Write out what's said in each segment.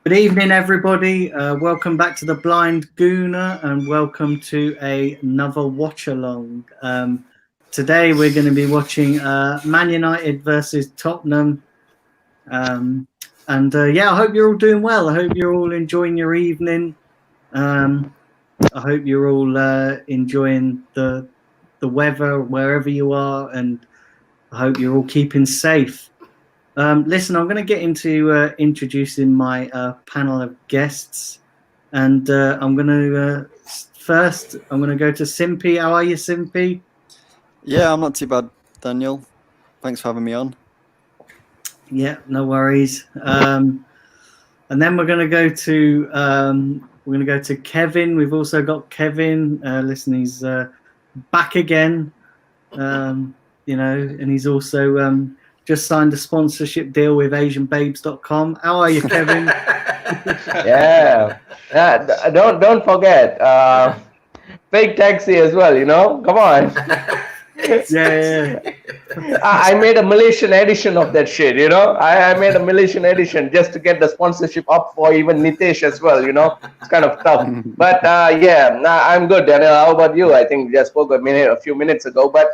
Good evening, everybody. Welcome back to the Blind Gooner, and welcome to another watch along. Today, we're going to be watching Man United versus Tottenham. I hope you're all doing well. I hope you're all enjoying your evening. I hope you're all enjoying the weather wherever you are, and I hope you're all keeping safe. Listen, I'm going to get into introducing my panel of guests, and I'm going to first. I'm going to go to Simpy. How are you, Simpy? Yeah, I'm not too bad, Daniel. Thanks for having me on. Yeah, no worries. And then we're going to go to Kevin. We've also got Kevin. Listen, he's back again. And he's also just signed a sponsorship deal with AsianBabes.com. How are you, Kevin? Yeah. Don't forget. Fake taxi as well, Come on. Yeah. I made a Malaysian edition of that shit, I made a Malaysian edition just to get the sponsorship up for even Nitesh as well, It's kind of tough. But I'm good, Daniel. How about you? I think we just spoke a few minutes ago, but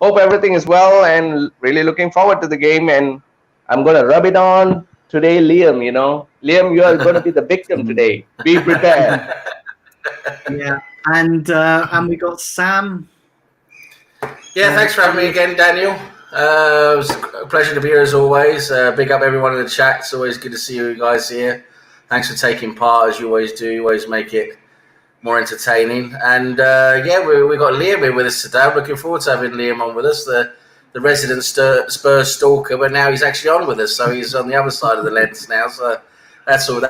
hope everything is well and really looking forward to the game. And I'm going to rub it on today, Liam, Liam, you are going to be the victim today. Be prepared. Yeah. And we got Sam. Yeah, thanks for having me again, Daniel. It was a pleasure to be here as always. Big up everyone in the chat. It's always good to see you guys here. Thanks for taking part as you always do. You always make it more entertaining. And we got Liam here with us today. I'm looking forward to having Liam on with us, the resident Spurs stalker. But now he's actually on with us, so he's on the other side of the lens now. So that's all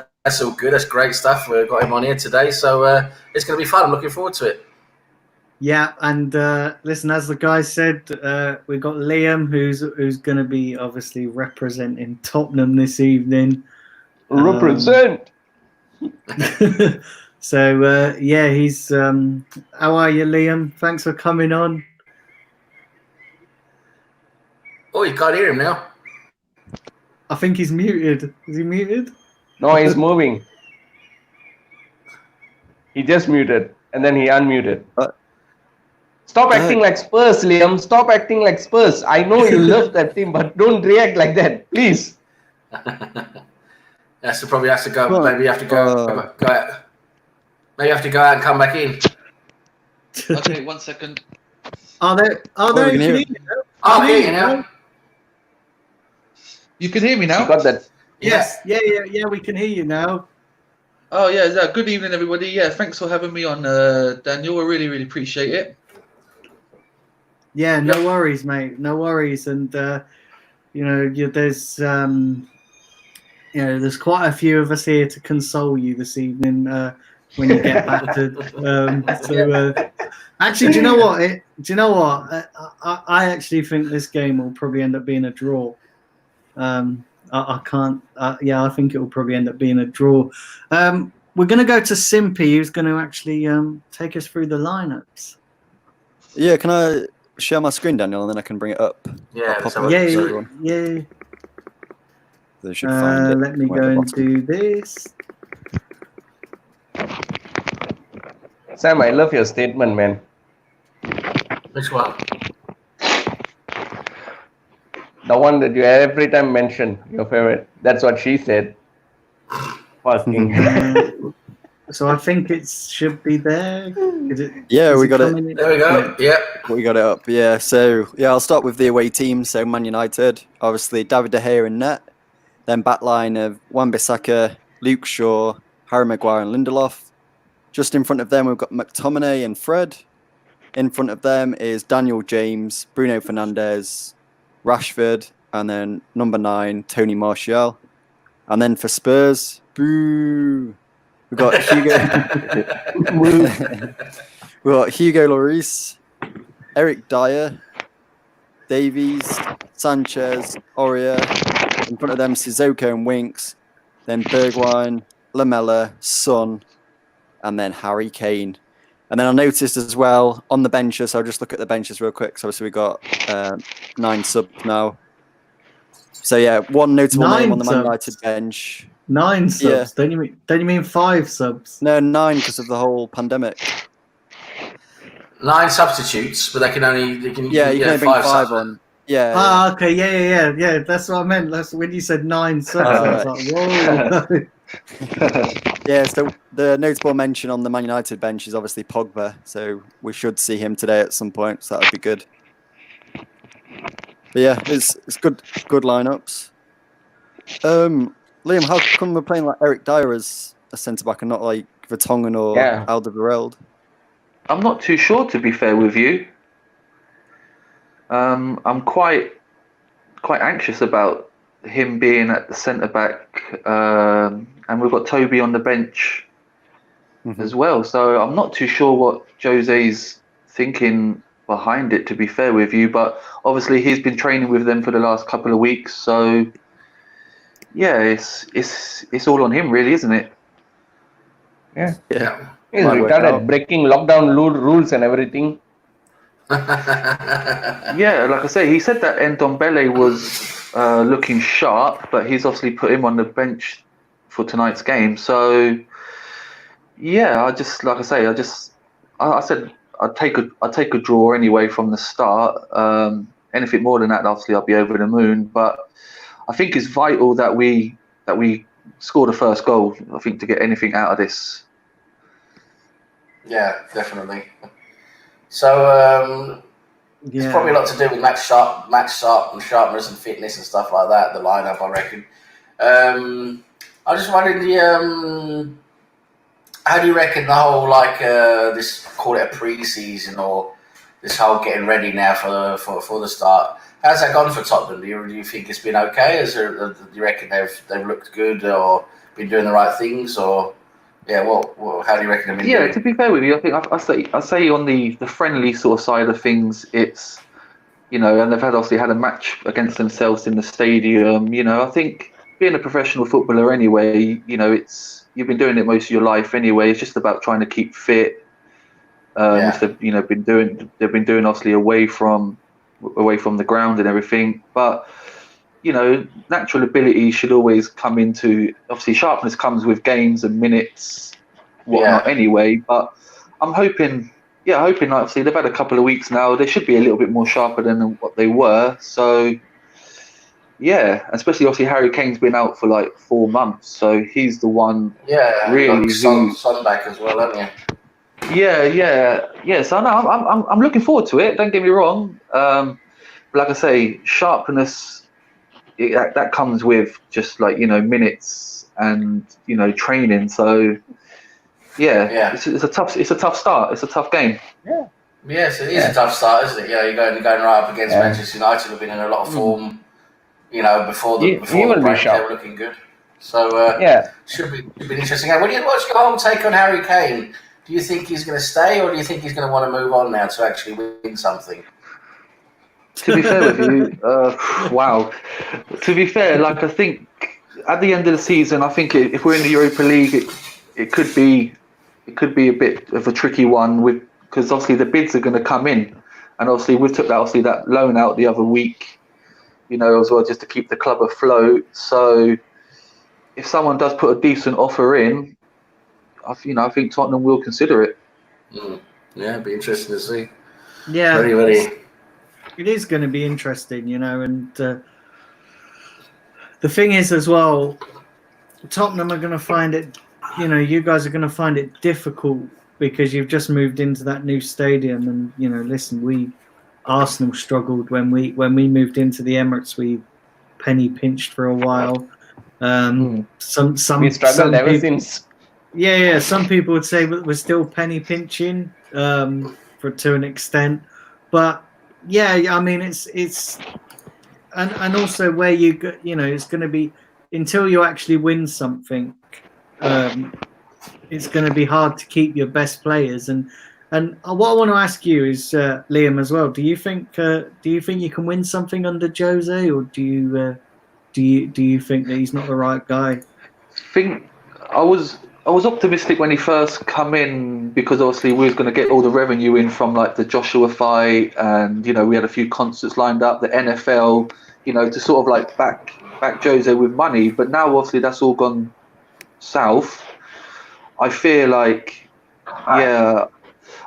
good. That's great stuff. We've got him on here today, so it's going to be fun. I'm looking forward to it. Yeah, and listen, as the guy said, we've got Liam, who's going to be obviously representing Tottenham this evening. Represent. So he's. How are you, Liam? Thanks for coming on. Oh, you can't hear him now. I think he's muted. Is he muted? No, he's moving. He just muted and then he unmuted. Stop acting like Spurs, Liam. Stop acting like Spurs. I know you love that team, but don't react like that, please. Yes, so probably has to go. Maybe you have to go out. Maybe you have to go out and come back in. Okay, 1 second. Are there? I can hear you now. You can hear me now? You got that? Yes. Yeah. We can hear you now. Oh, yeah. Good evening, everybody. Yeah, thanks for having me on, Daniel. I really, really appreciate it. Yeah, no worries, mate. No worries. And, there's quite a few of us here to console you this evening when you get battered. Actually, do you know what? I actually think this game will probably end up being a draw. I can't. I think it will probably end up being a draw. We're going to go to Simpy, who's going to actually take us through the lineups. Yeah, can I share my screen, Daniel, and then I can bring it up? Yeah, yeah. They should find it. Let me go into this. Sam, I love your statement, man. Which one? The one that you every time mention, your favorite. That's what she said. Fucking. So I think it should be there. We got it. There we go. Yeah. We got it up. Yeah. So I'll start with the away team. So Man United, obviously David De Gea in net. Then backline of Wan-Bissaka, Luke Shaw, Harry Maguire and Lindelof. Just in front of them, we've got McTominay and Fred. In front of them is Daniel James, Bruno Fernandes, Rashford, and then number 9, Tony Martial. And then for Spurs, boo, we've got Hugo Lloris, Eric Dyer, Davies, Sanchez, Aurier. In front of them, Sissoko and Winks. Then Bergwijn, Lamella, Son, and then Harry Kane. And then I noticed as well on the benches, so I'll just look at the benches real quick. So obviously we got 9 subs now. So yeah, one notable name on the Man United bench 9 Yeah. subs? Don't you mean 5 subs? No, 9 because of the whole pandemic. 9 substitutes, but they can You can only bring 5 subs. on. Yeah. Ah, okay, yeah. That's what I meant. That's when you said 9 subs. I was like, whoa. Yeah, so the notable mention on the Man United bench is obviously Pogba, so we should see him today at some point, so that would be good. But yeah, it's good lineups. Liam, how come we're playing like Eric Dyer as a centre back and not like Vertonghen or Alderweireld? I'm not too sure, to be fair with you. I'm quite anxious about him being at the centre back, and we've got Toby on the bench as well. So I'm not too sure what Jose's thinking behind it, to be fair with you. But obviously he's been training with them for the last couple of weeks, so yeah, it's all on him, really, isn't it? Yeah. Yeah. He's Might work retarded, out. breaking lockdown rules and everything. Yeah, like I say, he said that Ndombele was looking sharp, but he's obviously put him on the bench for tonight's game. So yeah, I said I'd take a draw anyway from the start. Anything more than that, obviously, I'll be over the moon. But I think it's vital that we score the first goal. I think to get anything out of this. Yeah, definitely. So it's probably a lot to do with match sharpness and fitness and stuff like that. The lineup, I reckon. I just wondered how do you reckon the whole this, call it a pre-season or this whole getting ready now for the start? How's that gone for Tottenham? Do you think it's been okay? Do you reckon they've looked good or been doing the right things? Or how do you reckon they've been doing? To be fair with you, I think I say on the friendly sort of side of things, it's and they've obviously had a match against themselves in the stadium. I think being a professional footballer anyway, you've been doing it most of your life anyway. It's just about trying to keep fit. Which they've been doing obviously away from the ground and everything. But natural ability should always come into. Obviously, sharpness comes with games and minutes, whatnot. Anyway, but I'm hoping. Yeah, obviously they've had a couple of weeks now. They should be a little bit more sharper than what they were. So. Yeah, especially obviously Harry Kane's been out for like 4 months, so he's the one. Yeah, really. Son back as well, haven't you? Yeah. So no, I'm looking forward to it. Don't get me wrong. But like I say, sharpness that comes with just like minutes and training. So yeah. It's a tough start. It's a tough game. Yeah. Yes, it is a tough start, isn't it? You're going right up against Manchester United, who've been in a lot of form. Before the break, they were looking good. So should be interesting. And what's your whole take on Harry Kane? Do you think he's going to stay, or do you think he's going to want to move on now to actually win something? To be fair with you, wow. To be fair, I think at the end of the season, I think if we're in the Europa League, it could be a bit of a tricky one because obviously the bids are going to come in, and obviously we took that loan out the other week. As well, just to keep the club afloat. So, if someone does put a decent offer in, I think Tottenham will consider it. Yeah, it'd be interesting to see. Yeah, very. It is going to be interesting, and the thing is as well, Tottenham are going to find it. You guys are going to find it difficult because you've just moved into that new stadium, and listen, Arsenal struggled when we moved into the Emirates. We penny pinched for a while. Some we struggled ever since. Yeah. Some people would say we're still penny pinching to an extent, but yeah, I mean it's and also where you go, it's going to be until you actually win something. It's going to be hard to keep your best players And what I want to ask you is, Liam, as well. Do you think you can win something under Jose, or do you think that he's not the right guy? I was optimistic when he first come in because obviously we was going to get all the revenue in from like the Joshua fight, and we had a few concerts lined up, the NFL, to sort of like back Jose with money. But now obviously that's all gone south, I feel like, yeah,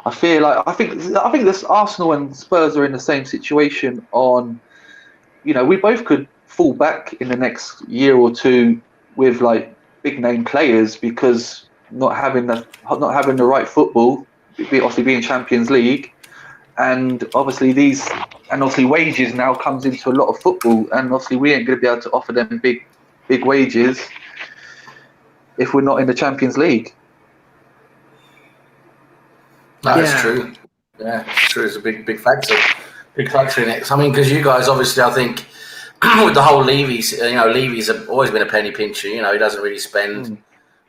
I think this Arsenal and Spurs are in the same situation. We both could fall back in the next year or two with like big name players because not having the right football, obviously being Champions League, and obviously wages now comes into a lot of football, and obviously we ain't going to be able to offer them big wages if we're not in the Champions League. No, it's true. Yeah, it's true. It's a big factor. Big factor in it. I mean, because you guys, obviously, I think with the whole Levy's, Levy's always been a penny pincher. He doesn't really spend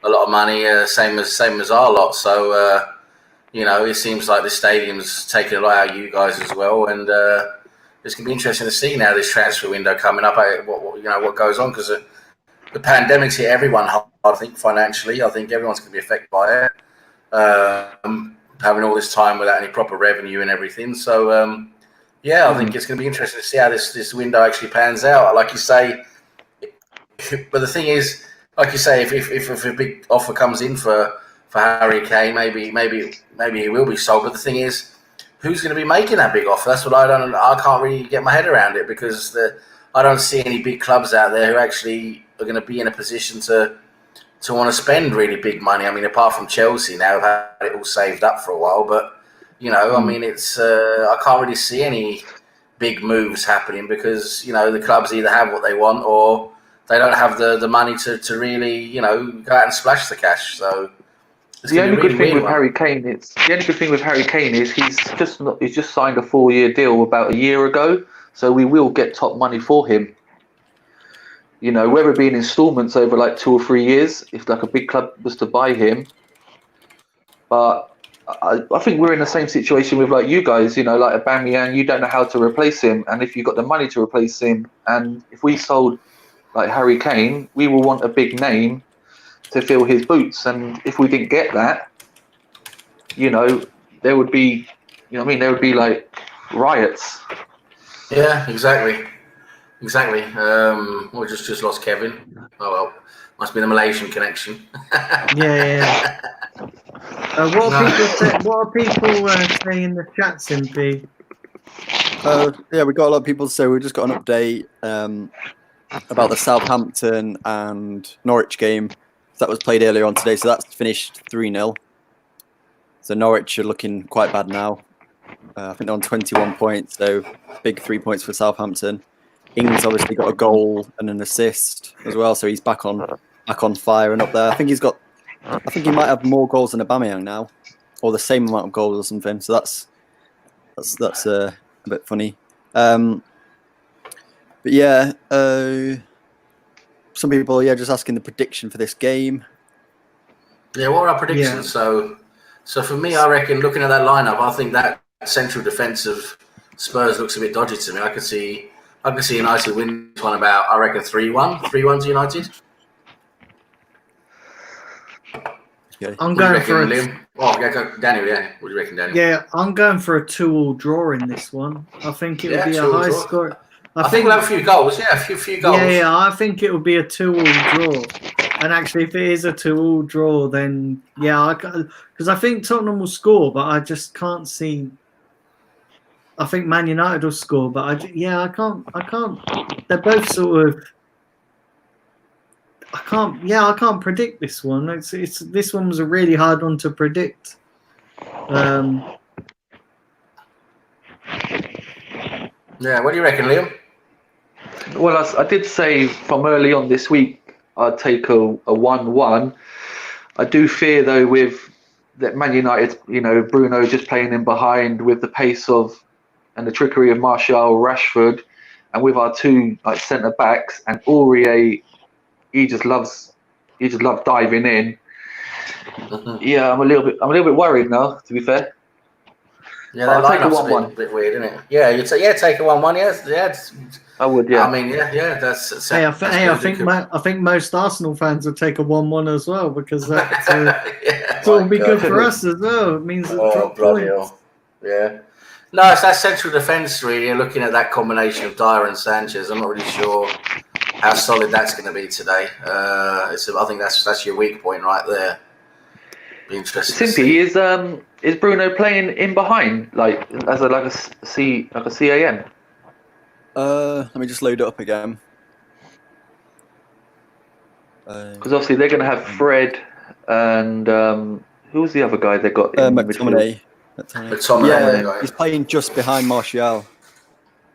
a lot of money, same as our lot. So, it seems like the stadium's taking a lot out of you guys as well. And it's going to be interesting to see now this transfer window coming up. What goes on, because the pandemic's hit everyone hard. I think financially, I think everyone's going to be affected by it. Having all this time without any proper revenue and everything. So, I think it's going to be interesting to see how this window actually pans out. Like you say, but the thing is, like you say, if a big offer comes in for Harry Kane, maybe he will be sold. But the thing is, who's going to be making that big offer? That's what I can't really get my head around it, because I don't see any big clubs out there who actually are going to be in a position to want to spend really big money. I mean, apart from Chelsea now, have had it all saved up for a while. But, I mean, it's I can't really see any big moves happening, because, the clubs either have what they want or they don't have the money to really, go out and splash the cash. So the only good thing with Harry Kane is he's just signed a 4-year deal about a year ago. So we will get top money for him. Whether it be in installments over like 2 or 3 years, if like a big club was to buy him. But I think we're in the same situation with like you guys, like Aubameyang, you don't know how to replace him. And if you've got the money to replace him, and if we sold like Harry Kane, we will want a big name to fill his boots. And if we didn't get that, there would be, there would be like riots. Yeah, exactly. We just lost Kevin. Oh well, must be the Malaysian connection. Yeah. What are people saying in the chat, Simpy? We got a lot of people. So we just got an update about the Southampton and Norwich game that was played earlier on today. So that's finished 3-0. So Norwich are looking quite bad now. I think they're on 21 points. So big 3 points for Southampton. Ings obviously got a goal and an assist as well, so he's back on fire and up there. I think he might have more goals than Aubameyang now, or the same amount of goals or something. So that's a bit funny. But yeah, some people just asking the prediction for this game. Yeah, what are our predictions? Yeah. So for me, I reckon looking at that lineup, I think that central defence of Spurs looks a bit dodgy to me. I could see United win this one about, I reckon, 3-1. 3-1 to United. Okay. I'm going for Liam? Daniel, yeah. What do you reckon, Daniel? Yeah, I'm going for a 2-2 draw in this one. I think it will be a high score. I think we'll have a few goals. Yeah, a few goals. Yeah, I think it will be a 2-2 draw. And actually, if it is a 2-2 draw, then because I think Tottenham will score, but I just can't see. I think Man United will score, but I can't. They're both sort of. I can't predict this one. This one was a really hard one to predict. Yeah, what do you reckon, Liam? Well, I did say from early on this week I'd take a 1-1. I do fear though with that Man United, Bruno just playing in behind with the pace of and the trickery of Martial, Rashford, and with our two centre backs, and Aurier, he just loves diving in. Yeah, I'm a little bit worried now, to be fair. Yeah, that lineup's a bit weird, isn't it? Yeah, you'd say take a 1-1. Yes. I would, yeah. I mean, yeah. That's I think most Arsenal fans would take a 1-1 as well, because that will be good for us as well. It means bloody hell. Yeah. No, it's that central defence really. And looking at that combination of Dyer and Sanchez, I'm not really sure how solid that's going to be today. I think that's your weak point right there. Be interesting. Simpy, is Bruno playing in behind, like as a CAM? Let me just load it up again. Because obviously they're going to have Fred and who's the other guy they got in midfield? McTominay. Yeah, he's playing just behind Martial.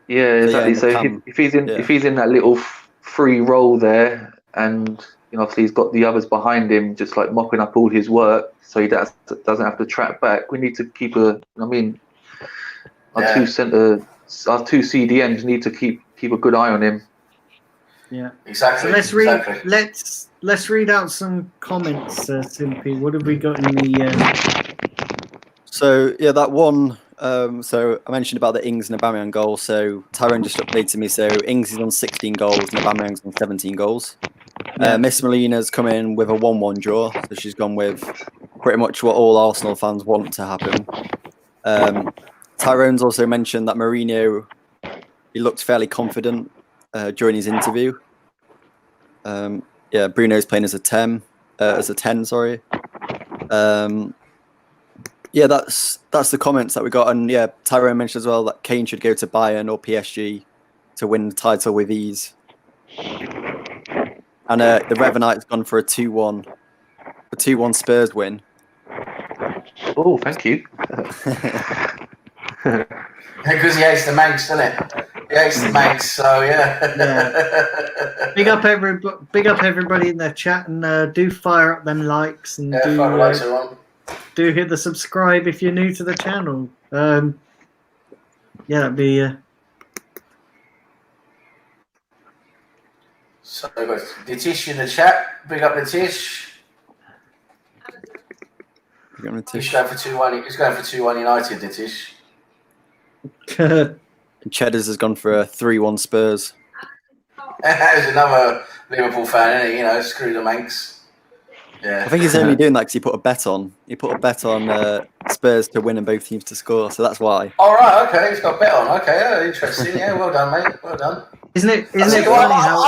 Yeah, exactly. So if he's in that little free role there, and obviously he's got the others behind him, just like mopping up all his work, so he doesn't have to track back. We need to keep our two CDMs need to keep a good eye on him. Yeah, exactly. So let's read out some comments, Simpy. What have we got in the? So yeah, that one. So I mentioned about the Ings and Aubameyang goal. So Tyrone just updated me. So Ings is on 16 goals and Aubameyang's on 17 goals. Miss Molina's come in with a 1-1 draw. So she's gone with pretty much what all Arsenal fans want to happen. Tyrone's also mentioned that Mourinho, he looked fairly confident during his interview. Bruno's playing as a 10. Sorry. Yeah, that's the comments that we got, and yeah, Tyrone mentioned as well that Kane should go to Bayern or PSG to win the title with ease. And the Revanite's gone for a 2-1 Spurs win. Oh, thank you. Because he hates the Manx, doesn't it? He hates the Manx, so yeah. Big up everybody in the chat, and do fire up them likes, and do hit the subscribe if you're new to the channel. That'd be. So we've got Nitish in the chat. Big up Nitish. He's going for 2-1. He's going for 2-1 United, Nitish. Cheddars has gone for a 3-1 Spurs. There's another Liverpool fan, isn't he? Screw the Manx. Yeah. I think he's only doing that because he put a bet on. He put a bet on Spurs to win and both teams to score, so that's why. All right, okay, he's got a bet on. Okay, yeah, interesting. Yeah, well done, mate. Well done. Isn't it funny how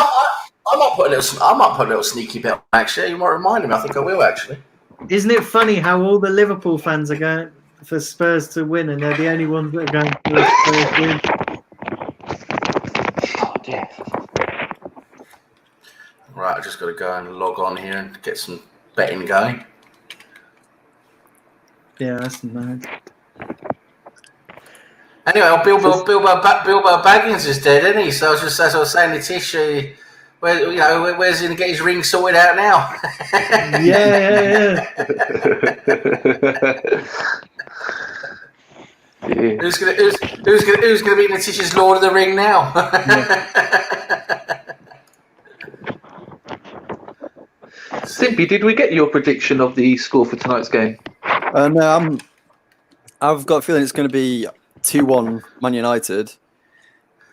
I might put a little sneaky bet on, actually. You might remind me. I think I will, actually. Isn't it funny how all the Liverpool fans are going for Spurs to win, and they're the only ones that are going for Spurs to win? Oh dear. Right, I've just got to go and log on here and get some betting going. Yeah, that's mad. Anyway, Bilbo Baggins is dead, isn't he? So as I was saying to Tish, where's he going to get his ring sorted out now? Yeah. Who's gonna be Natish's Lord of the Ring now? Simpy, did we get your prediction of the score for tonight's game? No, I've got a feeling it's going to be 2-1 Man United.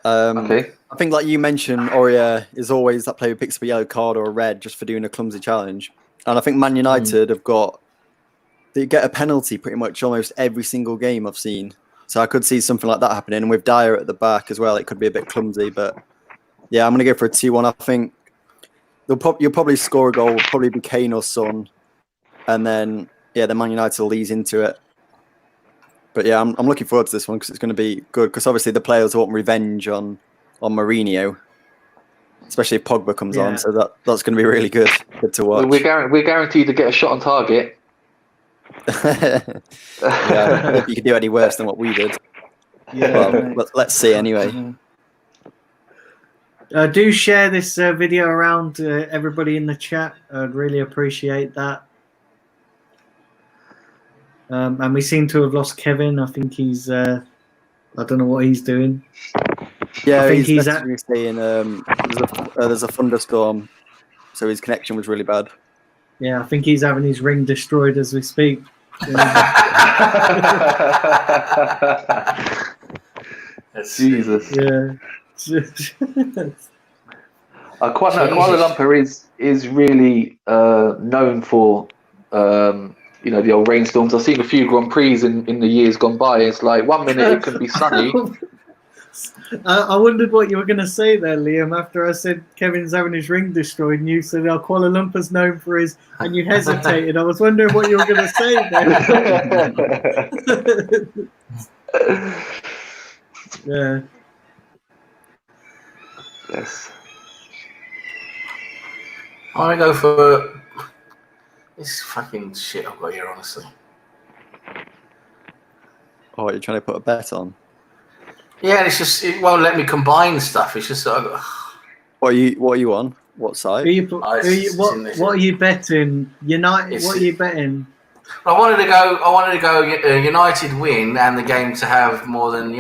Okay. I think, like you mentioned, Aurier is always that player who picks up a yellow card or a red just for doing a clumsy challenge. And I think Man United they get a penalty pretty much almost every single game I've seen. So I could see something like that happening. And with Dyer at the back as well, it could be a bit clumsy. But yeah, I'm going to go for a 2-1. I think you'll probably score a goal, will probably be Kane or Son. And then, yeah, the Man United will ease into it. But yeah, I'm looking forward to this one because it's going to be good. Because obviously the players want revenge on Mourinho, especially if Pogba comes on. So that's going to be really good to watch. We're guaranteed to get a shot on target. Yeah, I don't think you could do any worse than what we did. Yeah, well, let's see anyway. Do share this video around everybody in the chat. I'd really appreciate that. And we seem to have lost Kevin. I think he's I don't know what he's doing. Yeah, I think he's saying there's a thunderstorm, so his connection was really bad. Yeah, I think he's having his ring destroyed as we speak. Jesus. Yeah. Kuala Lumpur is really known for the old rainstorms. I've seen a few Grand Prix in the years gone by. It's like 1 minute it can be sunny. I wondered what you were going to say there, Liam, after I said Kevin's having his ring destroyed, and you said, Kuala Lumpur's known for his, and you hesitated. I was wondering what you were going to say there. Yeah. Yes. I want to go for this fucking shit I've got here, honestly. Oh, you're trying to put a bet on? Yeah, it's just it won't let me combine stuff. It's just sort of, What are you on? What side? What are you betting? United. What are you betting? I wanted to go United win and the game to have more than 2.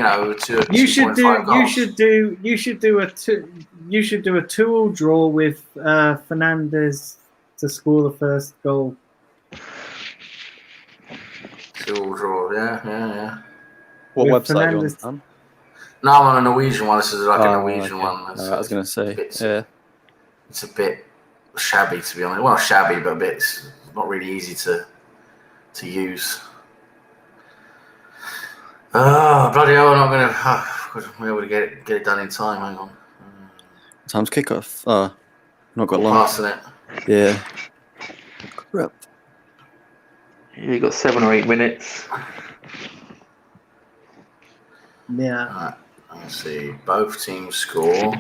You should do. Goals. You should do a 2-2 draw with Fernandez to score the first goal. 2-2 draw. Yeah. What With website Fernandez. are you on? No, I'm on a Norwegian one. This is like a Norwegian one. No, I was going to say, It's a bit shabby, to be honest. Well, not shabby, but it's not really easy to use. Oh, bloody hell, I'm not going to be able to get it done in time. Hang on. Time's kickoff. Oh, not got long. Passing it. Yeah. Corrupt. You got 7 or 8 minutes. Yeah. Right, let's see. Both teams score.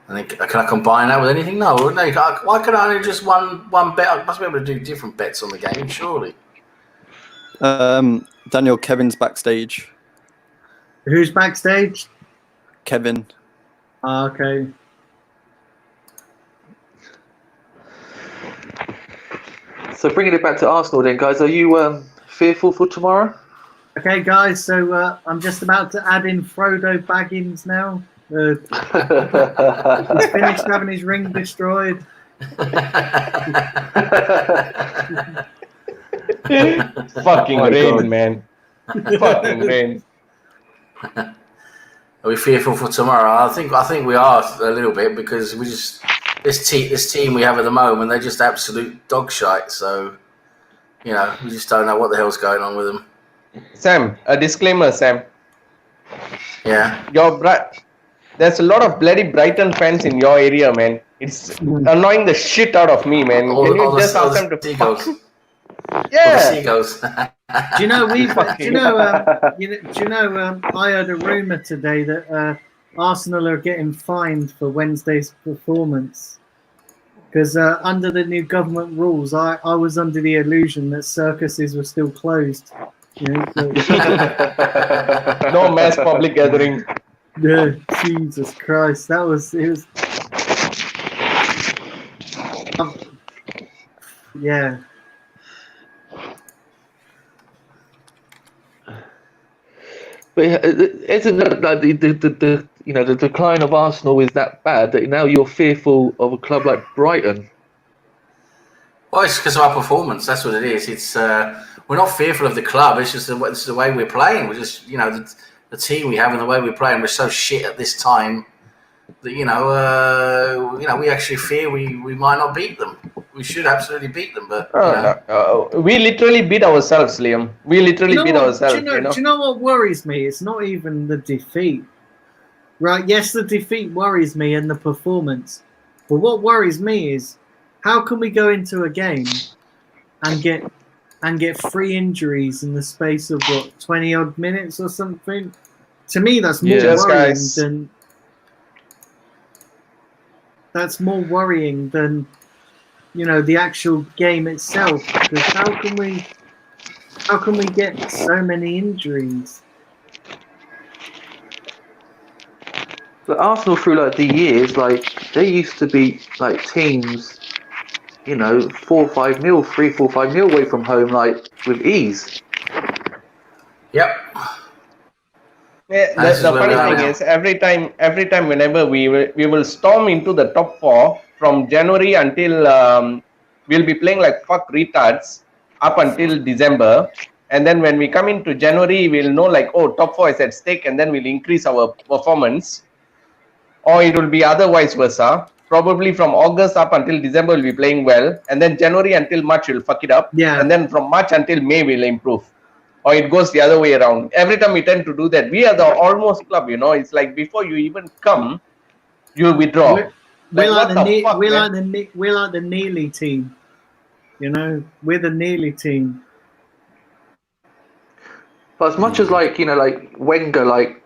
Can I combine that with anything? No. Why can I only just one bet? I must be able to do different bets on the game, surely. Daniel, Kevin's backstage. Who's backstage? Kevin. Okay. So bringing it back to Arsenal then, guys, are you fearful for tomorrow? Okay, guys. So I'm just about to add in Frodo Baggins now. He's finished having his ring destroyed. Fucking rain, man. Fucking rain. Are we fearful for tomorrow? I think we are a little bit because we just this team we have at the moment, they're just absolute dog shite. So we just don't know what the hell's going on with them. Sam, a disclaimer, Sam. Yeah. There's a lot of bloody Brighton fans in your area, man. It's annoying the shit out of me, man. Can you just ask them to seagulls? Yeah. Seagulls. Do you know I heard a rumor today that Arsenal are getting fined for Wednesday's performance because under the new government rules, I was under the illusion that circuses were still closed. No mass public gathering. Yeah, Jesus Christ, it was. Yeah. But isn't it like the decline of Arsenal is that bad that now you're fearful of a club like Brighton? Well, it's because of our performance. That's what it is. It's we're not fearful of the club. It's just the way we're playing. We're just the team we have and the way we're playing. We're so shit at this time that we actually fear we might not beat them. We should absolutely beat them, but we literally beat ourselves, Liam. We literally beat ourselves. Do you know what worries me? It's not even the defeat, right? Yes, the defeat worries me and the performance, but what worries me is how can we go into a game and get 3 injuries in the space of 20 odd minutes or something? To me, that's more worrying than. That's more worrying than the actual game itself. Because how can we get so many injuries? But Arsenal through the years, they used to beat teams, 4-5-0, 3-4-5-0 away from home, with ease. Yep. Yeah, the funny thing is, every time, whenever we will storm into the top 4 from January until we'll be playing like fuck retards up until December, and then when we come into January, we'll know top 4 is at stake, and then we'll increase our performance, or it will be otherwise versa. Probably from August up until December we'll be playing well, and then January until March we'll fuck it up, yeah, and then from March until May we'll improve. or it goes the other way around. Every time we tend to do that. We are the almost club, you know. It's like before you even come, you withdraw. We're like man? we're like the nearly team. You know, we're the nearly team. But as much as like Wenger, like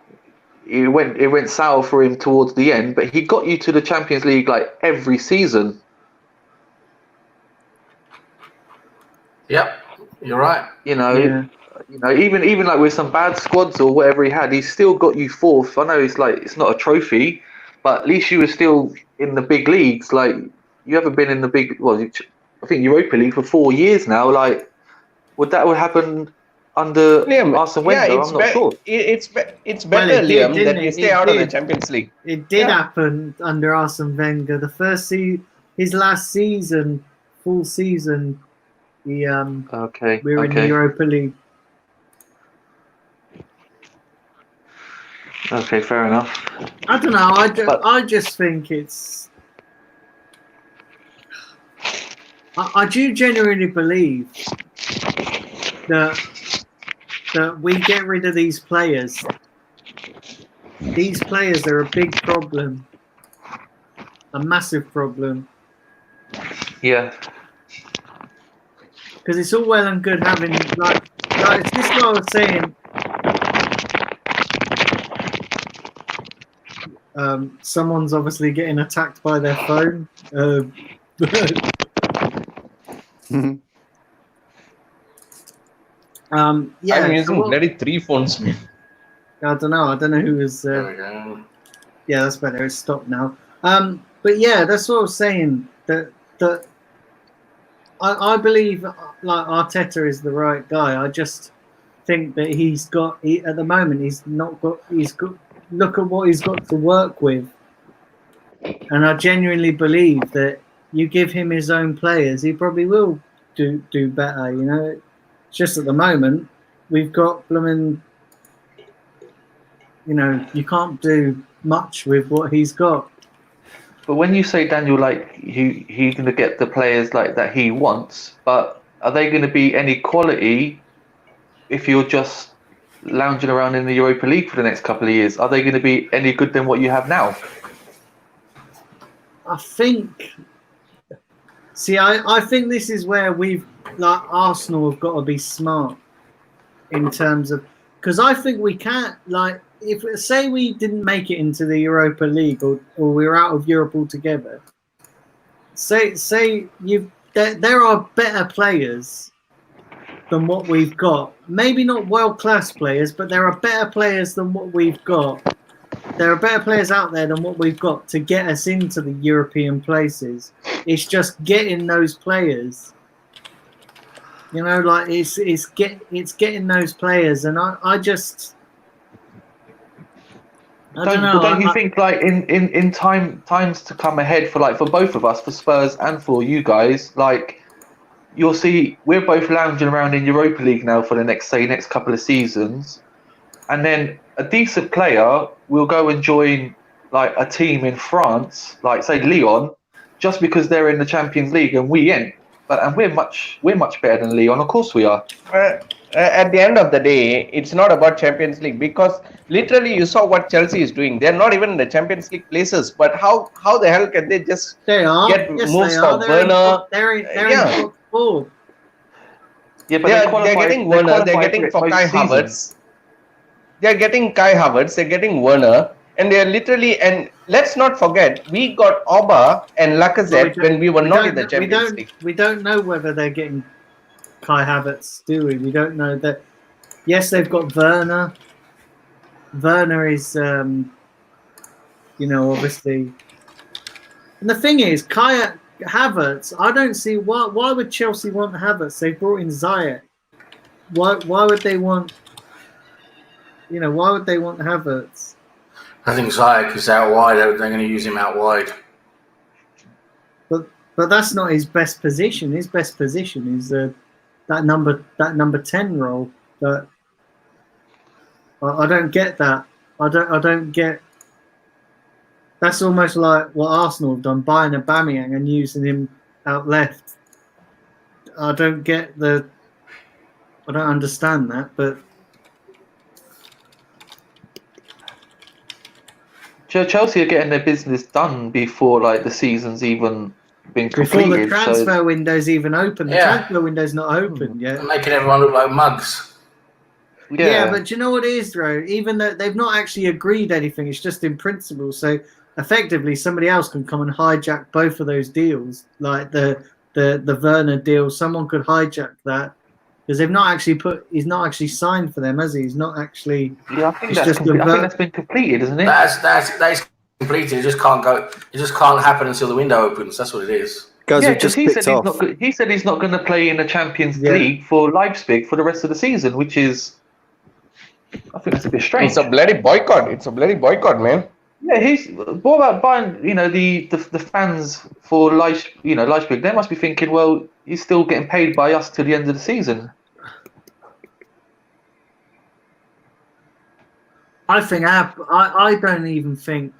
it went sour for him towards the end, but he got you to the Champions League like every season. Yep, you're right. Even like with some bad squads or whatever he had, he still got you fourth. I know it's like it's not a trophy, but at least you were still in the big leagues. Like you haven't been in the big, I think Europa League for 4 years now. Like would happen under Liam, Arsene Wenger? I'm not sure. It's better, Liam, Liam, that you stay out of the Champions League. It did happen under Arsene Wenger. The first his last season, full season, we were in the Europa League. Okay, fair enough. I don't know. I just think it's. I do genuinely believe that we get rid of these players. These players are a big problem, a massive problem. Yeah. Because it's all well and good having like it's this what I was saying. Someone's obviously getting attacked by their phone. I'm using bloody 3 phones. I don't know who was. There we go. Yeah, that's better. It's stopped now. But yeah, that's what I was saying. That I believe like Arteta is the right guy. I just think that at the moment he's got. Look at what he's got to work with, and I genuinely believe that you give him his own players, he probably will do better. You know, it's just at the moment we've got blooming. You know, you can't do much with what he's got. But when you say Daniel, like he's going to get the players like that he wants, but are they going to be any quality if you're just lounging around in the Europa League for the next couple of years? Are they going to be any good than what you have now? I think. See, I think this is where Arsenal have got to be smart in terms of, because I think we can't, like, if say we didn't make it into the Europa League or we're out of Europe altogether. Say there are better players than what we've got. Maybe not world-class players, but there are better players than what we've got. There are better players out there than what we've got to get us into the European places. It's just getting those players. You know, like it's getting those players, and I don't know. But don't you think like in times to come ahead for both of us, for Spurs and for you guys, like you'll see we're both lounging around in Europa League now for the next couple of seasons, and then a decent player will go and join like a team in France, like say Lyon, just because they're in the Champions League and we ain't. And we're much better than Lyon, of course we are. At the end of the day, it's not about Champions League, because literally you saw what Chelsea is doing. They're not even in the Champions League places, but how the hell can they just get moves for Werner? They're in top 4. Yeah, but they're getting Werner, they're getting for Kai Havertz. They're getting Kai Havertz, they're getting Werner, and they're literally, and let's not forget, we got Oba and Lacazette when we were not in the Champions League. We don't know whether they're getting Kai Havertz, do we? We don't know that. Yes, they've got Werner. Werner is, obviously. And the thing is, Kai Havertz, I don't see why would Chelsea want Havertz? They brought in Ziyech. Why would they want? Why would they want Havertz? I think Ziyech is out wide. They're going to use him out wide. But that's not his best position. His best position is that number 10 role. But I don't get that. I don't get. That's almost like what Arsenal have done, buying Aubameyang and using him out left. I don't get the. I don't understand that, but Chelsea are getting their business done before like the season's even been before completed. the transfer window's even open, the Yeah. transfer window's not open yet. Making everyone look like mugs. Yeah, but do you know what it is, though? Even though they've not actually agreed anything, it's just in principle. So effectively, somebody else can come and hijack both of those deals, like the Werner deal. Someone could hijack that because they've not actually he's not actually signed for them, has he? He's not actually. Yeah, I think it's that's just I think that's been completed, isn't it? That's completed. It just can't go. It just can't happen until the window opens. That's what it is. Guys, Yeah, we've because just he said picked off. he said he's not going to play in the Champions Yeah. League for Leipzig for the rest of the season, which is, I think that's a bit strange. It's a bloody boycott. It's a bloody boycott, man. Yeah, what about buying? The fans for Leipzig, they must be thinking, well, he's still getting paid by us till the end of the season. I think I don't even think.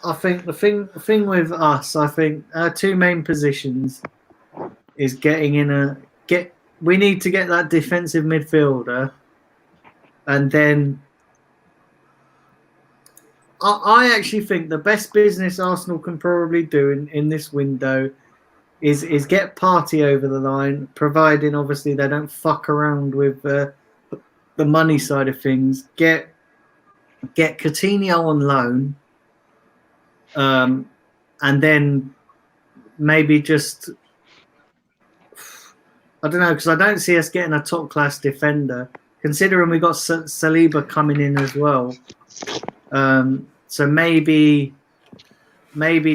I think the thing with us, I think our two main positions is getting in we need to get that defensive midfielder, and then I actually think the best business Arsenal can probably do in this window is get Partey over the line, providing obviously they don't fuck around with the money side of things. Get Coutinho on loan. And then maybe just, I don't know, because I don't see us getting a top class defender, considering we got Saliba coming in as well. So maybe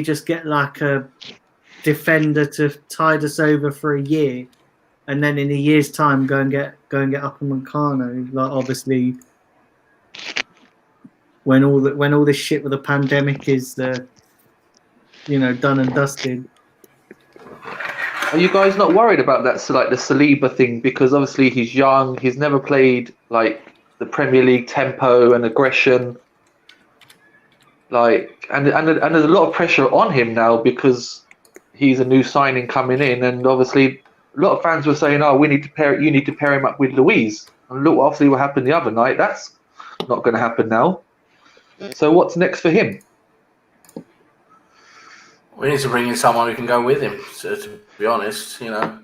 just get like a defender to tide us over for a year, and then in a year's time go and get Upamecano. Like obviously, when all this shit with the pandemic is done and dusted. Are you guys not worried about that? So like the Saliba thing, because obviously he's young, he's never played like the Premier League tempo and aggression. Like and there's a lot of pressure on him now because he's a new signing coming in, and obviously a lot of fans were saying, "Oh, you need to pair him up with Luiz." And look, obviously, what happened the other night. That's not going to happen now. So what's next for him? We need to bring in someone who can go with him. To be honest, Yeah,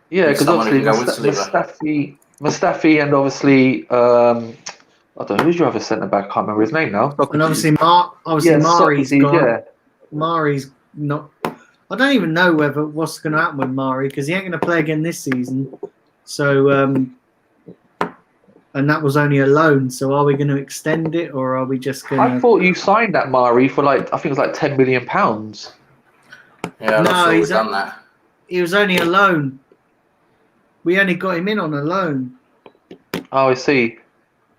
because someone who obviously can go with Mustafi, and obviously I don't know who's your other centre back. I can't remember his name now. And obviously, Mari's Socrates, gone. yeah. Mari's not. I don't even know what's going to happen with Mari because he ain't going to play again this season. So, and that was only a loan. So, are we going to extend it or are we just going to? I thought you signed that Mari for I think it was like £10 million. Yeah, I'm not sure we've done that. He was only a loan. We only got him in on a loan. Oh, I see.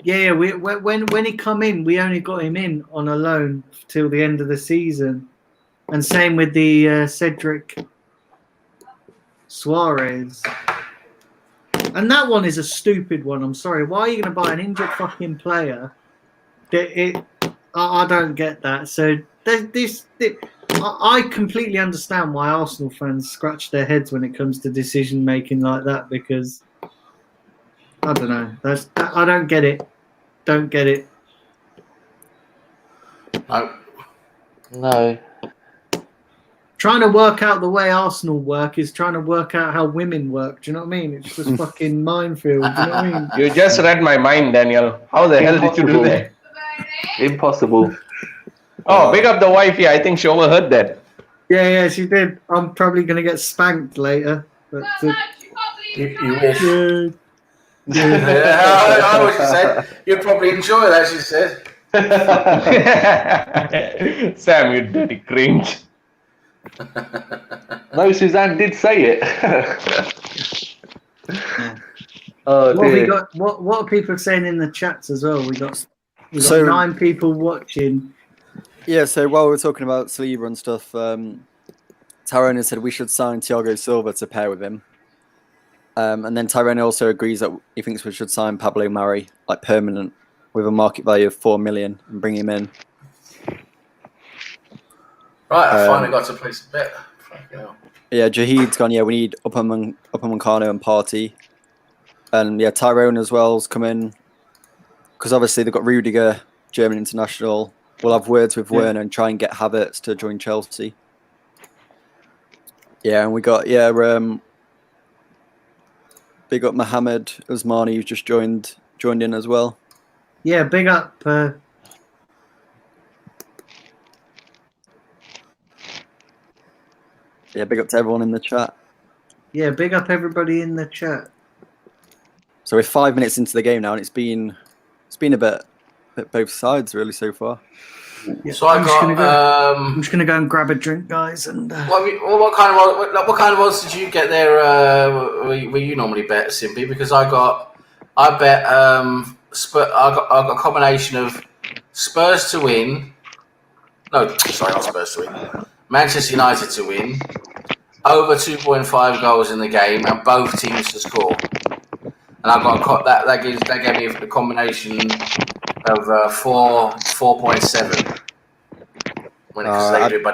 Yeah. When he come in, we only got him in on a loan till the end of the season, and same with the Cedric Suarez. And that one is a stupid one. I'm sorry. Why are you going to buy an injured fucking player? I don't get that. So I completely understand why Arsenal fans scratch their heads when it comes to decision making like that because I don't know. I don't get it. Don't get it. No. Trying to work out the way Arsenal work is trying to work out how women work. Do you know what I mean? It's just fucking minefield. Do you know what I mean? You just read my mind, Daniel. How the hell did you do that? Impossible. Oh, big up the wife. Yeah, I think she overheard that. Yeah, she did. I'm probably going to get spanked later. But, You wish. Yeah. I know what she said. You'd probably enjoy that, she said. Sam, you dirty cringe. No, Suzanne did say it. Oh What dear. we got? What are people saying in the chats as well? We got So- 9 people watching. Yeah, so while we're talking about Saliba and stuff, Tyrone has said we should sign Thiago Silva to pair with him. And then Tyrone also agrees that he thinks we should sign Pablo Mari, like permanent, with a market value of 4 million and bring him in. Right, I finally got to place a bet. Yeah, Jahid's gone. Yeah, we need Upamecano and Partey, and yeah, Tyrone as well's come in because obviously they've got Rudiger, German international. We'll have words with Werner and try and get Havertz to join Chelsea. Yeah, and we got big up Mohamed Usmani, who's just joined in as well. Yeah, big up. Yeah, big up to everyone in the chat. Yeah, big up everybody in the chat. So we're 5 minutes into the game now, and it's been a bit both sides really so far. Yeah, So I'm just gonna go and grab a drink, guys. And what kind of odds did you get there? Where you normally bet, Simply? Because I bet I got a combination of Spurs to win. No, sorry, not Spurs to win. Manchester United to win, over 2.5 goals in the game, and both teams to score. And I got that gave me a combination of 4.7. When they do it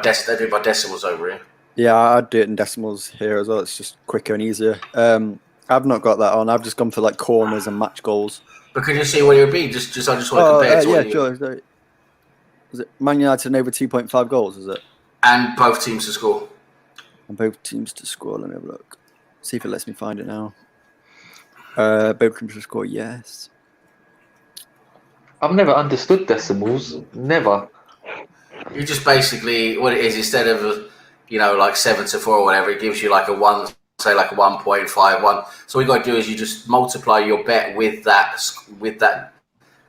by decimals over here. Yeah, I'd do it in decimals here as well. It's just quicker and easier. I've not got that on. I've just gone for like corners and match goals. But could you see what it would be? I just want to compare it to yeah, sure. Is it Man United and over 2.5 goals? Is it? And both teams to score. And both teams to score. Let me have a look. See if it lets me find it now. Both teams to score. Yes. I've never understood decimals. Never. You just basically what it is instead of like 7 to 4 or whatever, it gives you like a 1, say like a 1.51. So what you got to do is you just multiply your bet with that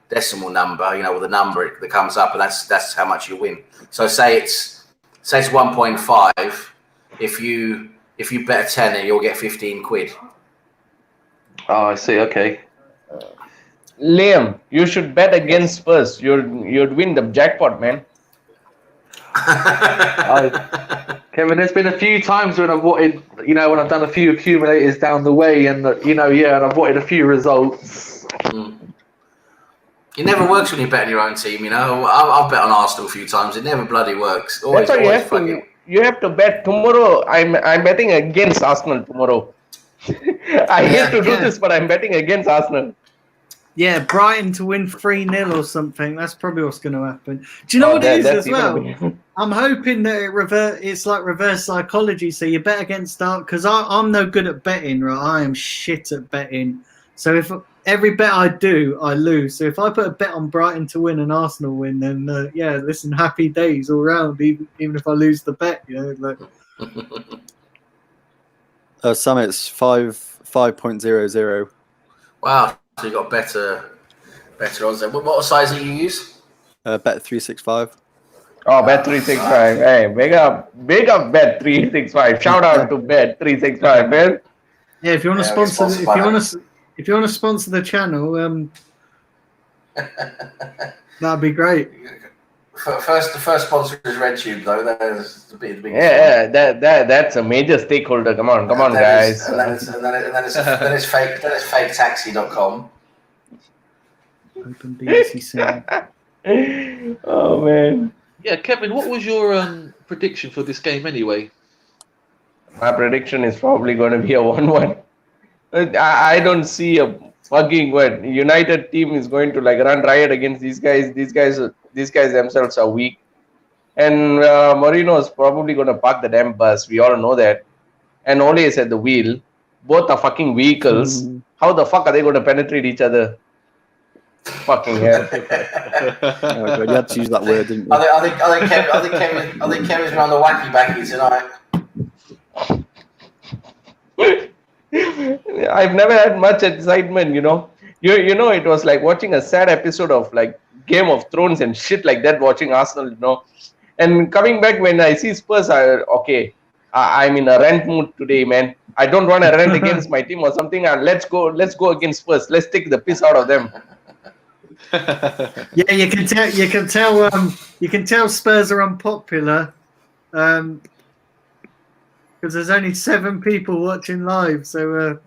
decimal number, with the number that comes up, and that's how much you win. So say it's 1.5. If you bet a tenner, you'll get 15 quid. Oh, I see. Okay. Liam, you should bet against Spurs. You'd win the jackpot, man. Kevin, there's been a few times when I've wanted, when I've done a few accumulators down the way, and and I've wanted a few results. It never works when you bet on your own team. I've bet on Arsenal a few times. It never bloody works. That's why you have to bet tomorrow. I'm betting against Arsenal tomorrow. I hate to do this, but I'm betting against Arsenal. Yeah, Brighton to win 3-0 or something. That's probably what's going to happen. Do you know what it is as well? I'm hoping that it's like reverse psychology. So you bet against because I'm no good at betting, right? I am shit at betting. So if every bet I do, I lose. So if I put a bet on Brighton to win and Arsenal win, then listen, happy days all round. Even if I lose the bet, Summit's 5.00. Wow. So you got better odds there. What size do you use? Bet 365. Oh, Bet 365. Hey, big up Bet 365. Shout out to Bet 365, man. Yeah, if you want to sponsor, if you want to sponsor the channel, that'd be great. The first sponsor is RedTube, though. That's the biggest. Yeah, that's a major stakeholder. Come on, guys. And then it's faketaxi.com. Open BBC. Oh man. Yeah, Kevin, what was your prediction for this game anyway? My prediction is probably going to be a 1-1. I don't see a fucking United team is going to run riot against these guys. These guys themselves are weak, and Mourinho is probably going to park the damn bus. We all know that. And Ole is at the wheel. Both are fucking vehicles. How the fuck are they going to penetrate each other? Fucking hell. Oh, God, you had to use that word, didn't you? I think Kevin's on the wacky backy tonight. I've never had much excitement, You know, it was like watching a sad episode of Game of Thrones and shit like that, watching Arsenal, And coming back when I see Spurs, I'm in a rant mood today, man. I don't want to rant against my team or something. And let's go against Spurs. Let's take the piss out of them. Yeah, you can tell Spurs are unpopular because there's only 7 people watching live. So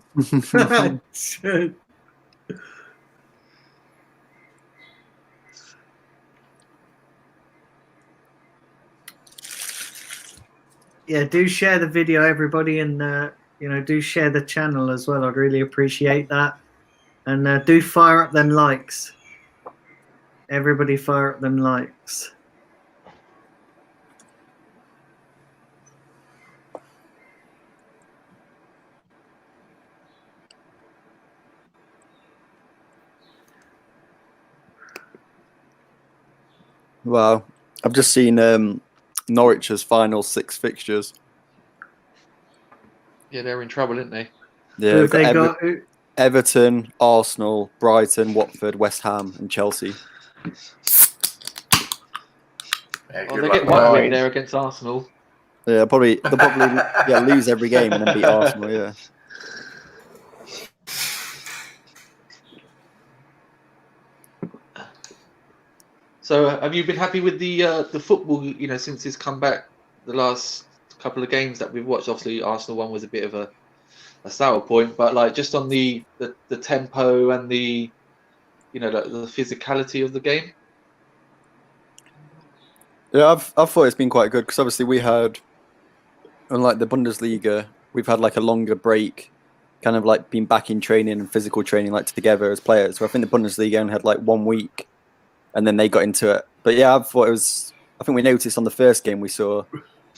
do share the video, everybody, and do share the channel as well. I'd really appreciate that. And do fire up them likes. Everybody fire up them likes. Wow. I've just seen Norwich's final 6 fixtures. Yeah, they're in trouble, aren't they? Yeah, Who have they've they got got? Everton, Arsenal, Brighton, Watford, West Ham, and Chelsea. Yeah, Well, good they luck get with one that. win there against Arsenal. Yeah, they'll probably lose every game and then beat Arsenal. Yeah. So, have you been happy with the football? Since it's come back, the last couple of games that we've watched. Obviously, Arsenal one was a bit of a sour point, but like just on the tempo and the the physicality of the game. Yeah, I've thought it's been quite good because obviously we had, unlike the Bundesliga, we've had like a longer break, kind of like been back in training and physical training like together as players. So I think the Bundesliga only had like 1 week, and then they got into it. But yeah, I thought it was. I think we noticed on the first game we saw,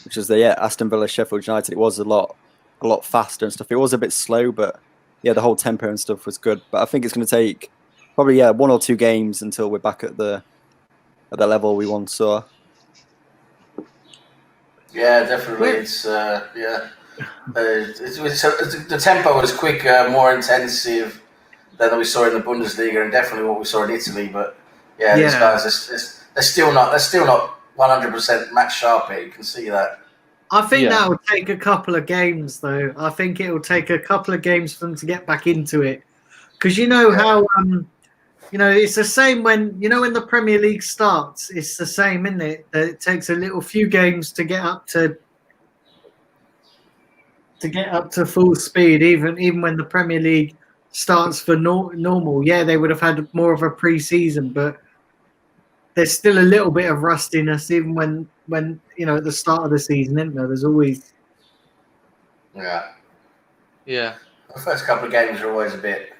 which was the Aston Villa Sheffield United. It was a lot faster and stuff. It was a bit slow, but yeah, the whole tempo and stuff was good. But I think it's going to take probably 1 or 2 games until we're back at the level we once saw. Yeah, definitely. It's the tempo was quicker, more intensive than we saw in the Bundesliga, and definitely what we saw in Italy. But these guys they're still not 100% match sharp here. You can see that. I think that will take a couple of games, though. I think it will take a couple of games for them to get back into it, because how it's the same when when the Premier League starts. It's the same, isn't it? It takes a few games to get up to full speed. Even when the Premier League starts for normal, they would have had more of a pre-season, but there's still a little bit of rustiness even when at the start of the season, isn't there? There's always Yeah. The first couple of games are always a bit,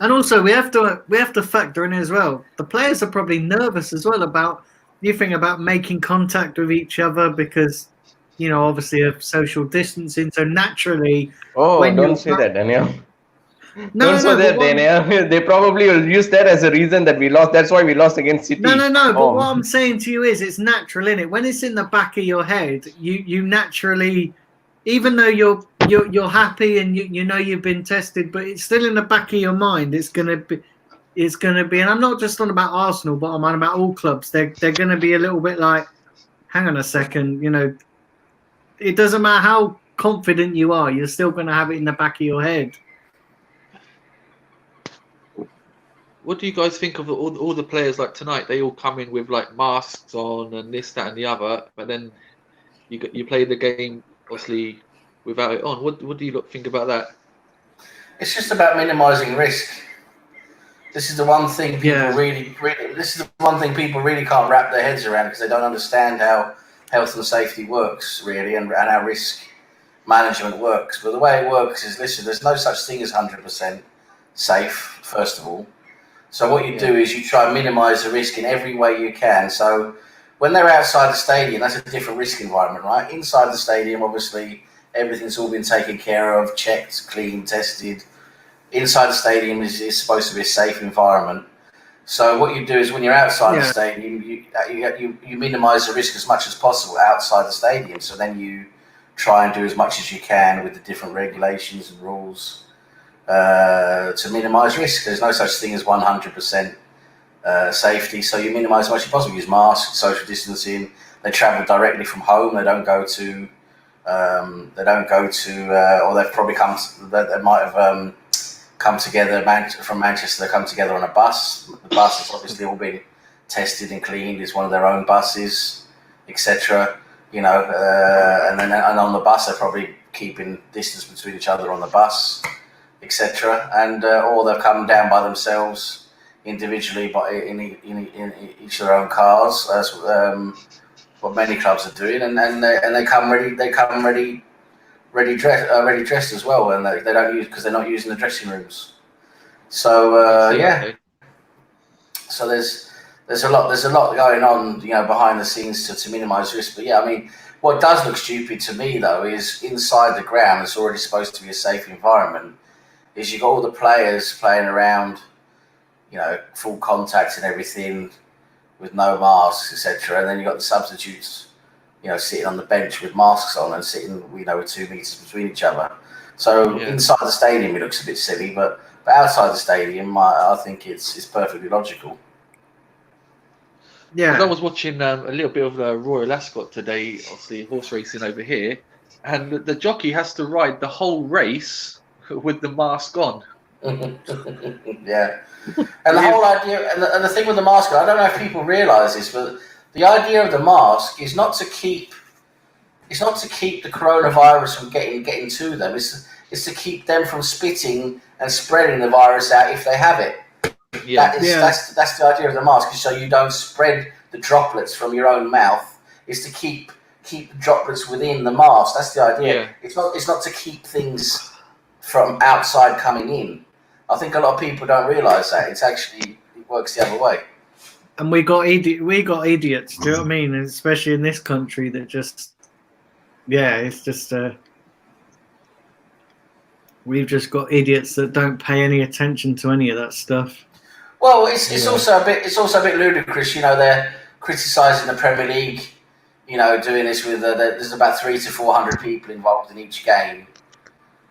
And also we have to factor in as well. The players are probably nervous as well about making contact with each other because obviously of social distancing. So naturally, don't say that, Daniel. No, Daniel. They probably will use that as a reason that we lost. That's why we lost against City. No. But what I'm saying to you is, it's natural, innit? When it's in the back of your head, you naturally, even though you're happy and you've been tested, but it's still in the back of your mind. It's gonna be, and I'm not just on about Arsenal, but I'm on about all clubs. They're gonna be a little bit like, hang on a second, it doesn't matter how confident you are, you're still gonna have it in the back of your head. What do you guys think of all the players like tonight? They all come in with like masks on and this, that, and the other, but then you play the game obviously without it on. What do you think about that? It's just about minimising risk. This is the one thing people really can't wrap their heads around because they don't understand how health and safety works really, and how risk management works. But the way it works is, listen, there's no such thing as 100% safe, first of all. So what you do is you try and minimise the risk in every way you can. So when they're outside the stadium, that's a different risk environment, right? Inside the stadium, obviously, everything's all been taken care of, checked, cleaned, tested. Inside the stadium is supposed to be a safe environment. So what you do is when you're outside the stadium, you minimise the risk as much as possible outside the stadium. So then you try and do as much as you can with the different regulations and rules to minimise risk. There's no such thing as 100% safety, so you minimise as much as possible. Use masks, social distancing. They travel directly from home. They don't go to, or they've probably they might have come together from Manchester. They come together on a bus. The bus has obviously all been tested and cleaned. It's one of their own buses, etc. And on the bus they're probably keeping distance between each other on the bus, etc. And or they've come down by themselves individually, but in each of their own cars. what many clubs are doing, and they come ready dressed as well, and they don't use, because they're not using the dressing rooms. So Okay. so there's a lot going on, behind the scenes to minimise risk. But yeah, I mean, what does look stupid to me though is inside the ground. It's already supposed to be a safe environment. Is you got all the players playing around, full contact and everything, with no masks, etc. And then you got the substitutes, sitting on the bench with masks on and sitting, with 2 meters between each other. So inside the stadium it looks a bit silly, but outside the stadium, I think it's perfectly logical. Yeah. I was watching a little bit of Royal Ascot today, obviously horse racing over here, and the jockey has to ride the whole race with the mask on. Yeah. And the whole idea, and the thing with the mask, I don't know if people realise this, but the idea of the mask is not to keep the coronavirus from getting to them. It's to keep them from spitting and spreading the virus out if they have it. Yeah. That's the idea of the mask, is so you don't spread the droplets from your own mouth. It's to keep the droplets within the mask. That's the idea. Yeah. It's not to keep things from outside coming in. I think a lot of people don't realise that. It works the other way. And we got idiots. Do you know what I mean? And especially in this country, that just, it's just we've just got idiots that don't pay any attention to any of that stuff. Well, it's also a bit ludicrous. They're criticising the Premier League. Doing this with there's about 300 to 400 people involved in each game.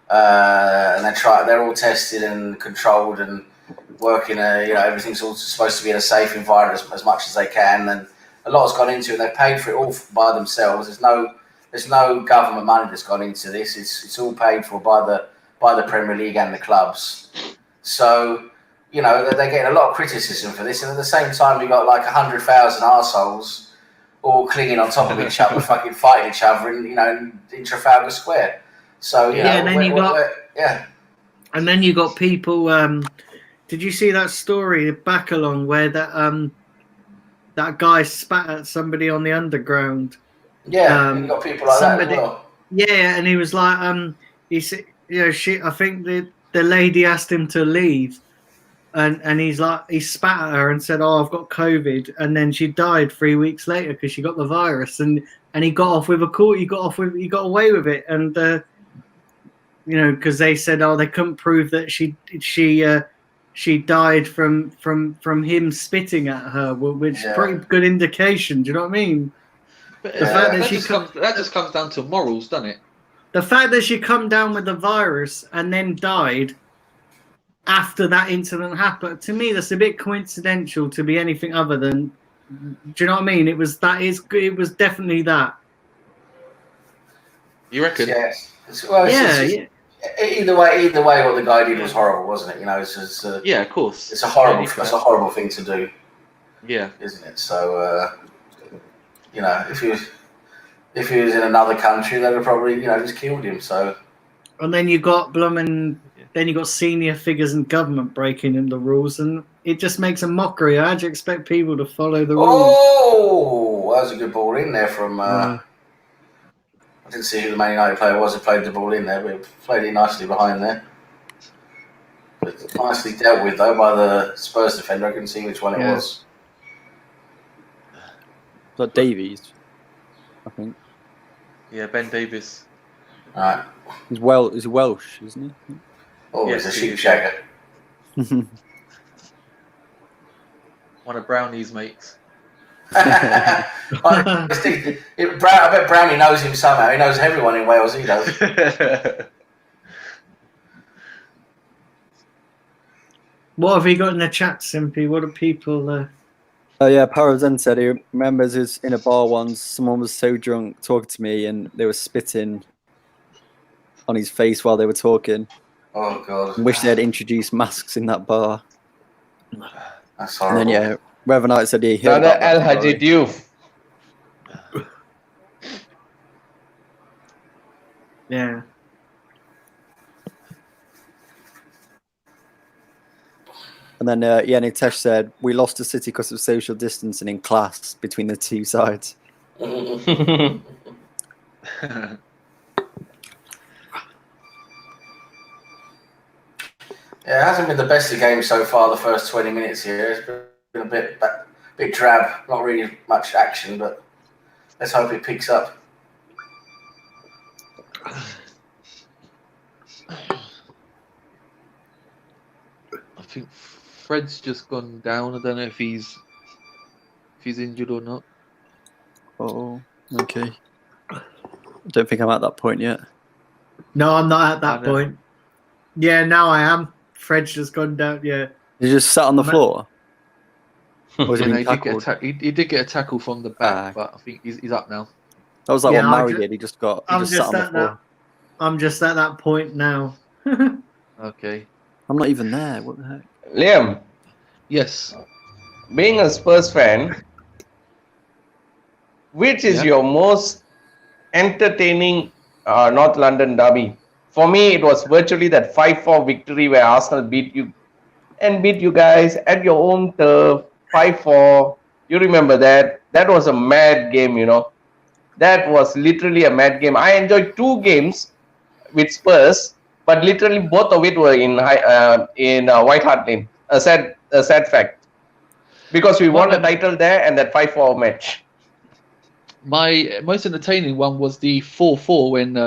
And they're all tested and controlled and working. Everything's all supposed to be in a safe environment as much as they can, and a lot has gone into it. They've paid for it all by themselves. There's no government money that's gone into this. It's all paid for by the Premier League and the clubs. So they're getting a lot of criticism for this, and at the same time you got like 100,000 arseholes all clinging on top of each other, fucking fighting each other in Trafalgar Square. So and then you got people. Did you see that story back along where that guy spat at somebody on the underground? Yeah, you got people like that as well. Yeah, and he was like, he said, I think the lady asked him to leave, and he's like, he spat at her and said, "Oh, I've got COVID," and then she died 3 weeks later because she got the virus, and he got off with a court. He got away with it, and. Because they said, they couldn't prove that she died from him spitting at her, which is pretty good indication. Do you know what I mean? But the fact that just comes down to morals, doesn't it? The fact that she come down with the virus and then died after that incident happened, to me, that's a bit coincidental to be anything other than. Do you know what I mean? It was definitely that. You reckon? Yes. Either way, what the guy did was horrible, wasn't it? It's just, of course. It's a horrible thing to do. Yeah, isn't it? So, if he was in another country, they'd have probably, just killed him. So, and then you got senior figures in government breaking in the rules, and it just makes a mockery. How'd you expect people to follow the rules? Oh, that was a good ball in there from. I didn't see who the Man United player was who played the ball in there, but he played it nicely behind there. But nicely dealt with, though, by the Spurs defender. I couldn't see which one it was. Was that Davies? I think. Yeah, Ben Davies. Right. He's Welsh, isn't he? Oh, he's a sheep shagger. One of Brownie's mates. I bet Brownie knows him somehow. He knows everyone in Wales. He does. What have you got in the chat, Simpy? What are people? Oh yeah, Parazen said he remembers he was in a bar once. Someone was so drunk talking to me, and they were spitting on his face while they were talking. Oh god! I wish they had introduced masks in that bar. That's horrible. And then Reverend Knight said he heard about Al Haji Diouf. Yeah. And then Nitesh said we lost to City because of social distancing in class between the two sides. Yeah, it hasn't been the best of games so far. The first 20 minutes here, it's been a bit drab. Not really much action, but let's hope it picks up. I think Fred's just gone down. I don't know if he's injured or not. Oh, okay. I don't think I'm at that point yet. No, I'm not at that point. Yeah, now I am. Fred's just gone down. Yeah. He just sat on the floor. Or was he Yeah, being tackled? he did get a tackle from the back, but I think he's up now. That was like what Murray did. He just sat on the floor. I'm just at that point now. Okay. I'm not even there. What the heck? Liam. Yes. Being a Spurs fan, which is your most entertaining North London derby? For me, it was virtually that 5-4 victory where Arsenal beat you guys at your own turf, 5-4. You remember that? That was a mad game, you know. That was literally a mad game. I enjoyed 2 games with Spurs, but literally both of it were in White Hart Lane. A sad fact, because we won the title there and that 5-4 match. My most entertaining one was the 4-4 when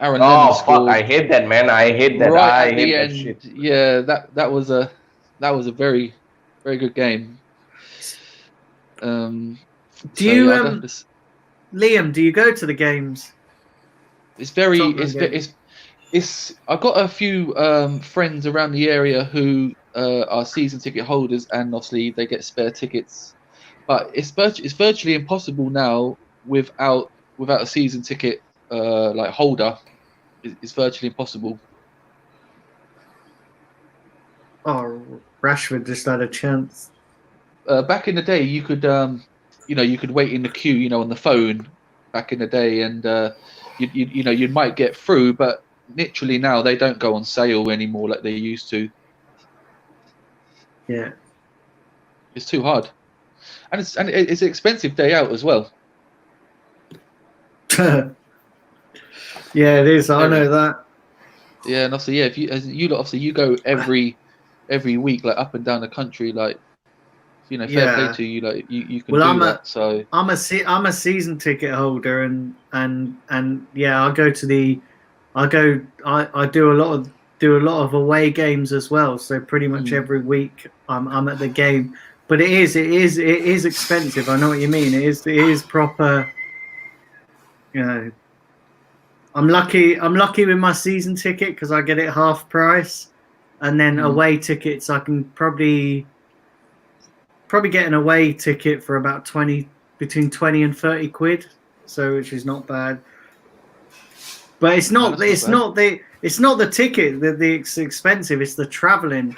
Aaron Lennon Lennon scored. Fuck, I hate that, man. I hate that. Right I at the hate end. that shit. Yeah, that was a very, very good game. Liam, do you go to the games? It's very it's I've got a few friends around the area who are season ticket holders, and obviously they get spare tickets. But it's virtually impossible now without a season ticket like holder. It's virtually impossible. Oh, Rashford just had a chance. Back in the day, you could you could wait in the queue, on the phone. Back in the day, and you might get through, but literally now they don't go on sale anymore like they used to. Yeah, it's too hard, and it's an expensive day out as well. Yeah, it is. I know that. Yeah, and obviously, if you go every week, like up and down the country, like fair play to you, like you can do that. So I'm a season ticket holder, and yeah, I do a lot of away games as well. So pretty much every week I'm at the game. But it is expensive. I know what you mean. It is proper. I'm lucky with my season ticket because I get it half price, and then away tickets I can probably get an away ticket for about between 20 and 30 quid, so which is not bad. But it's not the ticket that's expensive. It's the traveling,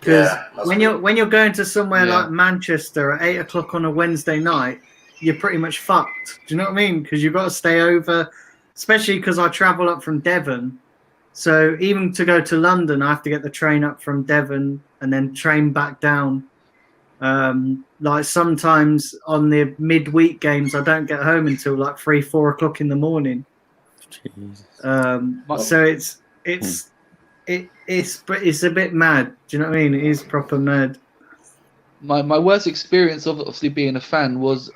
because when you're going to somewhere like Manchester at 8 o'clock on a Wednesday night, you're pretty much fucked. Do you know what I mean? Because you've got to stay over, especially because I travel up from Devon. So even to go to London, I have to get the train up from Devon and then train back down. Like sometimes on the midweek games, I don't get home until like 3-4 o'clock in the morning. So it's a bit mad. Do you know what I mean? It is proper mad. My worst experience of obviously being a fan was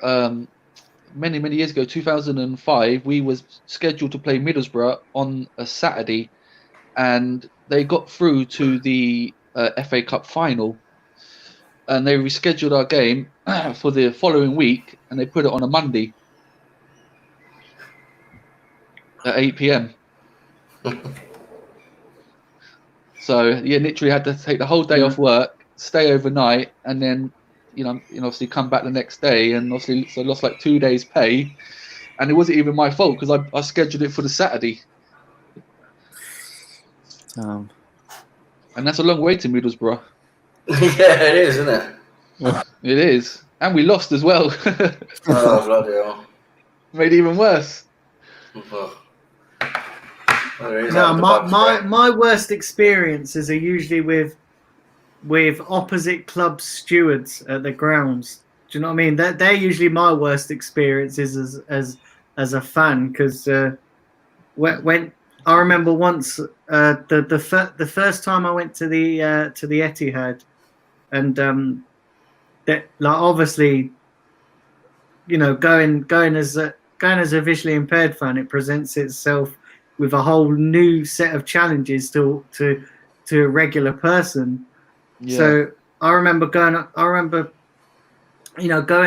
many years ago, 2005. We was scheduled to play Middlesbrough on a Saturday, and they got through to the FA Cup final, and they rescheduled our game for the following week, and they put it on a Monday at 8 p.m. So literally had to take the whole day off work, stay overnight, and then obviously come back the next day, and obviously so I lost like 2 days' pay, and it wasn't even my fault because I scheduled it for the Saturday. And that's a long way to Middlesbrough. Yeah, it is, isn't it? It is, and we lost as well. Oh, bloody hell! Made it even worse. No, my worst experiences are usually with opposite club stewards at the grounds. Do you know what I mean? They're usually my worst experiences as a fan, because when I remember once the first time I went to the Etihad, and that, like, obviously, you know, going as a visually impaired fan, it presents itself with a whole new set of challenges to a regular person. Yeah. So I remember going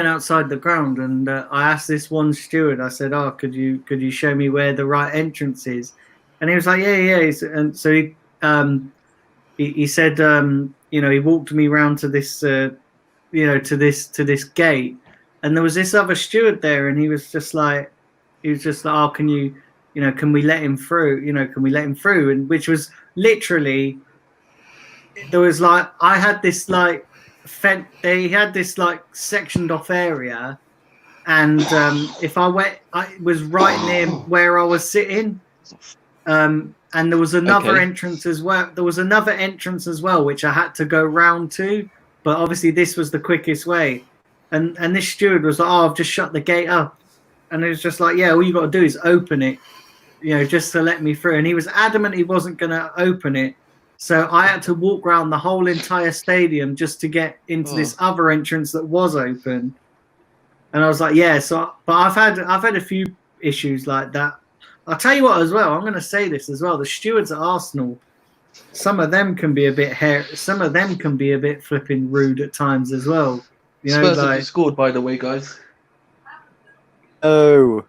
outside the ground, and I asked this one steward. I said, "Oh, could you show me where the right entrance is?" And he was like, "Yeah, yeah." And so he said, he walked me round to this, to this gate, and there was this other steward there, and he was just like, "Oh, can can we let him through? Can we let him through?" And which was literally, there was like, I had this like they had this like sectioned off area, and if I went, it was right near where I was sitting, and there was another entrance as well. There was another entrance as well, which I had to go round to, but obviously this was the quickest way. And this steward was like, "Oh, I've just shut the gate up," and it was just like, "Yeah, all you got to do is open it, just to let me through." And he was adamant he wasn't going to open it. So I had to walk around the whole entire stadium just to get into this other entrance that was open. And I was like, yeah. So, but I've had a few issues like that. I'll tell you what as well. I'm going to say this as well. The stewards at Arsenal, some of them can be a bit some of them can be a bit flipping rude at times as well. Spurs have just scored, by the way, guys. Oh,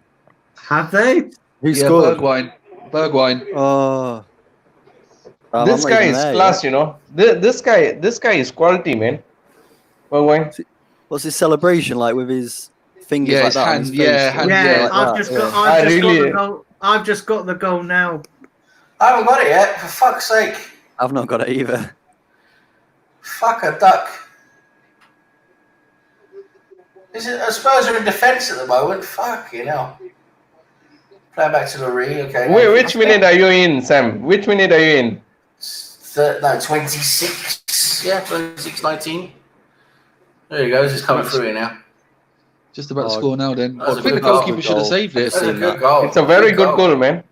have they? Who scored? Bergwijn. Oh. This guy is class, This guy is quality, man. What's his celebration like with his fingers like that? Hand, yeah, I've just got the goal now. I haven't got it yet, for fuck's sake. I've not got it either. Fuck a duck. Spurs are in defence at the moment. Fuck, Play back to the okay. Wait, which minute are you in, Sam? Which minute are you in? 26. Yeah, 26-19. There he goes. He's coming through here now. Just about to score now, then. I think the goal. goalkeeper should have saved it. That's a good goal. It's a very good goal, man.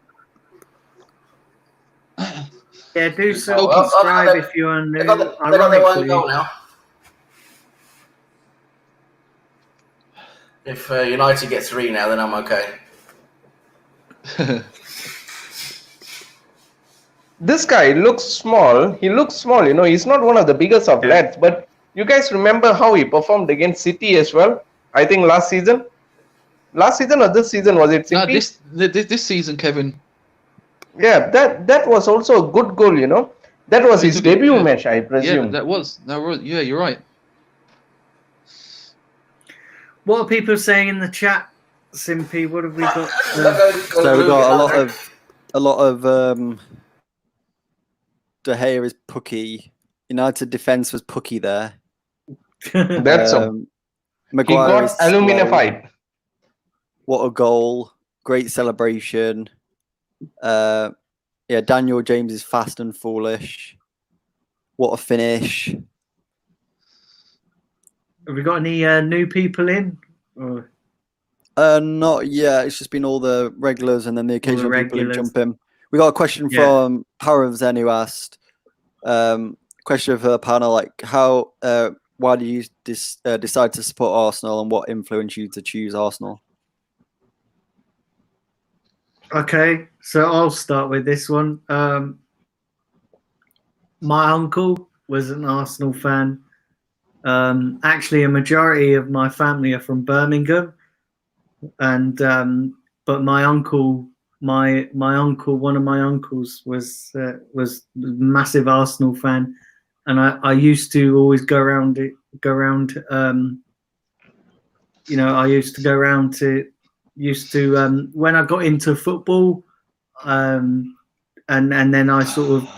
Yeah, do subscribe if you are new. They got their one goal now. If United get 3 now, then I'm okay. This guy looks small. He looks small, He's not one of the biggest of lads. But you guys remember how he performed against City as well? I think last season. Last season or this season, was it City? No, this season, Kevin. Yeah, that was also a good goal, That was his debut match, I presume. Yeah, that was. Yeah, you're right. What are people saying in the chat, Simpy? What have we got? So we got a lot of De Gea is Pookie. United defense was Pookie there. That's Maguire he got aluminified. What a goal! Great celebration. Daniel James is fast and foolish. What a finish! Have we got any new people in? Or? Not yet. It's just been all the regulars and then the occasional people who jump in. We got a question from Power of Zen who asked, question for the panel, like why did you decide to support Arsenal and what influenced you to choose Arsenal? Okay, so I'll start with this one. My uncle was an Arsenal fan. Actually, a majority of my family are from Birmingham, and but my uncle, one of my uncles was a massive Arsenal fan, and I used to always go around. I used to when I got into football, and then I sort of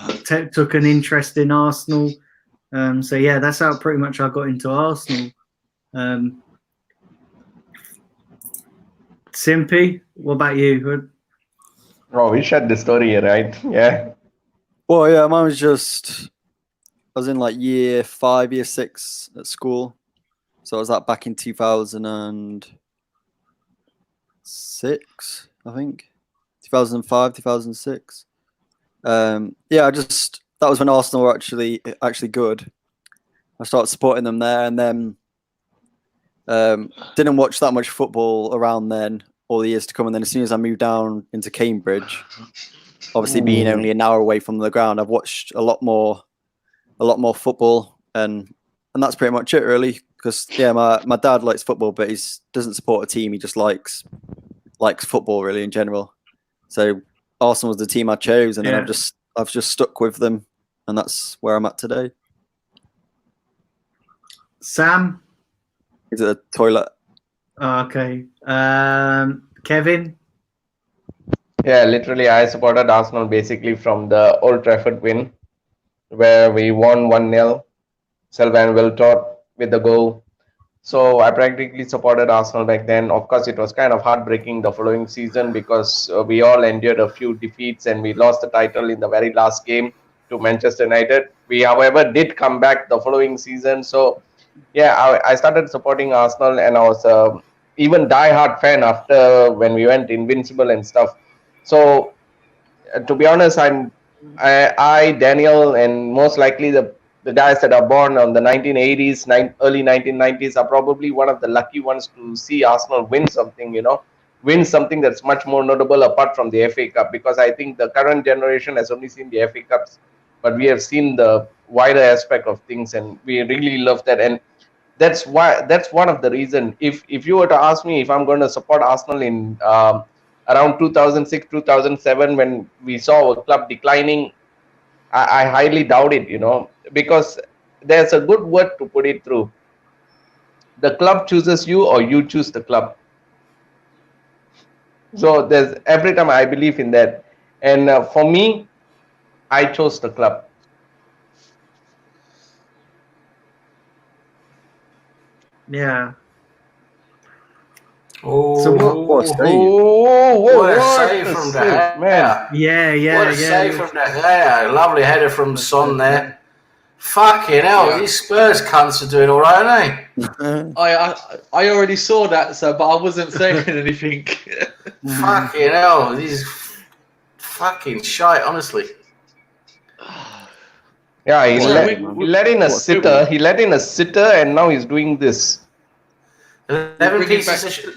took an interest in Arsenal. So yeah, that's how pretty much I got into Arsenal. Simpy, what about you? Oh, we shared the story here, right? Yeah. Well, yeah, mine was I was in like year 5, year 6 at school. So was that back in 2006, I think? 2005, 2006. Yeah, that was when Arsenal were actually good. I started supporting them there, and then didn't watch that much football around then, all the years to come. And then as soon as I moved down into Cambridge, obviously being only an hour away from the ground, I've watched a lot more football, and that's pretty much it, really. Because my dad likes football, but he doesn't support a team. He just likes football, really, in general. So Arsenal was the team I chose, and then I've just stuck with them, and that's where I'm at today. Sam? Is it a toilet? Oh, okay. Kevin? Yeah, literally, I supported Arsenal basically from the Old Trafford win, where we won 1-0. Sylvain Wiltord with the goal. So I practically supported Arsenal back then. Of course, it was kind of heartbreaking the following season because we all endured a few defeats and we lost the title in the very last game to Manchester United. We, however, did come back the following season. So, yeah, I started supporting Arsenal, and I was even die-hard fan after when we went invincible and stuff. So, to be honest, I, Daniel, and most likely the guys that are born on the 1980s, early 1990s are probably one of the lucky ones to see Arsenal win something, win something that's much more notable apart from the FA Cup, because I think the current generation has only seen the FA Cups, but we have seen the wider aspect of things, and we really love that. And that's one of the reason. If you were to ask me if I'm going to support Arsenal in around 2006, 2007, when we saw our club declining, I highly doubt it, because there's a good word to put it through. The club chooses you, or you choose the club. So there's every time I believe in that. And for me, I chose the club. Yeah. Oh, So what a save from De Gea. Yeah. What a save from De Gea. Lovely header from Son there. Fucking hell, these Spurs cunts are doing all right, aren't they? I already saw that, but I wasn't saying anything. Fucking hell, these fucking shite, honestly. Yeah, he let in a sitter. He let in a sitter, and now he's doing this. 11 pieces of shit.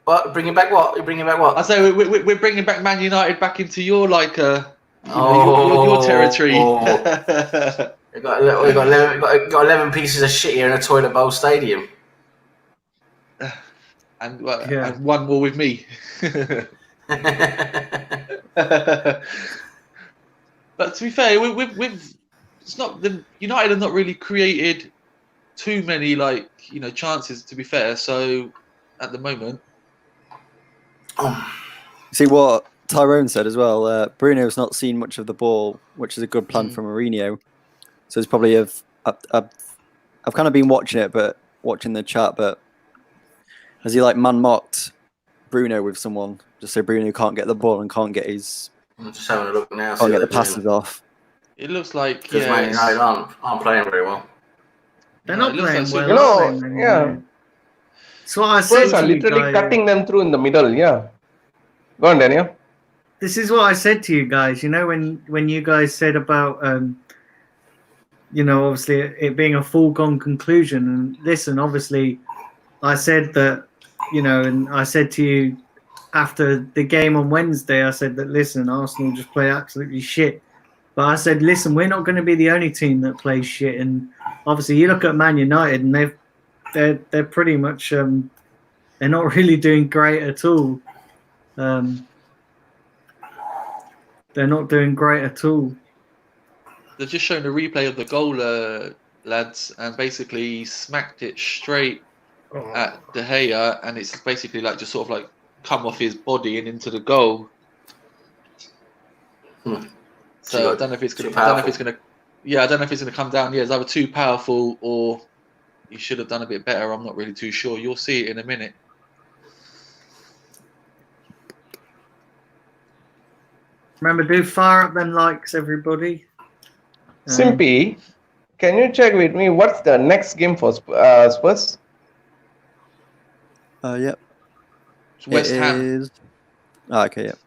What? Bringing back what? You're bringing back what? I say we're bringing back Man United back into your your territory. We've got 11 pieces of shit here in a toilet bowl stadium. And one more with me. But to be fair, it's not the United have not really created too many chances. To be fair, so at the moment, see what Tyrone said as well. Bruno's not seen much of the ball, which is a good plan for Mourinho. So it's probably I've kind of been watching the chat, but has he man mocked Bruno with someone just so Bruno can't get the ball and can't get his I'm just having a look now. Can't get the passes off. It looks like because Man United aren't playing very well. They're not playing well. Yeah. So I Spurs said are literally cutting them through in the middle. Yeah. Go on, Daniel. This is what I said to you guys. When you guys said about obviously it being a foregone conclusion. And listen, obviously, I said that, and I said to you after the game on Wednesday, I said that, listen, Arsenal just play absolutely shit. But I said, listen, we're not going to be the only team that plays shit. And obviously, you look at Man United, and they're pretty much they're not really doing great at all. They're not doing great at all. They've just shown a replay of the goal, lads, and basically smacked it straight at De Gea, and it's basically just sort of come off his body and into the goal. So I don't know if it's going to. I don't know if it's going to come down. Yeah, it's either too powerful or he should have done a bit better. I'm not really too sure. You'll see it in a minute. Remember, do fire up them likes, everybody. Simpy, can you check with me what's the next game for Spurs? Yep. It's West It Ham. is. Oh, okay, yep.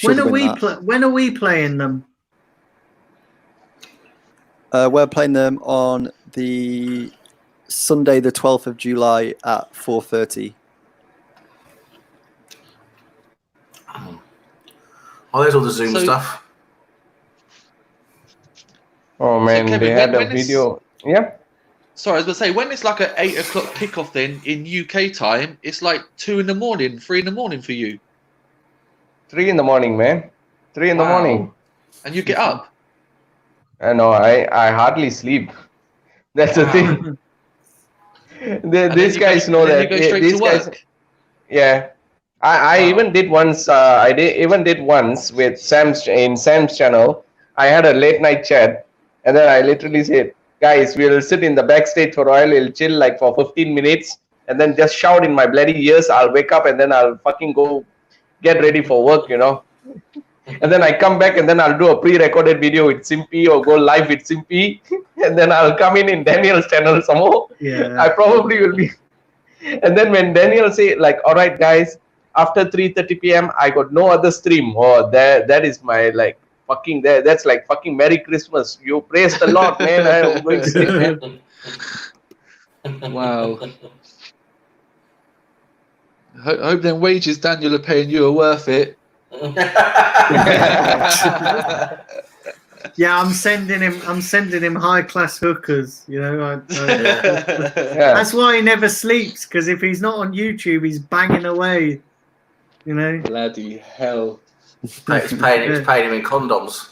When Should are win we that. when are we playing them? We're playing them on the Sunday, the 12th of July at 4:30. Oh, there's all the Zoom So- stuff. Oh man, Kevin, they had a when is- video. Yeah. Sorry, I was going to say, when it's like an 8 o'clock kickoff then in UK time, it's like 2 in the morning, 3 in the morning for you. 3 in the morning, man. 3 in the Wow. morning. And you get up. I know. I hardly sleep. That's the Wow. thing. And then These you guys go, know and then that. you go straight These to guys. work. Yeah. I Wow. even did once. Even did once with Sam's channel. I had a late night chat, and then I literally said, "Guys, we'll sit in the backstage for a while. We'll chill like for 15 minutes, and then just shout in my bloody ears. I'll wake up, and then I'll fucking go get ready for work, you know." And then I come back, and then I'll do a pre-recorded video with Simpy or go live with Simpy, and then I'll come in Daniel's channel somehow. Yeah. I probably will be. And then when Daniel say like, "All right, guys, after 3:30 p.m. I got no other stream." Oh, that is my like fucking that's like fucking Merry Christmas. You praise the Lord, man. I'm going to sleep, man. Wow. I hope them wages Daniel are paying you are worth it. Yeah, I'm sending him high class hookers. You know, Yeah. that's why he never sleeps, because if he's not on YouTube, he's banging away. You know. Bloody hell. It's paying him in condoms.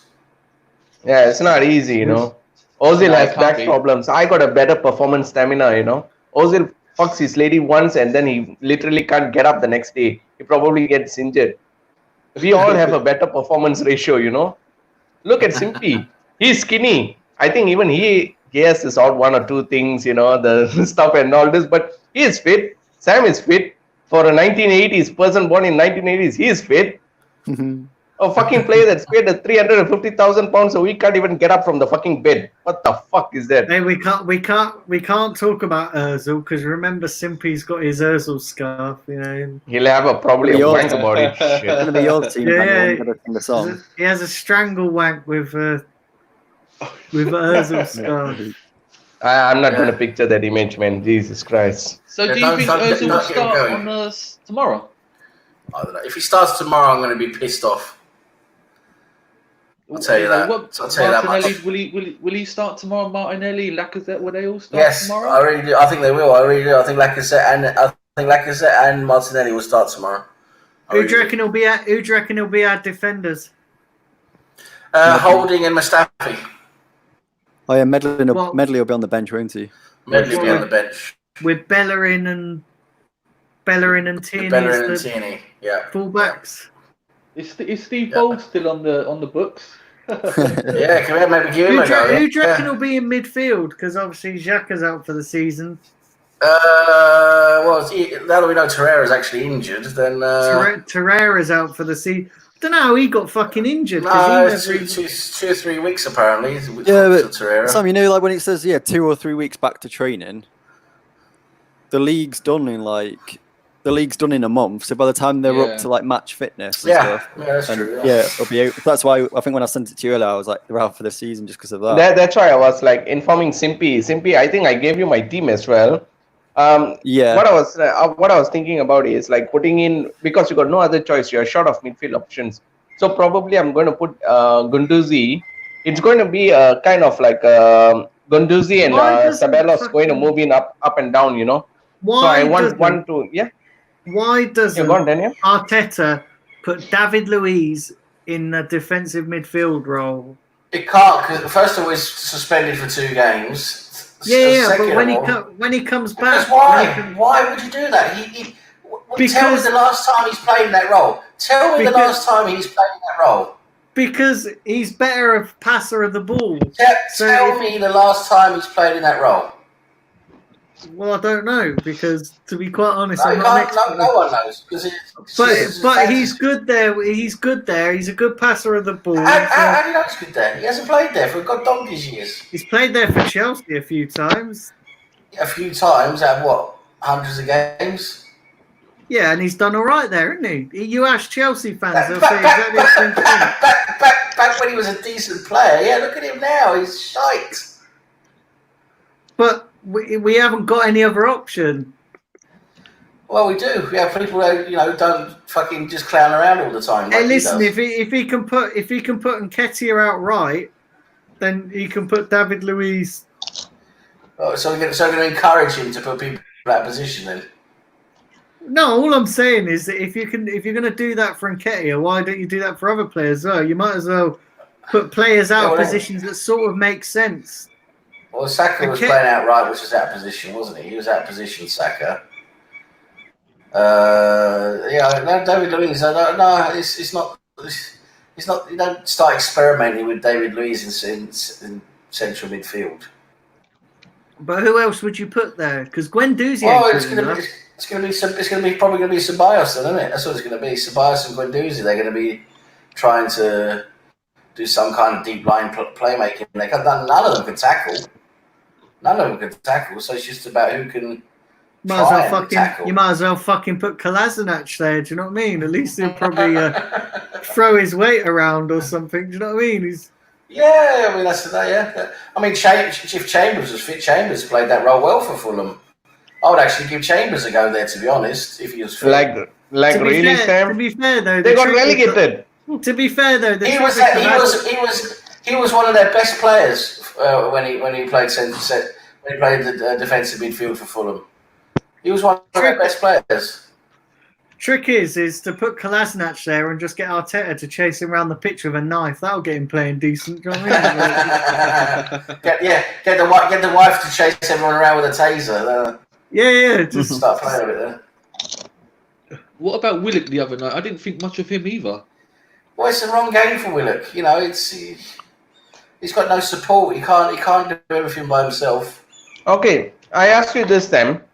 Yeah, it's not easy, you know. Ozil No, it has can't back be. problems. I got a better performance stamina, you know. Ozil fucks his lady once and then he literally can't get up the next day. He probably gets injured. We all have a better performance ratio, you know. Look at Simpy. He's skinny. I think even he has his odd one or two things, you know, the stuff and all this, but he is fit. Sam is fit. For a 1980s person born in 1980s, he is fit. A fucking player that's paid at 350,000 pounds a week can't even get up from the fucking bed. What the fuck is that? Hey, we can't talk about Özil, because remember Simpy's got his Özil scarf. You know. He'll have probably a Yours. wank about it. It's Shit. going to be your team, Yeah. Daniel. I'm going to sing the song. He has a strangle wank with Özil scarf. I'm not going to picture that image, man. Jesus Christ. So Yeah, do you think don't Ozil will get him start going. on tomorrow? I don't know. If he starts tomorrow, I'm going to be pissed off. I'll tell you that. I'll tell you that much. Martinelli, will he start tomorrow? Martinelli, Lacazette, will they all start Yes, tomorrow? I really do. I think they will. I really do. I think Lacazette and Martinelli will start tomorrow. Who do you reckon will be our defenders? Holding and Mustafi. Oh, yeah, Medley Well- will be on the bench, won't he? Medley will be on the bench. With Bellerin and Tierney Bellerin and as the Tierney. Yeah. fullbacks. Is Steve Bold still on the books? Yeah, can we maybe give him Who a do go? you reckon Yeah. will be in midfield? Because obviously Xhaka's out for the season. Well, now that we know Torreira's actually injured, then Torreira's out for the season. I don't know how he got fucking injured. no, 'Cause he it's never 2 or 3 weeks apparently. Yeah, but Torreira. Sam, you know, like when it says 2 or 3 weeks back to training, the league's done in a month. So by the time they're Yeah. up to like match fitness and Yeah, stuff, yeah, that's and true. it'll be out. That's why I think when I sent it to you earlier, I was like, they're out for the season just because of that. That's why I was like informing Simpy. Simpy, I think I gave you my team as well. Yeah. What I was thinking about is like putting in, because you got no other choice. You're short of midfield options. So probably I'm going to put Gunduzi. It's going to be a kind of like Gunduzi and Why doesn't Sabelos going to fucking- move in up and down, you know. So Why I want doesn't one to Why Yeah, doesn't go on, Daniel. Arteta put David Luiz in a defensive midfield role? It can't, because first of all, he's suspended for 2 games. Yeah, Second but when of all, when he comes because back, why would you do that? Tell me Because- the last time he's played in that role. Tell me the Because- last time he's played in that role. because he's better a passer of the ball. So Tell if- me the last time he's played in that role. Well, I don't know, because to be quite honest, No, I'm you not an can't, expert. no one knows. But he's good there. He's good there. He's a good passer of the ball. How do you know he's good there? He hasn't played there for god donkey's years. He's played there for Chelsea a few times. A few times, at what? hundreds of games. Yeah, and he's done all right there, isn't he? You ask Chelsea fans, they'll say exactly the same thing. Back when he was a decent player. Yeah, look at him now. He's shite. But we haven't got any other option. Well, we do. We have people who don't fucking just clown around all the time. Hey, Like listen, he does. if he can put Nketiah out right, then he can put David Luiz. Oh, so we're going to encourage him to put people in that position then. No, all I'm saying is that if you're going to do that for Nketiah, why don't you do that for other players as well? You might as well put players out of positions that sort of make sense. Well, Saka was playing out right, which was out of position, wasn't he? He was out of position, Saka. David Luiz. No, it's not. It's not. You don't start experimenting with David Luiz in central midfield. But who else would you put there? Because Guendouzi. Oh, it's going to be probably going to be Ceballos, then, isn't it? That's what it's going to be. Ceballos and Guendouzi. They're going to be trying to do some kind of deep line playmaking. None of them can tackle. So it's just about who can. You might as well fucking put Kolasinac there. Do you know what I mean? At least he'll probably throw his weight around or something. Do you know what I mean? Yeah, I mean that's that. Yeah, I mean, if Chambers was fit, Chambers played that role well for Fulham. I would actually give Chambers a go there, to be honest, if he was fit. Like really, Sam. To be fair, though, they got relegated. To be fair, though, he was one of their best players when he played the defensive midfield for Fulham. He was one of their best players. Trick is to put Kolasinac there and just get Arteta to chase him around the pitch with a knife. That'll get him playing decent. Do you know what I mean? Get the wife to chase everyone around with a taser. Just start playing with it there. What about Willock the other night? I didn't think much of him either. Well, it's the wrong game for Willock. He's got no support. He can't do everything by himself. Okay, I ask you this time.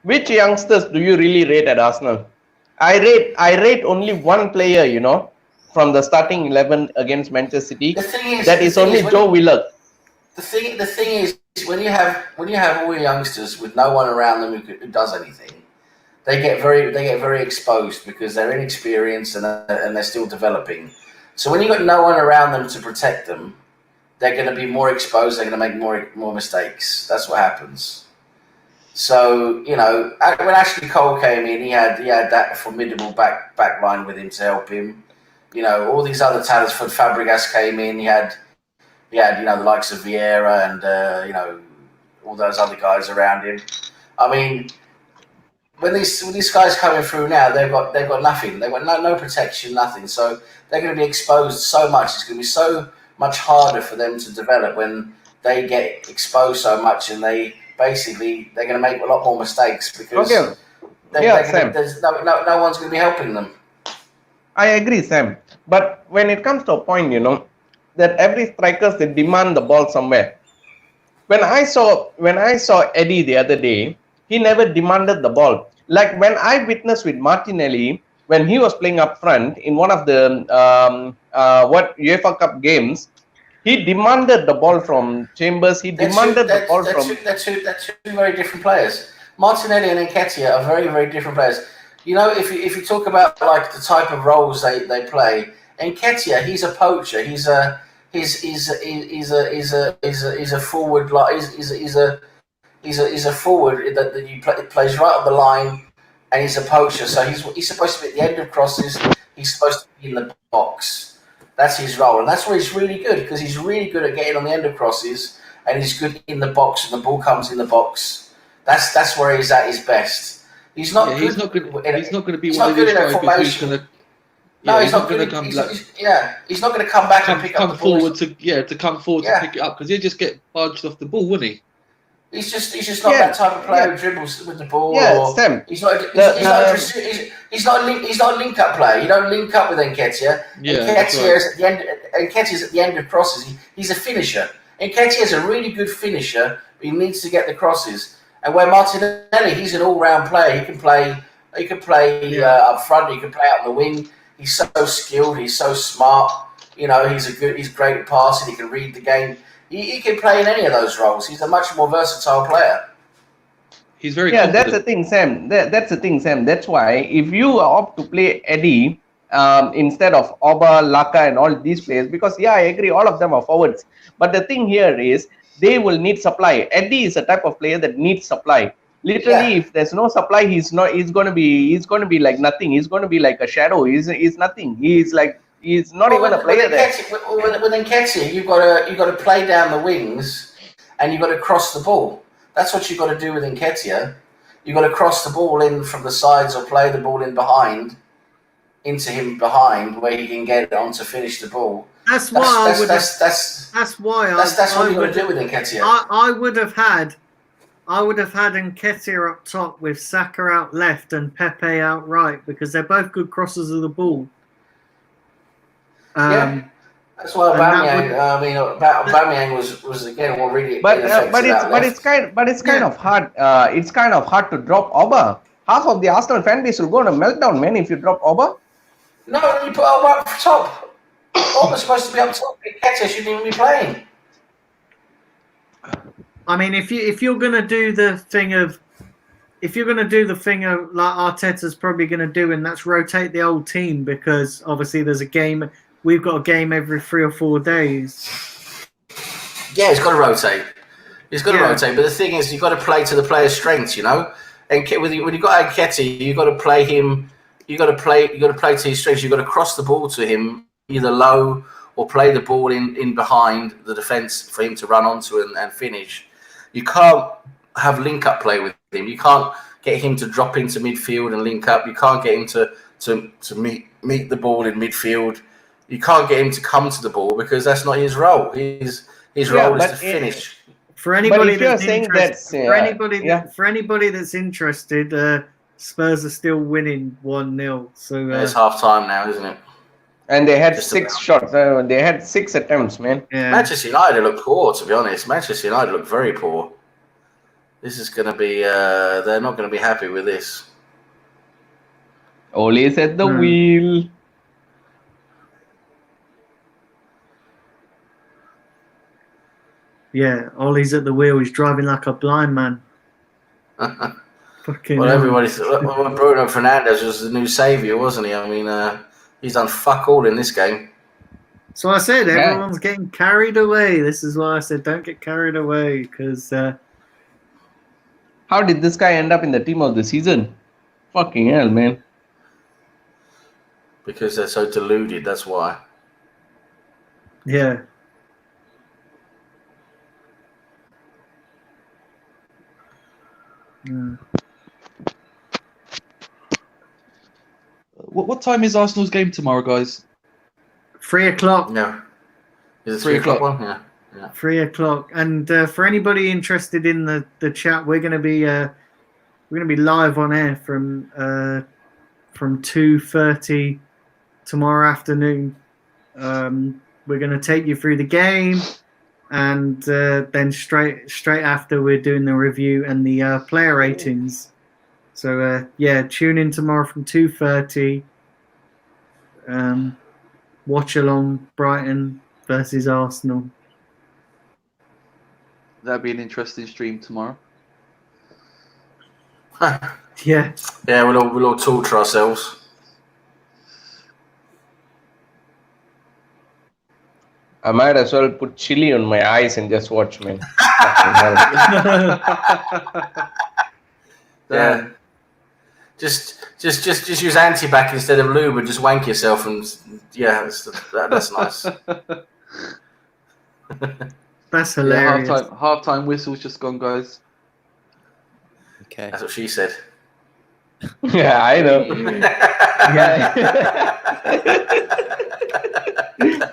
Which youngsters do you really rate at Arsenal? I rate only one player, from the starting 11 against Manchester City. That is only Joe Willock. The thing is, when you have all your youngsters with no one around them who does anything, they get very exposed because they're inexperienced and they're still developing. So when you've got no one around them to protect them, they're going to be more exposed. They're going to make more mistakes. That's what happens. So, when Ashley Cole came in, he had that formidable back line with him to help him. All these other talents. For Fabregas came in, he had the likes of Vieira and all those other guys around him. I mean, when these guys coming through now, they've got nothing. They've got no protection, nothing. So they're going to be exposed so much. It's going to be so much harder for them to develop when they get exposed so much, and they're going to make a lot more mistakes because Sam. no one's going to be helping them. I agree, Sam. But when it comes to a point, that every strikers, they demand the ball somewhere. When I saw Eddie the other day, he never demanded the ball. Like when I witnessed with Martinelli, when he was playing up front in one of the UEFA Cup games, he demanded the ball from Chambers. They're two very different players. Martinelli and Nketiah are very, very different players. If you talk about like the type of roles they play, Nketiah, he's a poacher. He's a forward. He's a forward that he plays right up the line, and he's a poacher. So he's supposed to be at the end of crosses. He's supposed to be in the box. That's his role, and that's where he's really good because he's really good at getting on the end of crosses, and he's good in the box, and the ball comes in the box. That's where he's at his best. He's not. He's not going to be he's one not of good these in a strikers who's formation. going to. No, he's not going to come. He's not going to come back and pick up the ball. To come forward to pick it up because he'll just get barged off the ball, wouldn't he? He's just not that type of player who dribbles with the ball. Yeah, Sam. He's not a link-up player. You don't link up with Nketiah. Nketiah's at the end of crosses. He's a finisher. Nketiah's a really good finisher, but he needs to get the crosses. And where Martinelli, he's an all-round player. He can play up front. He can play out on the wing. He's so skilled. He's so smart. He's great at passing. He can read the game. He can play in any of those roles. He's a much more versatile player. He's very Yeah, confident. that's the thing, Sam. That's the thing, Sam. That's why if you opt to play Eddie instead of Oba, Laka, and all these players, because I agree, all of them are forwards. But the thing here is they will need supply. Eddie is a type of player that needs supply. Literally, Yeah. if there's no supply, he's going to be like nothing. He's going to be like a shadow. He's nothing. He's not even a player there. With Nketiah, you've got to play down the wings, and you've got to cross the ball. That's what you've got to do with Nketiah. You've got to cross the ball in from the sides or play the ball in behind into him behind where he can get it on to finish the ball. That's why That's what you've got to do with Nketiah. I would have had Nketiah up top with Saka out left and Pepe out right because they're both good crossers of the ball. That's why Aubameyang was again really But ineffective. it's kind of hard. It's kind of hard to drop Oba. Half of the Arsenal fan base will go on a meltdown, man, if you drop Oba. No, you put Oba up top. Oba's supposed to be up top. Nketiah shouldn't even be playing. I mean, if you're gonna do the thing of like Arteta's probably gonna do, and that's rotate the old team because obviously there's a game. We've got a game every 3 or 4 days. Yeah, he's got to rotate. He's got to rotate. But the thing is, you've got to play to the player's strengths, you know. And when you've got Nketiah, you've got to play him. You've got to play to his strengths. You've got to cross the ball to him either low or play the ball in behind the defence for him to run onto and finish. You can't have link-up play with him. You can't get him to drop into midfield and link up. You can't get him to meet the ball in midfield. You can't get him to come to the ball because that's not his role. His role is to finish. For anybody that's interested, Spurs are still winning 1-0. So it's half time now, isn't it? And they had 6 shots. They had 6 attempts, man. Yeah. Manchester United look poor, to be honest. Manchester United look very poor. This is going to be. They're not going to be happy with this. Ole's at the wheel. Yeah, Ollie's at the wheel. He's driving like a blind man. Fucking. Well, Bruno Fernandes was the new saviour, wasn't he? I mean, he's done fuck all in this game. So I said everyone's getting carried away. This is why I said don't get carried away because. How did this guy end up in the team of the season? Fucking hell, man. Because they're so deluded. That's why. Yeah. What time is Arsenal's game tomorrow, guys? 3 o'clock. Yeah. Is it 3 o'clock one? Yeah. 3 o'clock. And for anybody interested in the chat, we're gonna be live on air from 2:30 tomorrow afternoon. We're gonna take you through the game, and then straight after we're doing the review and the player ratings. So tune in tomorrow from 2:30. Watch along Brighton versus Arsenal. That'd be an interesting stream tomorrow. Yeah. Yeah, we'll all torture ourselves. I might as well put chili on my eyes and just watch, man. Yeah. Just use antibac instead of lube and just wank yourself and that's nice. That's hilarious. Yeah, half-time whistle's just gone, guys. Okay. That's what she said. Yeah, I know.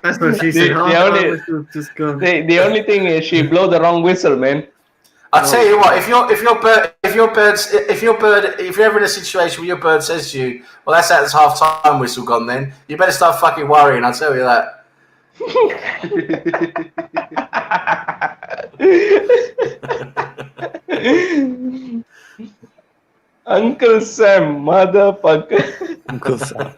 That's what she said. The only thing is she blow the wrong whistle, man. I'll tell you what. If you're ever in a situation where your bird says to you, "Well, that's half-time whistle gone," then you better start fucking worrying. I'll tell you that. Uncle Sam, motherfucker. Uncle Sam.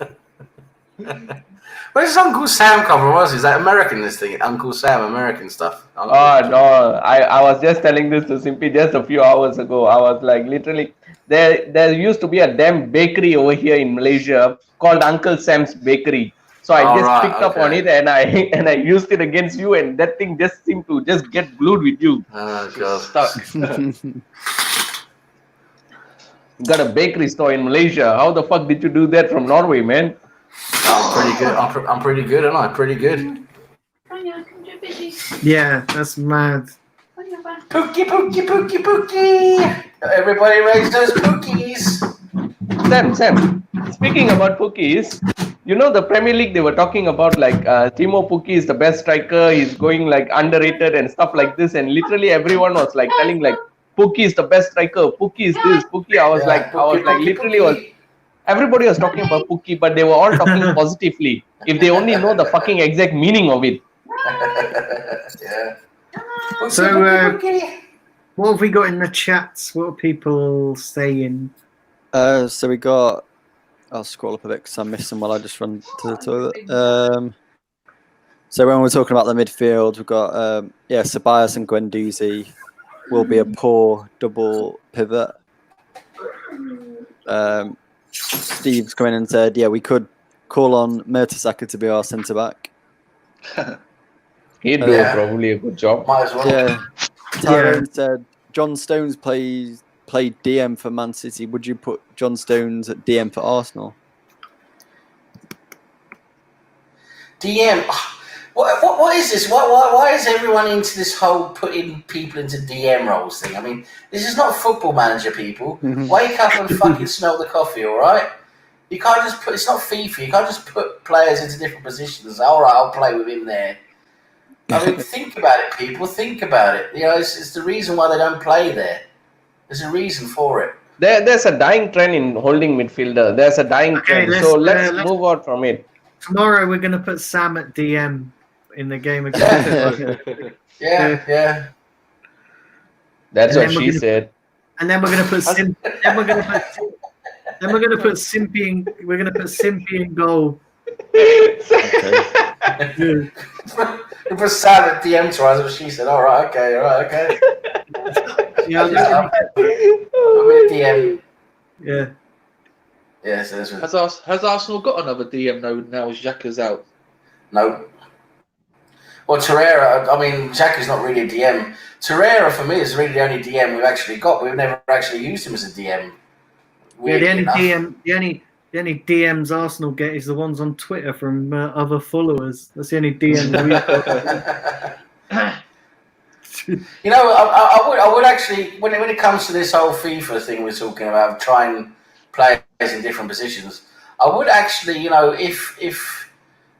Where's his Uncle Sam come from? Is that American? This thing, Uncle Sam, American stuff. Oh no, I was just telling this to Simpy just a few hours ago. I was like, literally, there used to be a damn bakery over here in Malaysia called Uncle Sam's Bakery. So I just picked up on it and I used it against you, and that thing just seemed to just get glued with you. Oh god, Stuck. Got a bakery store in Malaysia. How the fuck did you do that from Norway, man? I'm pretty good. I'm pretty good, aren't I? Pretty good. Yeah, that's mad. Pookie, pookie, pookie, pookie. Everybody raise those pookies. Sam, speaking about Pookies, you know the Premier League, they were talking about like Timo Pukki is the best striker, he's going like underrated and stuff like this, and literally everyone was like telling like Pukki is the best striker, Pukki is this, Pukki. I was like everybody was talking about Pukki, but they were all talking positively. If they only know the fucking exact meaning of it. Yeah. So, what have we got in the chats? What are people saying? So we got. I'll scroll up a bit because I missed them while I just run to the toilet. So when we're talking about the midfield, we've got Ceballos and Guendouzi will be a poor double pivot. Steve's come in and said, yeah, we could call on Mertesacker to be our centre back. He'd do probably a good job. Might as well. Yeah. Tyrone said John Stones played DM for Man City. Would you put John Stones at DM for Arsenal? DM. What is this? Why is everyone into this whole putting people into DM roles thing? I mean, this is not Football Manager, people. Wake up and fucking smell the coffee, all right? You can't just put. It's not FIFA. You can't just put players into different positions. All right, I'll play with him there. I mean, think about it, people. Think about it. You know, it's the reason why they don't play there. There's a reason for it. There's a dying trend in holding midfielder. There's a dying trend. So let's move on from it. Tomorrow we're going to put Sam at DM in the game again. Yeah. That's what she said. And then we're going to put then we're going to put Simpy in goal. You put Sam at DM to us, what she said. All right, okay. Yeah, DM. Yeah. Yes. Has Arsenal got another DM now Xhaka's out? No. Well, Torreira, I mean, Xhaka's not really a DM. Torreira, for me, is really the only DM we've actually got. We've never actually used him as a DM. Yeah, the only DMs Arsenal get is the ones on Twitter from other followers. That's the only DM we got. You know, I would actually, when it comes to this whole FIFA thing we're talking about, trying players in different positions, I would actually, you know, if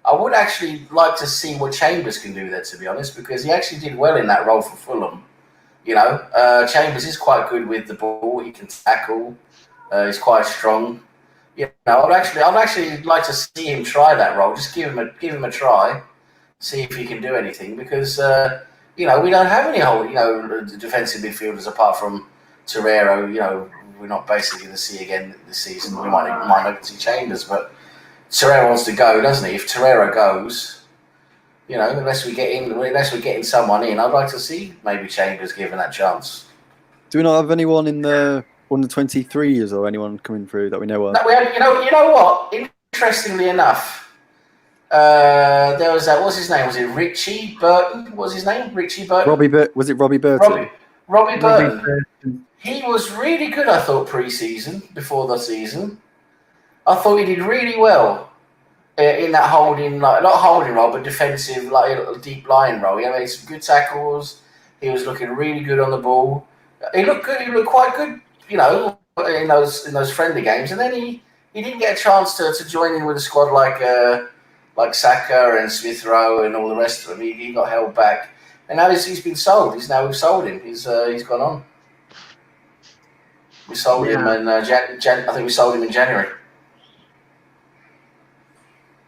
I would actually like to see what Chambers can do there, to be honest, because he actually did well in that role for Fulham. You know, Chambers is quite good with the ball. He can tackle. He's quite strong. You know, I'd actually like to see him try that role. Just give him a try, see if he can do anything, because. You know, we don't have any defensive midfielders apart from Torreira. You know, we're not basically going to see again this season. We might not see Chambers, but Torreira wants to go, doesn't he? If Torreira goes, you know, unless we're getting someone in, I'd like to see maybe Chambers given that chance. Do we not have anyone in the under 23s or anyone coming through that we know of? No, we have, you know what? Interestingly enough. There was that. What's his name? Was it Richie Burton? What was his name? Richie Burton. Was it Robbie Burton? Robbie Burton. He was really good. I thought pre-season, before the season, I thought he did really well in that holding, like not holding role, but defensive, like a deep line role. He made some good tackles. He was looking really good on the ball. He looked good. He looked quite good, you know, in those friendly games. And then he didn't get a chance to join in with a squad like Saka and Smith Rowe and all the rest of them. He got held back, and now he's been sold. We've sold him. He's gone on. We sold him in I think we sold him in January.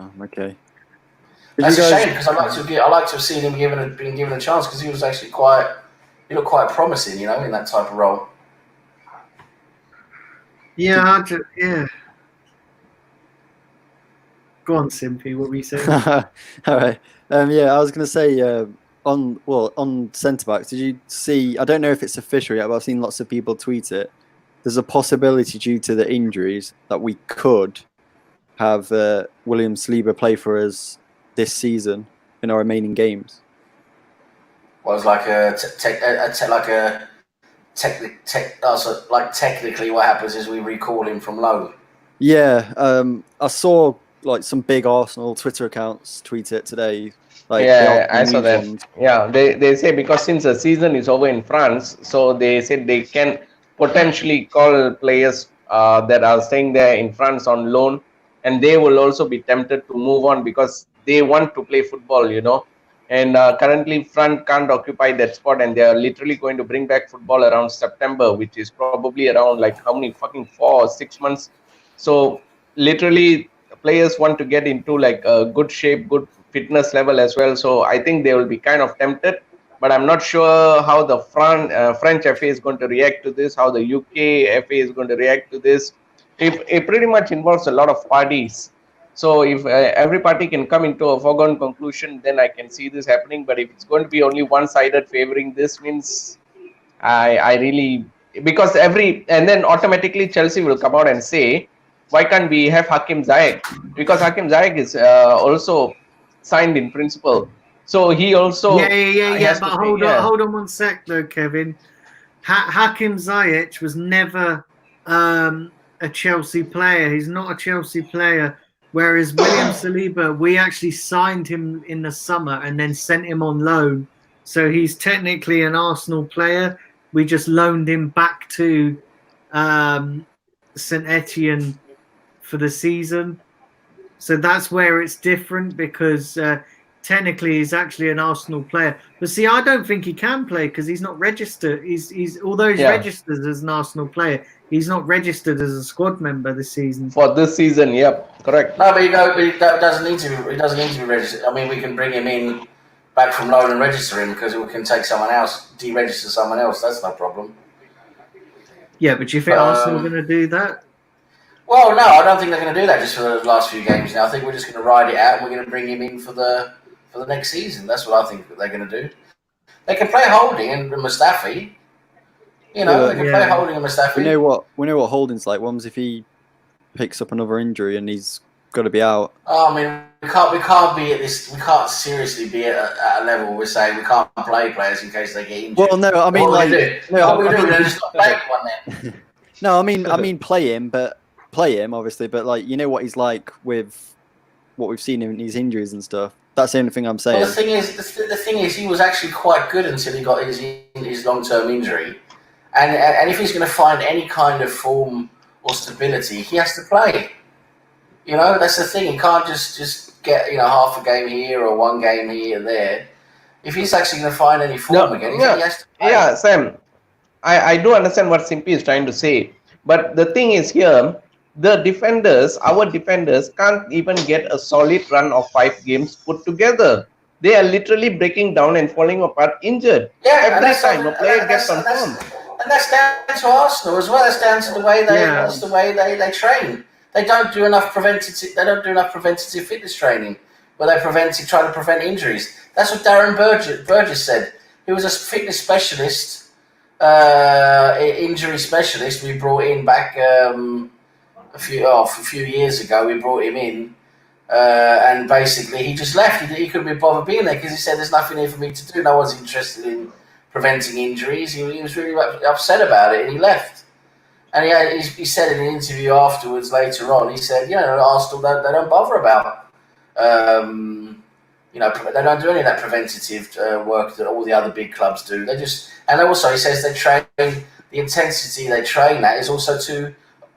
Oh, okay. That's a shame because I like to have seen him being given a chance, because he was actually he looked quite promising, you know, in that type of role. Go on, Simpy. What were you saying? All right. Yeah, I was going to say on centre backs. Did you see? I don't know if it's official yet, but I've seen lots of people tweet it. There's a possibility due to the injuries that we could have William Saliba play for us this season in our remaining games. Was like technically what happens is we recall him from loan. Yeah, I saw like some big Arsenal Twitter accounts tweet it today. Like Yeah, I saw news that. ones. Yeah, they say because since the season is over in France, so they said they can potentially call players that are staying there in France on loan, and they will also be tempted to move on because they want to play football, you know. And currently, France can't occupy that spot, and they are literally going to bring back football around September, which is probably around like how many fucking 4 or 6 months. So literally, players want to get into like a good shape, good fitness level as well. So I think they will be kind of tempted, but I'm not sure how the French FA is going to react to this, how the UK FA is going to react to this. It pretty much involves a lot of parties. So if every party can come into a foregone conclusion, then I can see this happening. But if it's going to be only one-sided favoring this, means I really, because and then automatically Chelsea will come out and say, why can't we have Hakim Ziyech? Because Hakim Ziyech is also signed in principle, so he also yeah. But hold on one sec though, Kevin. Hakim Ziyech was never a Chelsea player. He's not a Chelsea player. Whereas William Saliba, we actually signed him in the summer and then sent him on loan. So he's technically an Arsenal player. We just loaned him back to St Etienne for the season. So that's where it's different because technically he's actually an Arsenal player. But see, I don't think he can play because he's not registered. He's although he's registered as an Arsenal player, he's not registered as a squad member this season. For this season, yep, correct. No, but he doesn't need to be. He doesn't need to be registered. I mean, we can bring him in back from loan and register him because we can take someone else, deregister someone else. That's no problem. Yeah, but do you think Arsenal are going to do that? Well, no, I don't think they're going to do that just for the last few games now. I think we're just going to ride it out and we're going to bring him in for the next season. That's what I think they're going to do. They can play Holding and Mustafi. You know, they can play Holding and Mustafi. We know what Holding's like. What if he picks up another injury and he's got to be out? Oh, I mean, we can't be at this. We can't seriously be at a level we're saying we can't play players in case they get injured. Well, no, I mean, what we do? We're just not playing one then. No, I mean, play him, obviously, but like you know what he's like with what we've seen in his injuries and stuff. That's the only thing I'm saying. Well, the thing is, he was actually quite good until he got his long-term injury, and if he's going to find any kind of form or stability, he has to play. You know, that's the thing. He can't just get half a game here or one game here and there. If he's actually going to find any form again, he has to play. Yeah, Sam, I do understand what Simpy is trying to say, but the thing is here. Our defenders can't even get a solid run of 5 games put together. They are literally breaking down and falling apart injured. Yeah, every time a player gets confirmed. And that's down to Arsenal as well. That's down to the way they train. They don't do enough preventative fitness training where they try to prevent injuries. That's what Darren Burgess said. He was a fitness specialist, injury specialist. We brought in back. A few years ago, we brought him in, and basically he just left. He couldn't be bothered being there because he said, "There's nothing here for me to do. No one's interested in preventing injuries." He was really upset about it, and he left. And he said in an interview afterwards, later on, he said, Arsenal they don't bother about, they don't do any of that preventative work that all the other big clubs do. And also he says they train the intensity they train at is also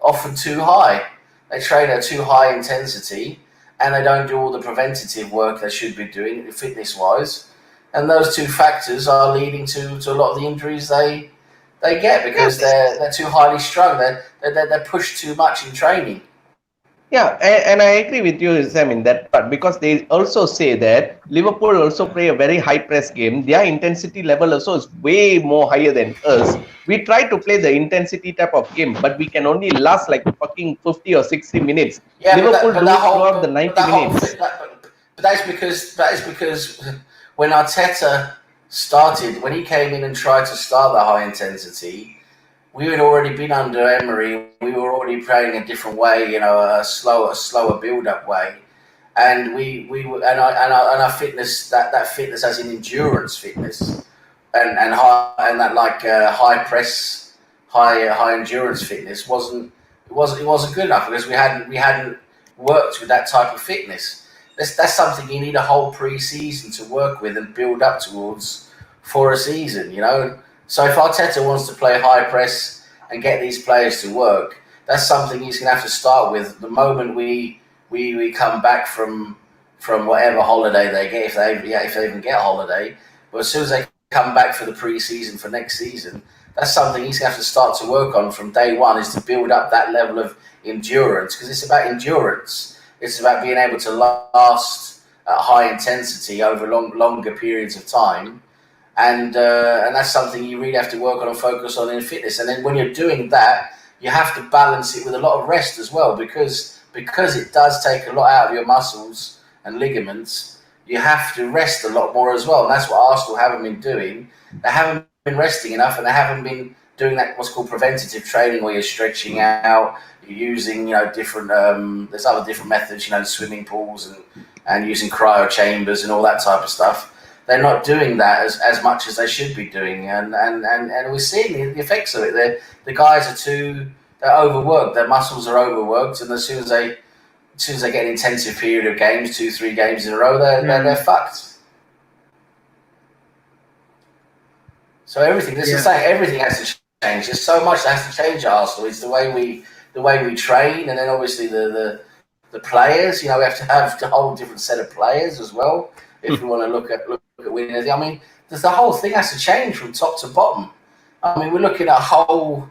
often too high. They train at too high intensity and they don't do all the preventative work they should be doing fitness-wise. And those two factors are leading to a lot of the injuries they get because they're too highly strung. They're pushed too much in training. Yeah, and I agree with you, Sam, in that part, because they also say that Liverpool also play a very high press game. Their intensity level also is way more higher than us. We try to play the intensity type of game, but we can only last like fucking 50 or 60 minutes. Yeah, Liverpool but do that it whole throughout the but 90 that whole minutes. but that is because when Arteta started, when he came in and tried to start the high intensity, we had already been under Emery. We were already playing a different way, a slower build up way, and our fitness, that fitness as in endurance fitness, and that like high press, high endurance fitness wasn't good enough because we hadn't worked with that type of fitness. That's something you need a whole pre-season to work with and build up towards for a season. So if Arteta wants to play high press and get these players to work, that's something he's going to have to start with the moment we come back from whatever holiday they get, if they even get a holiday. But as soon as they come back for the pre-season for next season, that's something he's going to have to start to work on from day one, is to build up that level of endurance, because it's about endurance. It's about being able to last at high intensity over longer periods of time, and that's something you really have to work on and focus on in fitness. And then when you're doing that, you have to balance it with a lot of rest as well, because it does take a lot out of your muscles and ligaments. You have to rest a lot more as well, and that's what Arsenal haven't been doing. They haven't been resting enough, and they haven't been doing that what's called preventative training, where you're stretching out, you're using different there's other different methods, swimming pools and using cryo chambers and all that type of stuff. They're not doing that as much as they should be doing, and we're seeing the effects of it. The guys they're overworked, their muscles are overworked, and as soon as they get an intensive period of games, 2-3 games in a row, they're fucked. So everything has to change. There's so much that has to change at Arsenal. It's the way we train, and then obviously the players. We have to have a whole different set of players as well if we want to look at winning. I mean, the whole thing has to change from top to bottom. I mean, we're looking at a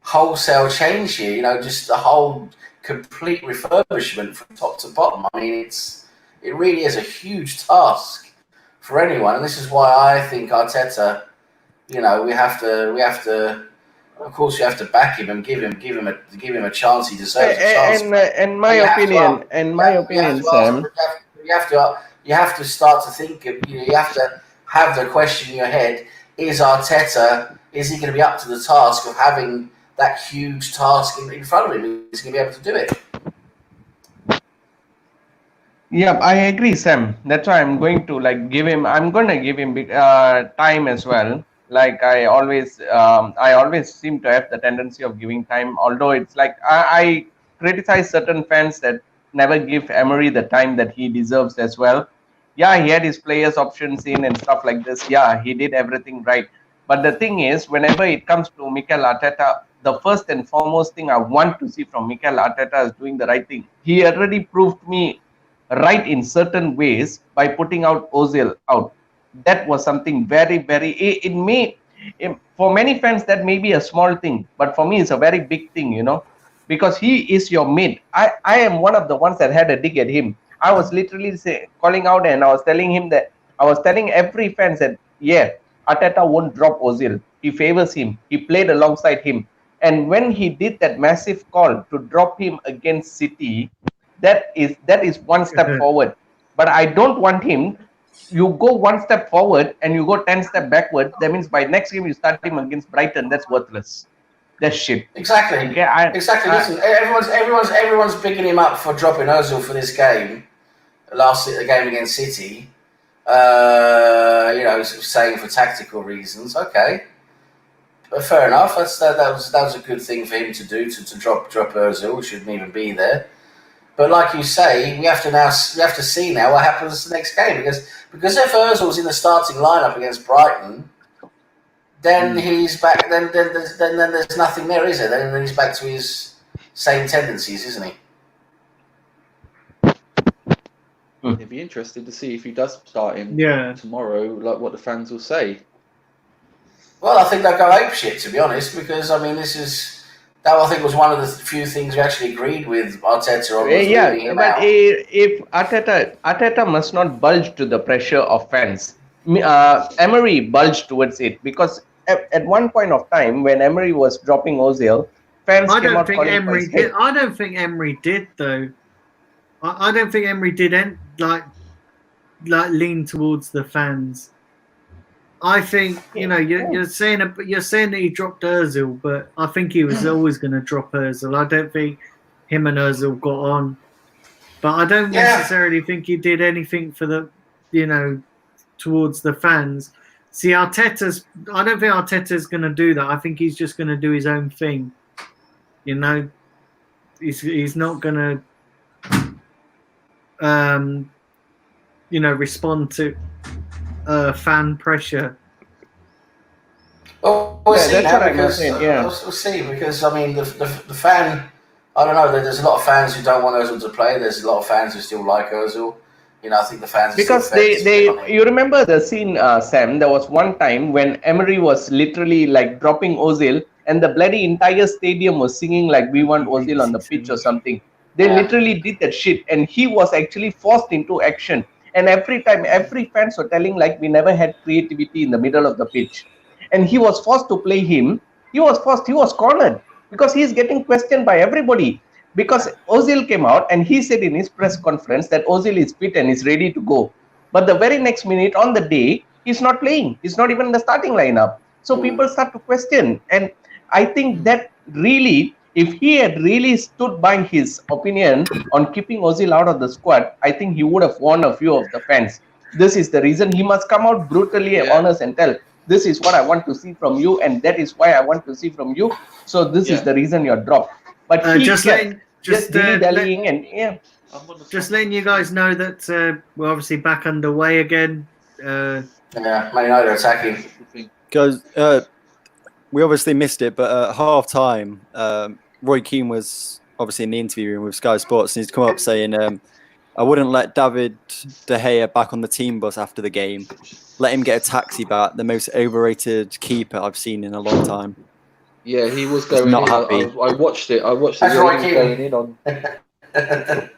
wholesale change here. Just a whole complete refurbishment from top to bottom. I mean, it really is a huge task for anyone, and this is why I think Arteta. We have to. Of course, you have to back him and give him a chance. He deserves a chance. And my opinion, Sam. You have to start to think of. You have to have the question in your head: is Arteta? Is he going to be up to the task of having that huge task in front of him? Is he going to be able to do it? Yeah, I agree, Sam. That's why I'm going to give him. I'm going to give him time as well. Like I always seem to have the tendency of giving time. Although it's like I criticize certain fans that never give Emery the time that he deserves as well. Yeah, he had his players options in and stuff like this. Yeah, he did everything right. But the thing is, whenever it comes to Mikel Arteta, the first and foremost thing I want to see from Mikel Arteta is doing the right thing. He already proved me right in certain ways by putting out Ozil out. That was something very, very. For many fans, that may be a small thing, but for me, it's a very big thing, because he is your mate. I am one of the ones that had a dig at him. I was literally calling out, and I was telling him that I was telling every fan that, yeah, Arteta won't drop Ozil. He favors him. He played alongside him. And when he did that massive call to drop him against City, that is one step forward. But I don't want him. You go one step forward and you go 10 steps backward. That means by next game you start him against Brighton. That's worthless. That's shit. Exactly. Okay, exactly. Listen, everyone's bigging him up for dropping Ozil for this game. The game against City. Saying for tactical reasons. Okay. But fair enough. That was a good thing for him to do, to drop Ozil. Shouldn't even be there. But like you say, we have to see now what happens the next game, because if Ozil's in the starting lineup against Brighton, then he's back. Then there's nothing there, is it? Then he's back to his same tendencies, isn't he? It'd be interesting to see if he does start him tomorrow, like what the fans will say. Well, I think they'll go apeshit, to be honest, because I mean, That I think was one of the few things we actually agreed with Arteta on. Was leaving him but out. if Arteta must not bulge to the pressure of fans. Emery bulged towards it because at one point of time when Emery was dropping Ozil, fans I came don't out think calling for Emery his did. head. I don't think Emery did though. I don't think Emery did like lean towards the fans. I think you're saying that he dropped Özil, but I think he was always going to drop Özil. I don't think him and Özil got on, but I don't necessarily think he did anything for towards the fans. See, I don't think Arteta's going to do that. I think he's just going to do his own thing. He's not going to respond to fan pressure. Well, we'll see that's now what I'm because saying. we'll see because I mean the fan. I don't know. There's a lot of fans who don't want Özil to play. There's a lot of fans who still like Özil. I think the fans because you remember the scene, Sam. There was one time when Emery was literally like dropping Ozil, and the bloody entire stadium was singing like "We want Ozil on the pitch" or something. They literally did that shit, and he was actually forced into action. And every time, every fans were telling like we never had creativity in the middle of the pitch, and he was forced to play him. He was cornered because he's getting questioned by everybody. Because Ozil came out and he said in his press conference that Ozil is fit and is ready to go. But the very next minute on the day, he's not playing. He's not even in the starting lineup. So people start to question. And I think that really, if he had really stood by his opinion on keeping Ozil out of the squad, I think he would have won a few of the fans. This is the reason he must come out brutally honest and tell, this is what I want to see from you, and that is why I want to see from you. So this is the reason you're dropped. But he just dilly-dallying and just letting you guys know that we're obviously back underway again. Man United attacking. Guys, we obviously missed it, but at half time, Roy Keane was obviously in the interview room with Sky Sports, and he's come up saying, I wouldn't let David De Gea back on the team bus after the game. Let him get a taxi back. The most overrated keeper I've seen in a long time. Yeah, he was going not in. happy. I watched it. That's Roy He was going in on. Do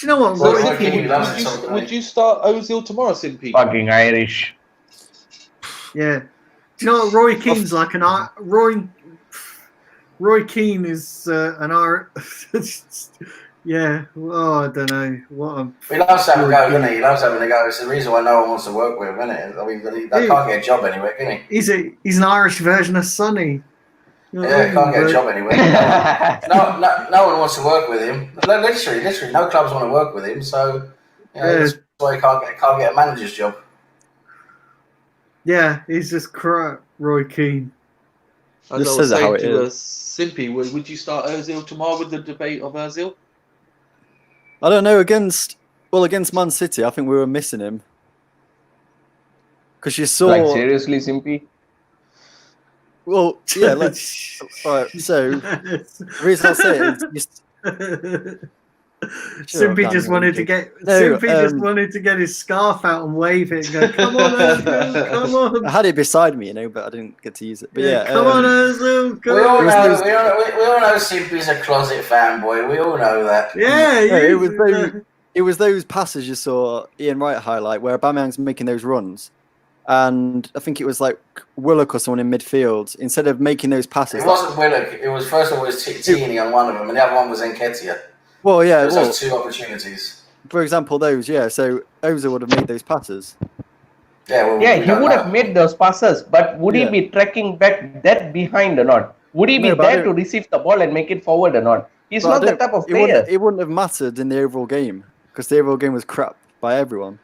you know what? Would you start Ozil tomorrow, Simpy? fucking Irish. Yeah. Do you know what Roy Keane's like? Roy Keane is an yeah. Oh, I don't know. He loves having a go, doesn't he? He loves having a go. It's the reason why no one wants to work with him, isn't it? I mean, they can't get a job anywhere, can he? He's an Irish version of Sonny. Yeah, can't get a job anywhere. No one wants to work with him. Literally, no clubs want to work with him. So that's why he can't get a manager's job. Yeah, he's just crap, Roy Keane. This says how it is. Simpy, would you start Ozil tomorrow with the debate of Ozil? I don't know. Against Man City, I think we were missing him. Because you saw... Like, seriously, Simpy? Well, yeah, let's... All right, so, the reason I say it is... Simpy just wanted to get just wanted to get his scarf out and wave it and go, come on, Ozil, come on. I had it beside me, but I didn't get to use it. But yeah, come on, Ozil, come we all on. know Simpy's a closet fanboy. We all know that. Yeah, it was those passes you saw Ian Wright highlight where Aubameyang's making those runs. And I think it was like Willock or someone in midfield. Instead of making those passes... It wasn't Willock. It was, first of all, it was Tierney on one of them, and the other one was Nketiah. Well, yeah. Those two opportunities. For example, those, yeah. So Ozil would have made those passes. Yeah, he would have made those passes, but would he be tracking back that behind or not? Would he be there to receive the ball and make it forward or not? He's not that type of player. It wouldn't have mattered in the overall game because the overall game was crap by everyone.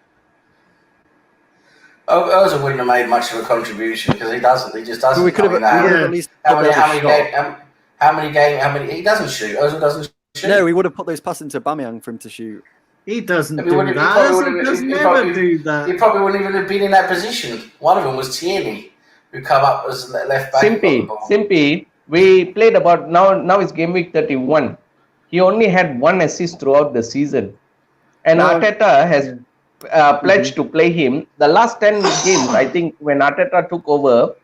Ozil wouldn't have made much of a contribution because he doesn't. He just doesn't. We could have at least how many games? He doesn't shoot. Ozil doesn't shoot. No, we would have put those passes into Aubameyang for him to shoot. He doesn't do that. Ozil does never do that. He probably wouldn't even have been in that position. One of them was Tierney, who come up as left back. Simpy, we played about now it's game week 31. He only had 1 assist throughout the season, and Arteta has pledged to play him. The last 10 games, I think, when Arteta took over,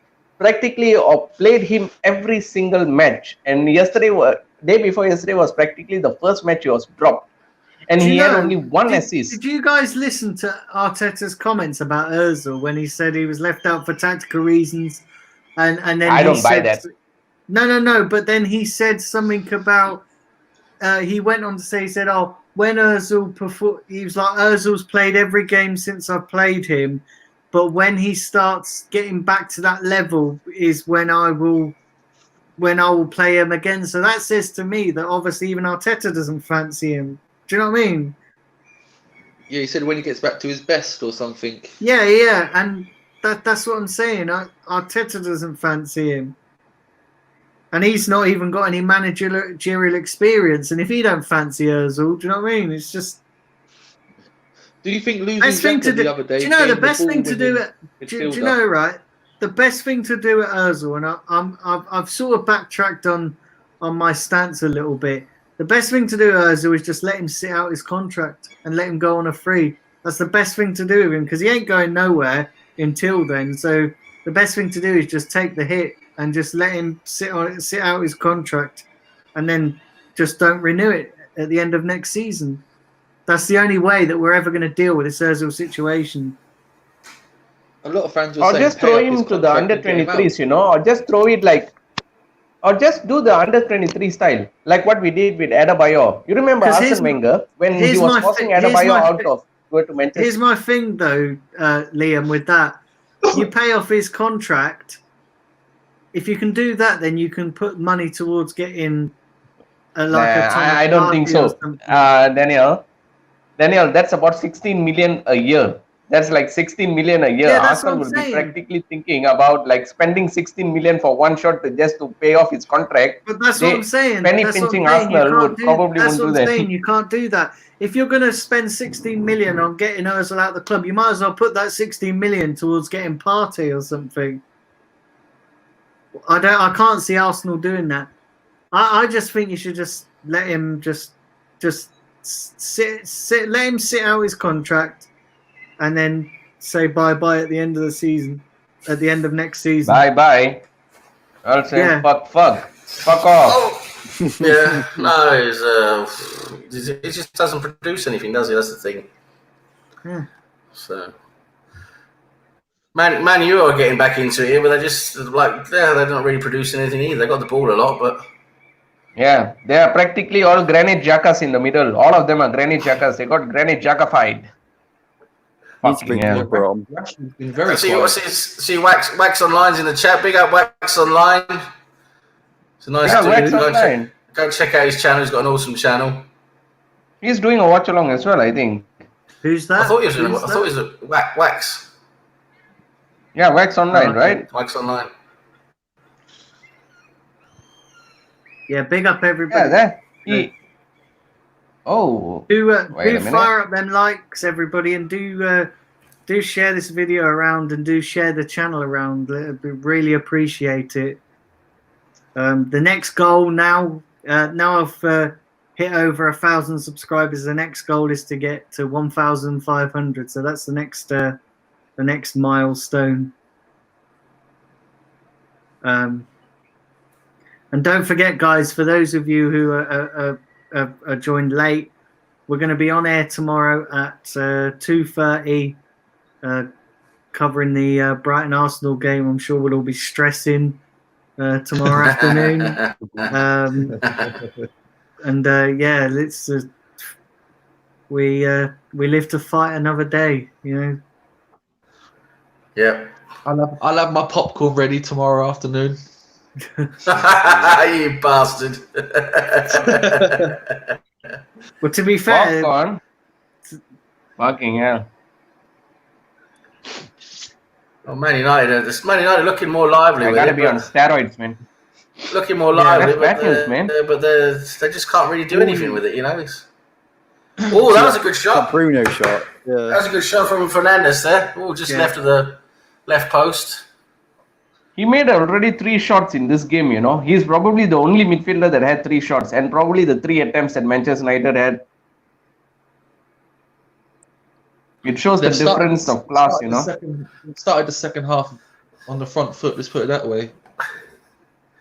practically played him every single match. And day before yesterday was practically the first match he was dropped. And he had only one assist. Did you guys listen to Arteta's comments about Ozil when he said he was left out for tactical reasons? And then I don't buy that. No. But then he said something about. He went on to say, he said, "Oh, when Ozil performed, he was like, Ozil's played every game since I've played him, but when he starts getting back to that level is when I will play him again." So that says to me that obviously even Arteta doesn't fancy him. Do you know what I mean? Yeah, he said when he gets back to his best or something. Yeah, and that's what I'm saying. Arteta doesn't fancy him. And he's not even got any managerial experience. And if he don't fancy Ozil, do you know what I mean? It's just... Do you think losing Xhaka the other day... Do you know the best thing to do do you know, right? The best thing to do at Ozil, and I've sort of backtracked on my stance a little bit. The best thing to do at Ozil is just let him sit out his contract and let him go on a free. That's the best thing to do with him because he ain't going nowhere until then. So the best thing to do is just take the hit and just let him sit out his contract, and then just don't renew it at the end of next season. That's the only way that we're ever going to deal with this Ozil situation. A lot of fans will or say just throw him to the under 23s, or just throw it or just do the under 23 style, like what we did with Adebayor. You remember Arsene Wenger when he was forcing Adebayor out of go to Manchester? Here's my thing, though, Liam. With that, you pay off his contract. If you can do that, then you can put money towards getting I don't think so, Daniel. That's about 16 million a year. That's like 16 million a year. Yeah, Arsenal will be practically thinking about like spending 16 million for one shot just to pay off his contract. But that's what I'm saying. Penny pinching Arsenal would probably won't do that. That's what I'm saying. You can't do that. If you're going to spend 16 million on getting Ozil out of the club, you might as well put that 16 million towards getting Partey or something. I can't see Arsenal doing that. I just think you should just let him just let him sit out his contract, and then say bye at the end of the season, at the end of next season. Bye. I'll say fuck off. Oh. Yeah, no, it just doesn't produce anything, does it? That's the thing. Yeah. So. Man, you are getting back into it, but they're just they're not really producing anything either. They got the ball a lot, but yeah, they are practically all Granit Xhakas in the middle. All of them are Granit Xhakas. They got Granit Xhaka-fied. Been very see Wax Online's in the chat. Big up Wax Online. It's a nice dude. Go check out his channel. He's got an awesome channel. He's doing a watch along as well, I think. Who's that? I thought he was Wax. Yeah, Wax Online, right? Wax Online. Yeah, big up everybody. Yeah, do fire up them likes, everybody, and do share this video around and do share the channel around. We really appreciate it. The next goal now I've hit over 1,000 subscribers. The next goal is to get to 1,500. So that's the next milestone. And don't forget, guys, for those of you who are joined late, we're going to be on air tomorrow at 2:30, covering the Brighton Arsenal game. I'm sure we'll all be stressing tomorrow afternoon. Let's we live to fight another day, Yeah. I'll have my popcorn ready tomorrow afternoon. You bastard. Well, to be fair, popcorn. Fucking hell. Oh, Man United looking more lively. I gotta be on steroids, man. Looking more lively, but they just can't really do anything with it, Oh, that was a good shot. Bruno shot. Yeah. That was a good shot from Fernandes there. Oh, just left of the left post. He made already 3 shots in this game, He's probably the only midfielder that had 3 shots, and probably the 3 attempts that Manchester United had. It shows the difference of class, Started the second half on the front foot. Let's put it that way.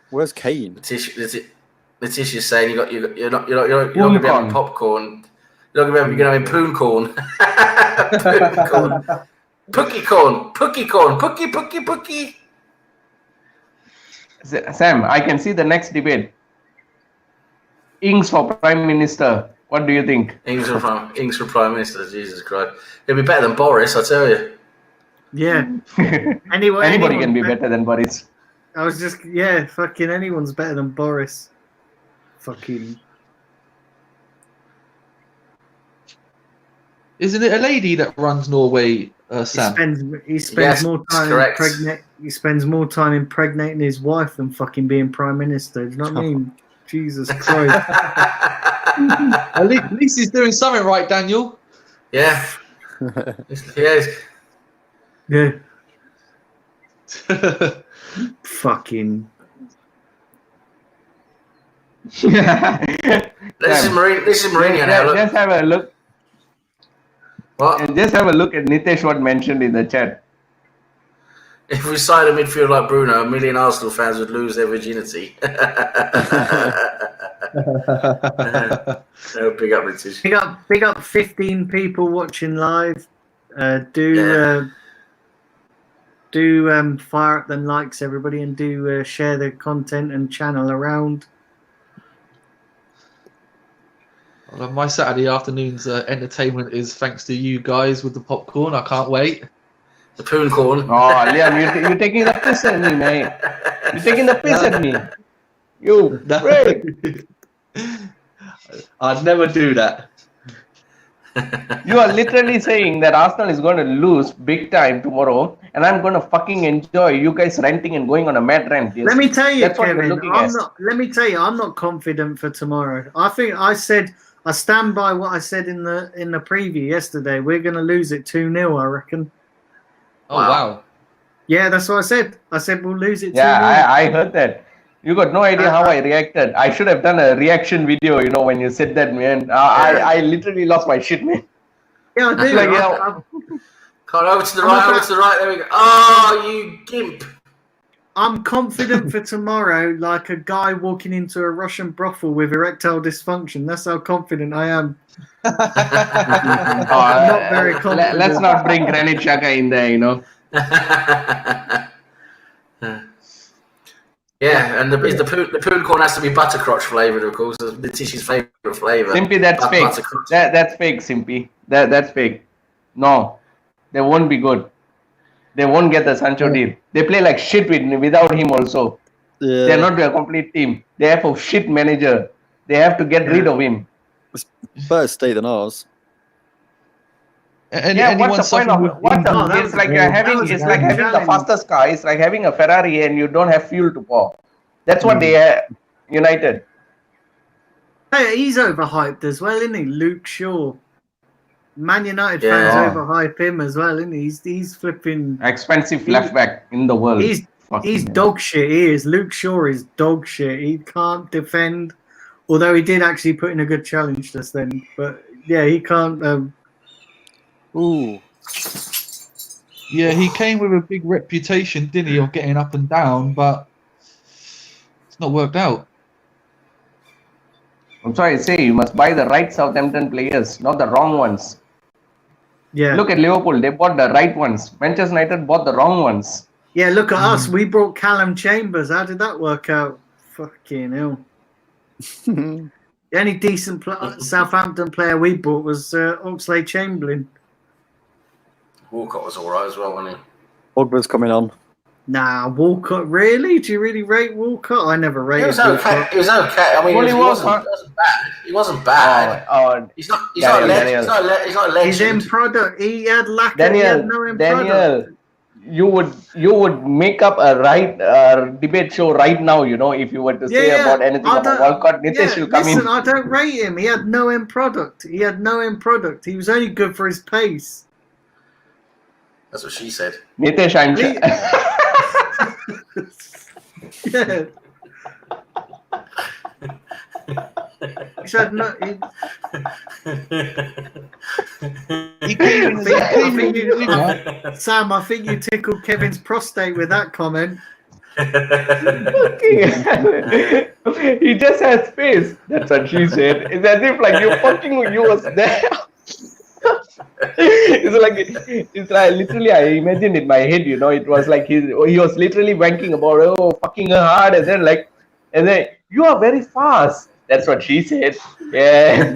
Where's Kane? Letitia's saying you're not going to be having popcorn. You're not going to be having poon corn. Poon corn. Pookie corn. Pookie corn. Pookie. Sam, I can see the next debate. Ings for Prime Minister. What do you think? Ings for Prime Minister. Jesus Christ. He'll be better than Boris, I tell you. Yeah. Anybody can be better than Boris. I was just, fucking anyone's better than Boris. Fucking. Isn't it a lady that runs Norway, Sam? He spends more time correct. He spends more time impregnating his wife than fucking being Prime Minister. Do you know what I mean? Jesus Christ. At least he's doing something right, Daniel. Yeah. Yeah. Fucking. This is Mourinho now. Just have a look. What? And just have a look at Nitesh what mentioned in the chat. If we signed a midfield like Bruno, a million Arsenal fans would lose their virginity. Big up, British. Big up 15 people watching live. Do fire up them likes, everybody, and do share the content and channel around. Well, my Saturday afternoon's entertainment is thanks to you guys with the popcorn. I can't wait. The poon corn. Oh, Liam, you're taking the piss at me, mate. You're taking the piss at me. You break. I'd never do that. You are literally saying that Arsenal is going to lose big time tomorrow, and I'm going to fucking enjoy you guys ranting and going on a mad rant. Yes. Let me tell you, That's Kevin, what we're looking at. I'm not confident for tomorrow. I stand by what I said in the preview yesterday. We're going to lose it 2-0, I reckon. Oh, wow. Yeah, that's what I said. I said we'll lose it 2-0. Yeah, I heard that. You got no idea how I reacted. I should have done a reaction video, when you said that, man. I literally lost my shit, man. Yeah, I do. Come on, over to the right, there we go. Oh, you gimp. I'm confident for tomorrow, like a guy walking into a Russian brothel with erectile dysfunction. That's how confident I am. I'm not very confident. Let's not bring Granit Xhaka in there, Yeah, and the poon corn has to be buttercrotch flavoured, of course. The Tishy's favourite flavour. Simpy, that's fake. That's fake, Simpy. That's fake. No, they won't be good. They won't get the Sancho deal. They play like shit without him also. Yeah. They're not a complete team. They have a shit manager. They have to get rid of him. It's better state than ours. What's the point of it? It's like having the fastest car. It's like having a Ferrari and you don't have fuel to pour. That's what they are, United. Hey, he's overhyped as well, isn't he? Luke Shaw. Man United fans overhype him as well, isn't he? He's flipping expensive left back in the world. He's dog shit. He is. Luke Shaw is dog shit. He can't defend. Although he did actually put in a good challenge just then, but yeah, he can't. Ooh. Yeah, he came with a big reputation, didn't he, of getting up and down, but it's not worked out. I'm sorry to say, you must buy the right Southampton players, not the wrong ones. Yeah. Look at Liverpool, they bought the right ones. Manchester United bought the wrong ones. Yeah, look at us. We brought Callum Chambers. How did that work out? Fucking hell. The only decent Southampton player we bought was Oxlade-Chamberlain. Walcott was all right as well, wasn't he? Pogba's coming on. Nah, Walcott, really? Do you really rate Walcott? I never rated He was okay. Walcott. He was okay. I mean, he wasn't bad. He wasn't bad. He's not a legend. He's not a legend. His end product. He had lack Daniel, of product. you would make up a debate show right now, if you were to say about anything about Walcott. Nitesh will come in. I don't rate him. He had no end product. He was only good for his pace. That's what she said. Nitesh, I'm yeah. Sam, I think you tickled Kevin's prostate with that comment. He just has space. That's what she said. It's as if like you was there. it's like literally I imagined in my head, it was like he was literally wanking about fucking her hard and then you are very fast. That's what she said. Yeah.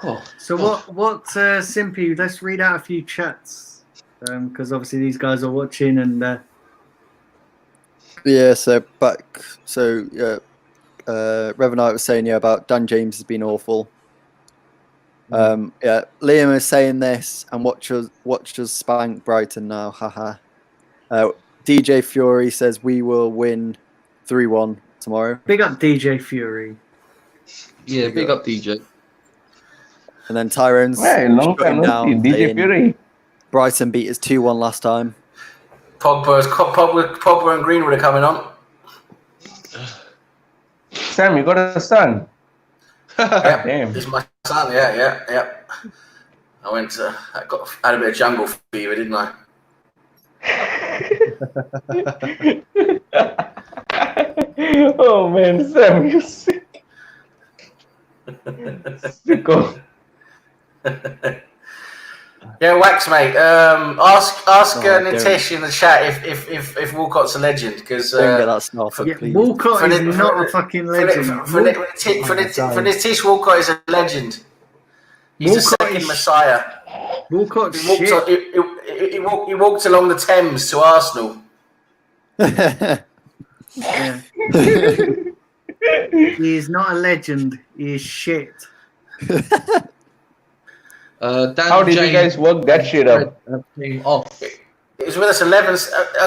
Oh, So what Simpy, let's read out a few chats. Because obviously these guys are watching and Yeah, so Revenite was saying about Dan James has been awful. Yeah, Liam is saying this and watch us spank Brighton now, haha. DJ Fury says we will win 3-1 tomorrow. big up DJ Fury. yeah, big up DJ. And then Tyrone's Long time no see. DJ Fury. Brighton beat us 2-1 last time. Pogba and Greenwood are coming on. Sam, you got a son? Yeah, Damn. this is my son. Yeah. I had a bit of jungle fever, didn't I? Oh man, Sam, you sick. Sicko. Yeah, Wax, mate. Ask Darren. Nitesh in the chat if Walcott's a legend, because Don't get that snarf up, please. Walcott is not a fucking legend. For Nitesh, Walcott is a legend. He's the second Messiah. Walcott's He walked along the Thames to Arsenal. Yeah. He is not a legend. He is shit. Dan How did you guys work that shit up? Came off. He was with us 11.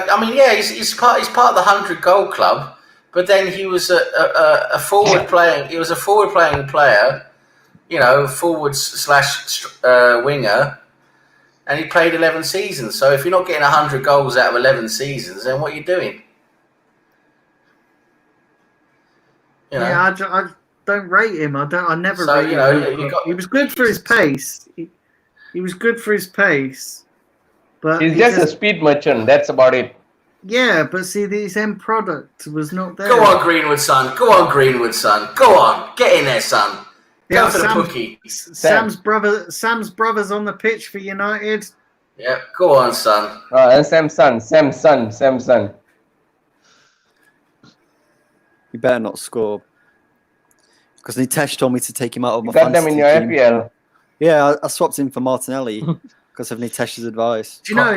I mean, yeah, he's part of the 100-goal club. But then he was a forward playing. He was a forward playing player, forward / winger, and he played 11 seasons. So if you're not getting 100 goals out of 11 seasons, then what are you doing? Yeah, I don't rate him. I never rate him. He was good for his pace. He was good for his pace, but He's just a speed merchant. That's about it. Yeah, but see, his end product was not there. Go on, Greenwood, son. Go on. Get in there, son. Go for the cookie. Sam's brother's on the pitch for United. Yeah, go on, son. And Samson. You better not score. Because Nitesh told me to take him out of my Got them in your fantasy team. FPL. Yeah, I swapped him for Martinelli because of Nitesh's advice. Do you know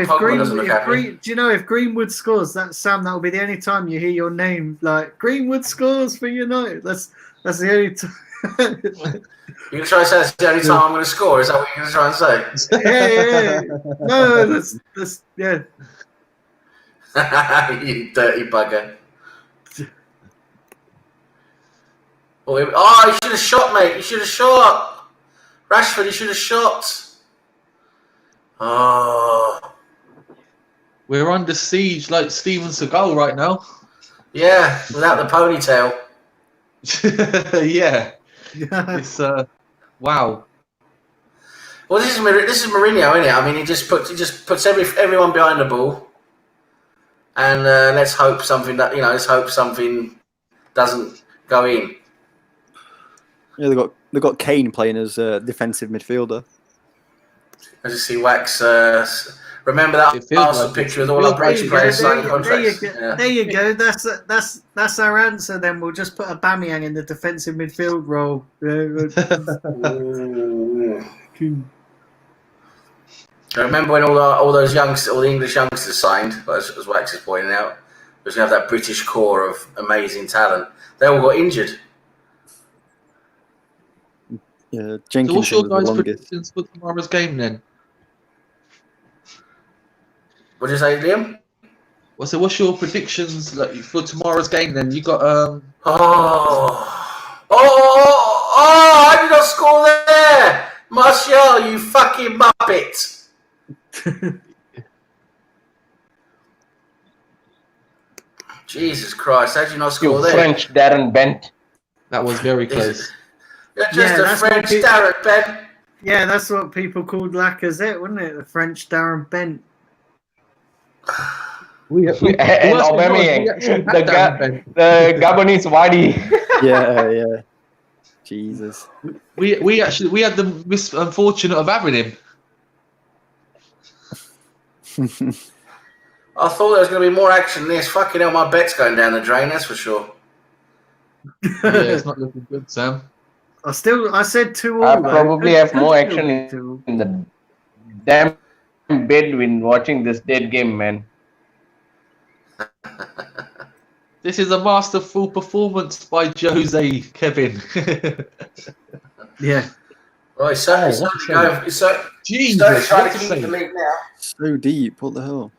if Greenwood scores, Sam, that will be the only time you hear your name. Like Greenwood scores for United. That's the only time. You're gonna try and say that's the only time I'm gonna score? Is that what you're gonna try and say? Yeah. No, that's yeah. You dirty bugger. Oh, you should have shot, mate. You should have shot. Rashford, you should have shot. Oh. We're under siege like Steven Seagal right now. Yeah, without the ponytail. Yeah. It's wow. Well, this is Mourinho, isn't it? I mean, he just puts everyone behind the ball, and let's hope something doesn't go in. Yeah, they got Kane playing as a defensive midfielder. As you see, Wax. Remember that Arsenal picture with all our British players signing contracts. There you go. That's our answer. Then we'll just put a Aubameyang in the defensive midfield role. I remember when all the English youngsters signed, as Wax is pointing out, because we have that British core of amazing talent. They all got injured. Yeah, So Jenkins what's your was the guys' longest. predictions for tomorrow's game then? What did you say, Liam? What's your predictions for tomorrow's game then? You got I did not score there! Martial, you fucking muppet! Jesus Christ, how did you not score You there? French Darren Bent. that was very close. You're just Yeah, a that's French what pe- Darren Ben. Yeah, that's what people called Lacazette, wasn't it? The French Darren Bent. The And worst thing was, we Aubameyang, actually had Darren Bent. the Gabonese Wadi. Yeah. Jesus. We had the misfortunate of having him. I thought there was going to be more action than this. Fucking hell, my bet's going down the drain, that's for sure. Yeah, it's not looking good, Sam. I said 2-2. I probably Could- have could more still action be in 2-2. in the damn bed when watching this dead game, man. This is a masterful performance by Jose, Kevin. Yeah. Well, he's certainly what a going. He's certainly Jesus, trying what to a keep save. the lead now. So deep. What the hell?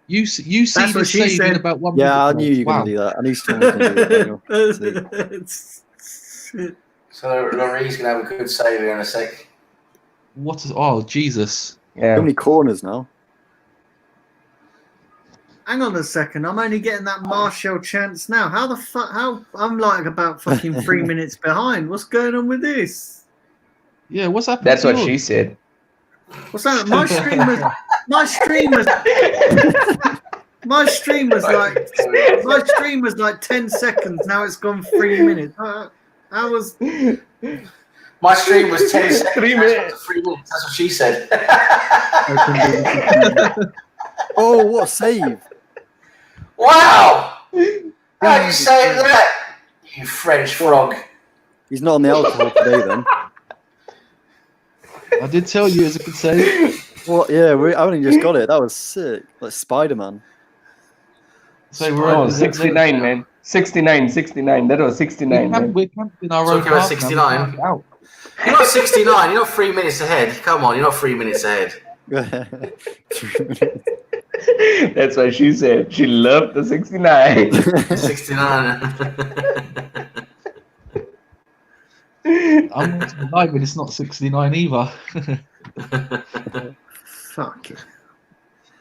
You see That's what this she save in said. about 1 Yeah, I minute. knew you were Wow. going to do that. I knew someone was going to do that, Daniel. So Lorie's going to have a good save here in a sec. What is? Oh, Jesus. How Yeah. many corners now? Hang on a second. I'm only getting that Martial chance now. How the fuck? How I'm like about fucking 3 minutes behind. What's going on with this? Yeah, what's happening? That's to what yours? she said. What's that? My stream was like 10 seconds. Now it's gone 3 minutes. How was? My stream was 10 seconds. 3 minutes. 3 minutes. That's what she said. Oh, what a save! Wow! How do you say that? You French frog. He's not on the alcohol today, then. I did tell you it was a good save. What? Yeah, I only just got it. That was sick. Like Spider-Man. So we're Oh, at 69, man. 69. That was 69, man. We're camped in our So own you're at half now. 69? We can't get out. You're not 69. You're not 3 minutes ahead. Come on, you're not 3 minutes ahead. That's what she said. She loved the 69. 69. I'm not alive, but it's not 69 either. Fuck it.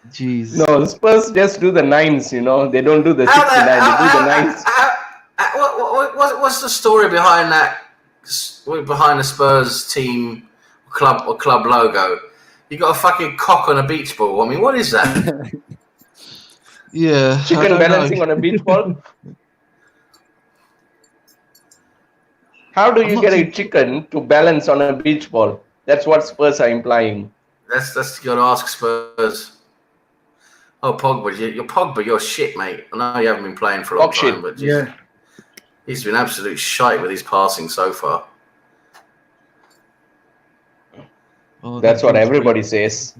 Jeez. No, Spurs just do the nines, you know. They don't do the 69. They do the nines. What's the story behind that? Behind the Spurs team club logo? You got a fucking cock on a beach ball. I mean, what is that? Yeah. I Chicken don't balancing know. on a beach ball. How do I'm you not get a too- chicken to balance on a beach ball? That's what Spurs are implying. That's you got to ask Spurs. Oh, Pogba, you're shit, mate. I know you haven't been playing for a long Dog shit. time, but Yeah. he's been absolute shite with his passing so far. Oh, That's that what feels everybody great. says.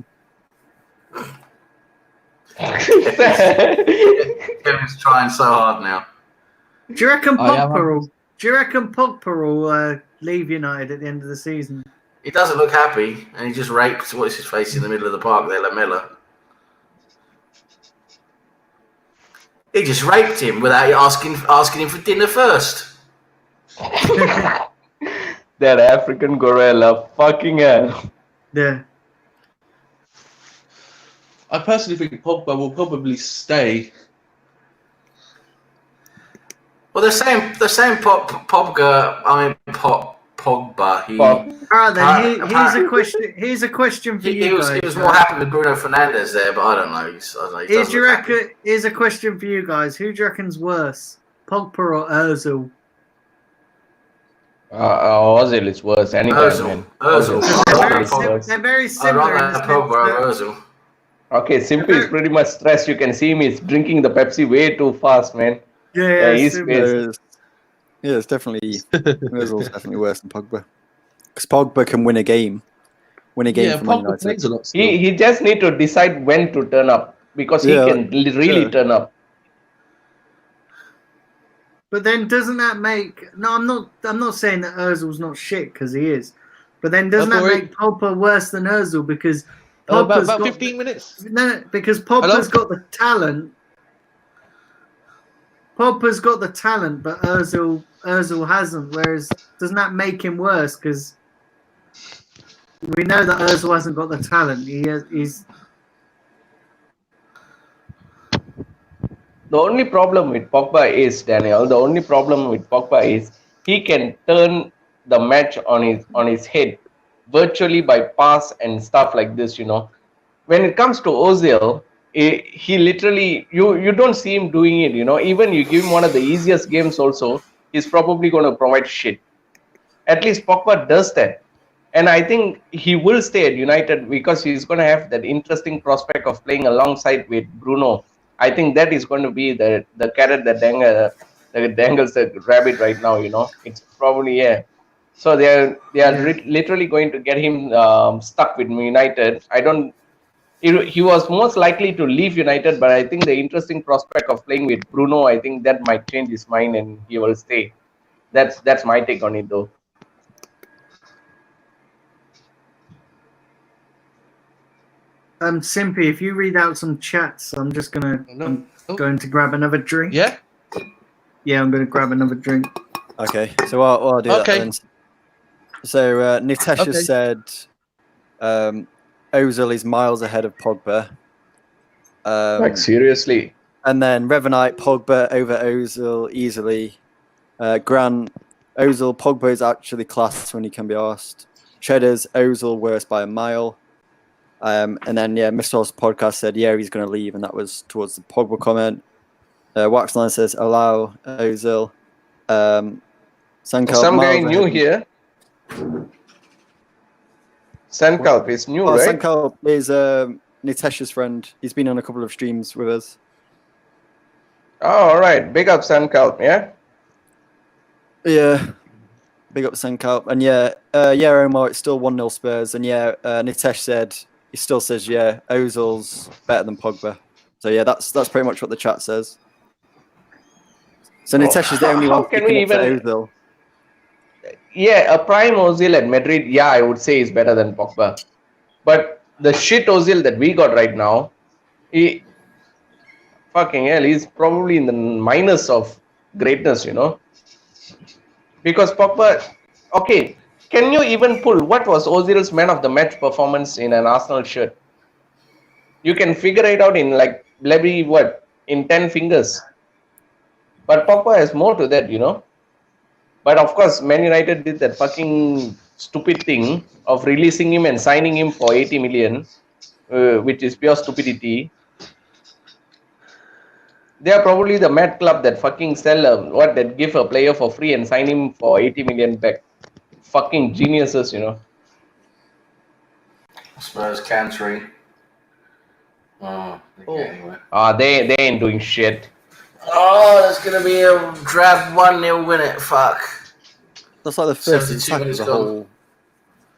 Kevin's trying so hard now. Do you reckon I am- Pogba will leave United at the end of the season? He doesn't look happy, and he just raped what's his face in the middle of the park there, Lamella. He just raped him without asking him for dinner first. That African gorilla, fucking hell. Yeah. I personally think Pogba will probably stay. Well, the same Pogba. I mean Pogba. He Pog. All right then. Apparently- Here's a question for he you was guys. he was more happy with Bruno Fernandes there, but I don't know. He doesn't look happy. Here's a question for you guys. Who do you reckon's worse, Pogba or Ozil? Ozil is worse. Anytime, man. Ozil. They're very I'd similar. rather in the have Pogba sense over that- Ozil. Okay, Simpy is pretty much stressed. You can see him. He's drinking the Pepsi way too fast, man. Yeah, he's similar. pissed. Yeah, it's definitely Ozil's definitely worse than Pogba. Because Pogba can win a game. For Man Pogba United. plays a lot still. He just need to decide when to turn up because he Yeah, can really yeah. turn up. But then doesn't that make? No, I'm not saying that Ozil's not shit because he is. But then doesn't that Corey. make Pogba worse than Ozil because About Pogba's got 15 minutes. no, because Pogba's got the talent. Pogba's got the talent, but Ozil hasn't. Whereas doesn't that make him worse? Because we know that Ozil hasn't got the talent. He's The only problem with Pogba is, Daniel, he can turn the match on his head virtually by pass and stuff like this. When it comes to Ozil, he literally you don't see him doing it. Even you give him one of the easiest games, also he's probably going to provide shit. At least Pogba does that. And I think he will stay at United because he's going to have that interesting prospect of playing alongside with Bruno. I think that is going to be the carrot that dangles the rabbit right now. It's probably, yeah. So they are literally going to get him stuck with United. He was most likely to leave United, but I think the interesting prospect of playing with Bruno, I think that might change his mind and he will stay. That's my take on it, though. Simpy, if you read out some chats, I'm going to grab another drink. Yeah? Yeah, I'm going to grab another drink. Okay, so I'll do that then. So Nitesh has said Ozil is miles ahead of Pogba. Like, seriously? And then Revanite, Pogba over Ozil easily. Grant, Ozil, Pogba is actually class when he can be asked. Cheddar's, Ozil worse by a mile. And then, Mr. Oz podcast said, he's going to leave, and that was towards the Pogba comment. Waxline says, allow Ozil. Sankalp, some guy new here. Sankalp is new, right? Sankalp is Nitesh's friend. He's been on a couple of streams with us. Oh, all right. Big up Sankalp, yeah? Yeah. Big up Sankalp. And Omar, it's still 1-0 Spurs. And Nitesh said, he still says, Ozil's better than Pogba. So that's pretty much what the chat says. So Nitesh is the only one picking up for Ozil. Yeah, a prime Ozil at Madrid, I would say is better than Pogba. But the shit Ozil that we got right now, he's probably in the minus of greatness, Because Pogba, okay, can you even pull what was Ozil's man of the match performance in an Arsenal shirt? You can figure it out in in 10 fingers. But Pogba has more to that, But of course, Man United did that fucking stupid thing of releasing him and signing him for 80 million, which is pure stupidity. They are probably the mad club that fucking sell that give a player for free and sign him for 80 million back. Fucking geniuses, Spurs cantering. Anyway. They ain't doing shit. Oh, there's going to be a drab 1-0 win it. Fuck. That's like the first 72 attack of minutes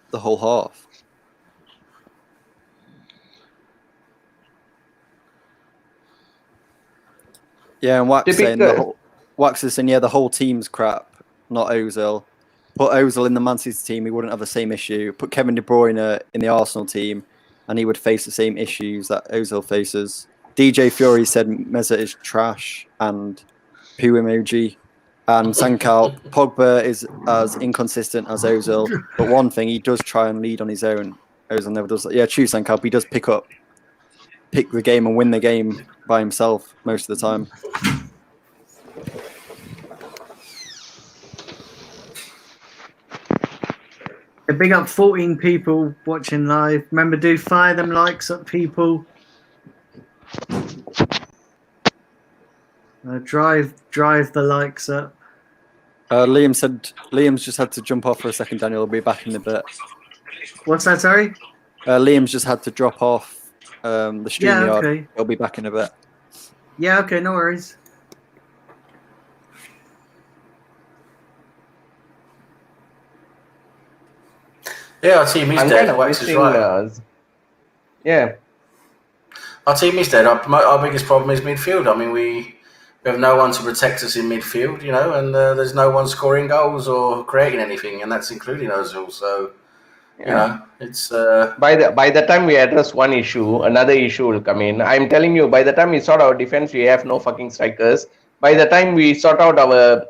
the whole half. Yeah, and Wax is saying the whole team's crap, not Ozil. Put Ozil in the Man City team, he wouldn't have the same issue. Put Kevin De Bruyne in the Arsenal team, and he would face the same issues that Ozil faces. DJ Fury said Meza is trash and poo emoji. And Sankalp, Pogba is as inconsistent as Ozil, but one thing, he does try and lead on his own. Ozil never does that. Yeah, true, Sankalp. He does pick the game and win the game by himself most of the time. A big up 14 people watching live. Remember, do fire them likes up, people. Drive the likes up. Liam's just had to jump off for a second. Daniel will be back in a bit. What's that? Sorry. Liam's just had to drop off the stream yard. Okay. He'll be back in a bit. Yeah. Okay. No worries. Yeah, our team is dead. Wax is right. Yeah. Our team is dead. Our biggest problem is midfield. I mean, we have no one to protect us in midfield, and there's no one scoring goals or creating anything, and that's including Ozil. So, it's by the time we address one issue, another issue will come in. I'm telling you, by the time we sort our defense, we have no fucking strikers. By the time we sort out our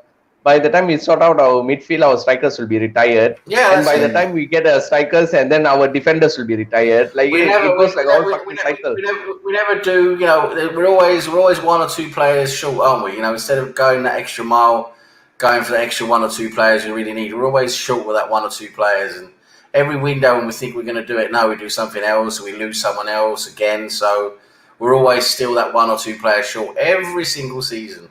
midfield, our strikers will be retired. Yeah, and by the time we get our strikers, and then our defenders will be retired. Like it goes like all fucking cycles. We never do. We're always one or two players short, aren't we? Instead of going that extra mile going for the extra 1 or 2 players you really need. We're always short with that 1 or 2 players, and every window when we think we're going to do it, no, we do something else, we lose someone else again. So we're always still that 1 or 2 players short every single season.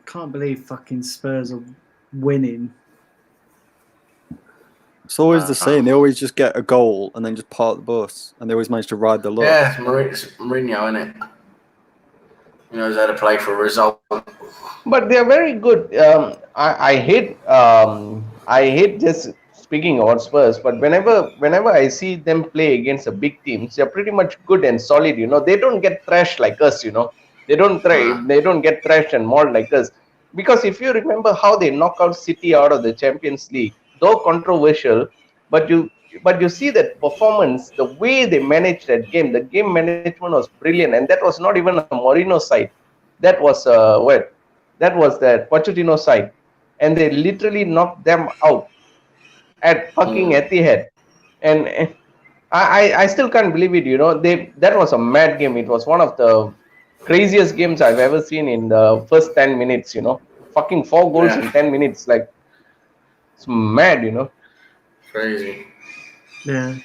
Can't believe fucking Spurs are winning. It's always the same. They always just get a goal and then just park the bus, and they always manage to ride the luck. Yeah, it's Mourinho, isn't it? He knows how to play for a result. But they are very good. I hate just speaking about Spurs, but whenever I see them play against the big teams, they're pretty much good and solid. They don't get thrashed like us. They don't get thrashed and mauled like us. Because if you remember how they knock out City out of the Champions League, though controversial, but you see that performance, the way they managed that game, the game management was brilliant, and that was not even a Mourinho side. That was that was the Pochettino side, and they literally knocked them out at fucking Etihad, and I still can't believe it. That was a mad game. It was one of the craziest games I've ever seen in the first 10 minutes. Fucking 4 goals in 10 minutes, like it's mad. Crazy. Yeah.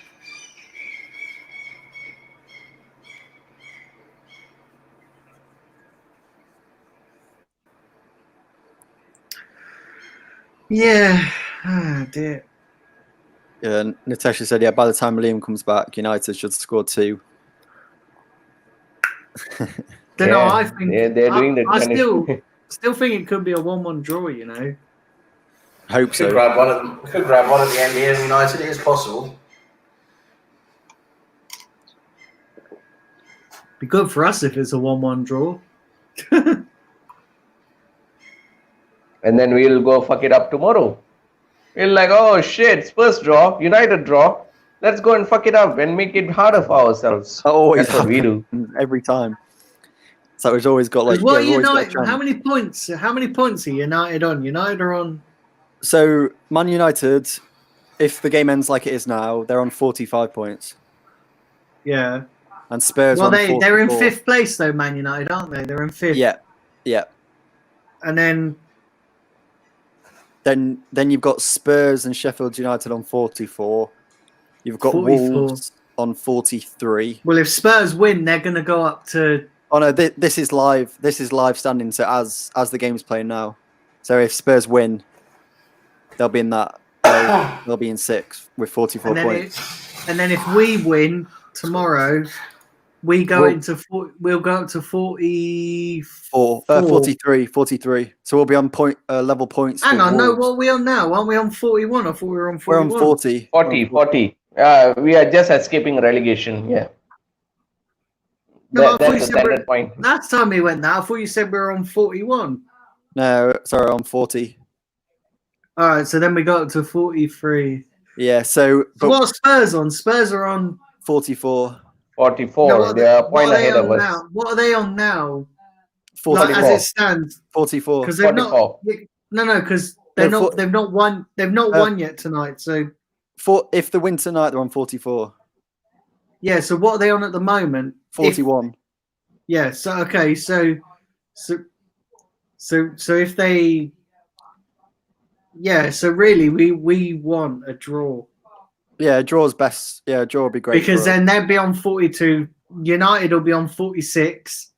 Yeah. Ah, dear. Yeah, Natasha said, by the time Liam comes back, United should score 2. Don't know. I think they're doing the I still think it could be a 1-1 draw. Hope so. We could grab one at the end here in United. It is possible. Be good for us if it's a 1-1 draw. And then we'll go fuck it up tomorrow. We're like, oh shit, Spurs draw, United draw. Let's go and fuck it up and make it harder for ourselves. That's what we do every time. So we've always got like. What United? How many points? How many points are United on? United are on. So Man United, if the game ends like it is now, they're on 45 points. Yeah. And Spurs. Well, on they're in 5th place though, Man United, aren't they? They're in 5th. Yeah. And then you've got Spurs and Sheffield United on 44. You've got 44. Wolves on 43. Well, if Spurs win, they're going to go up to. Oh no, this is live. This is live standing. So as the game's playing now, so if Spurs win, they'll be in that. They'll be in 6th with 44 points. And then if we win tomorrow, we'll go up to 44. 43. So we'll be on level points. Hang on, no, what are we on now? Aren't we on 41? I thought we were on 41. We're on 40. 40. We are just escaping relegation. Yeah. No, that's the standard point. Last time we went there, I thought you said we were on 41. No, sorry, on 40. All right, so then we got up to 43. Yeah, so what are Spurs on? Spurs are on 44. 44. No, they are a point ahead of us. Now? What are they on now? 44. Like, as it stands. 44. Because they've not. No, because they've not won. They've not won yet tonight. So, if they win tonight, they're on 44. Yeah. So what are they on at the moment? 41. Yeah. So okay. So if they. Yeah. So really, we want a draw. Yeah, a draw's best. Yeah, a draw would be great. Because then they'll be on 42. United will be on 46.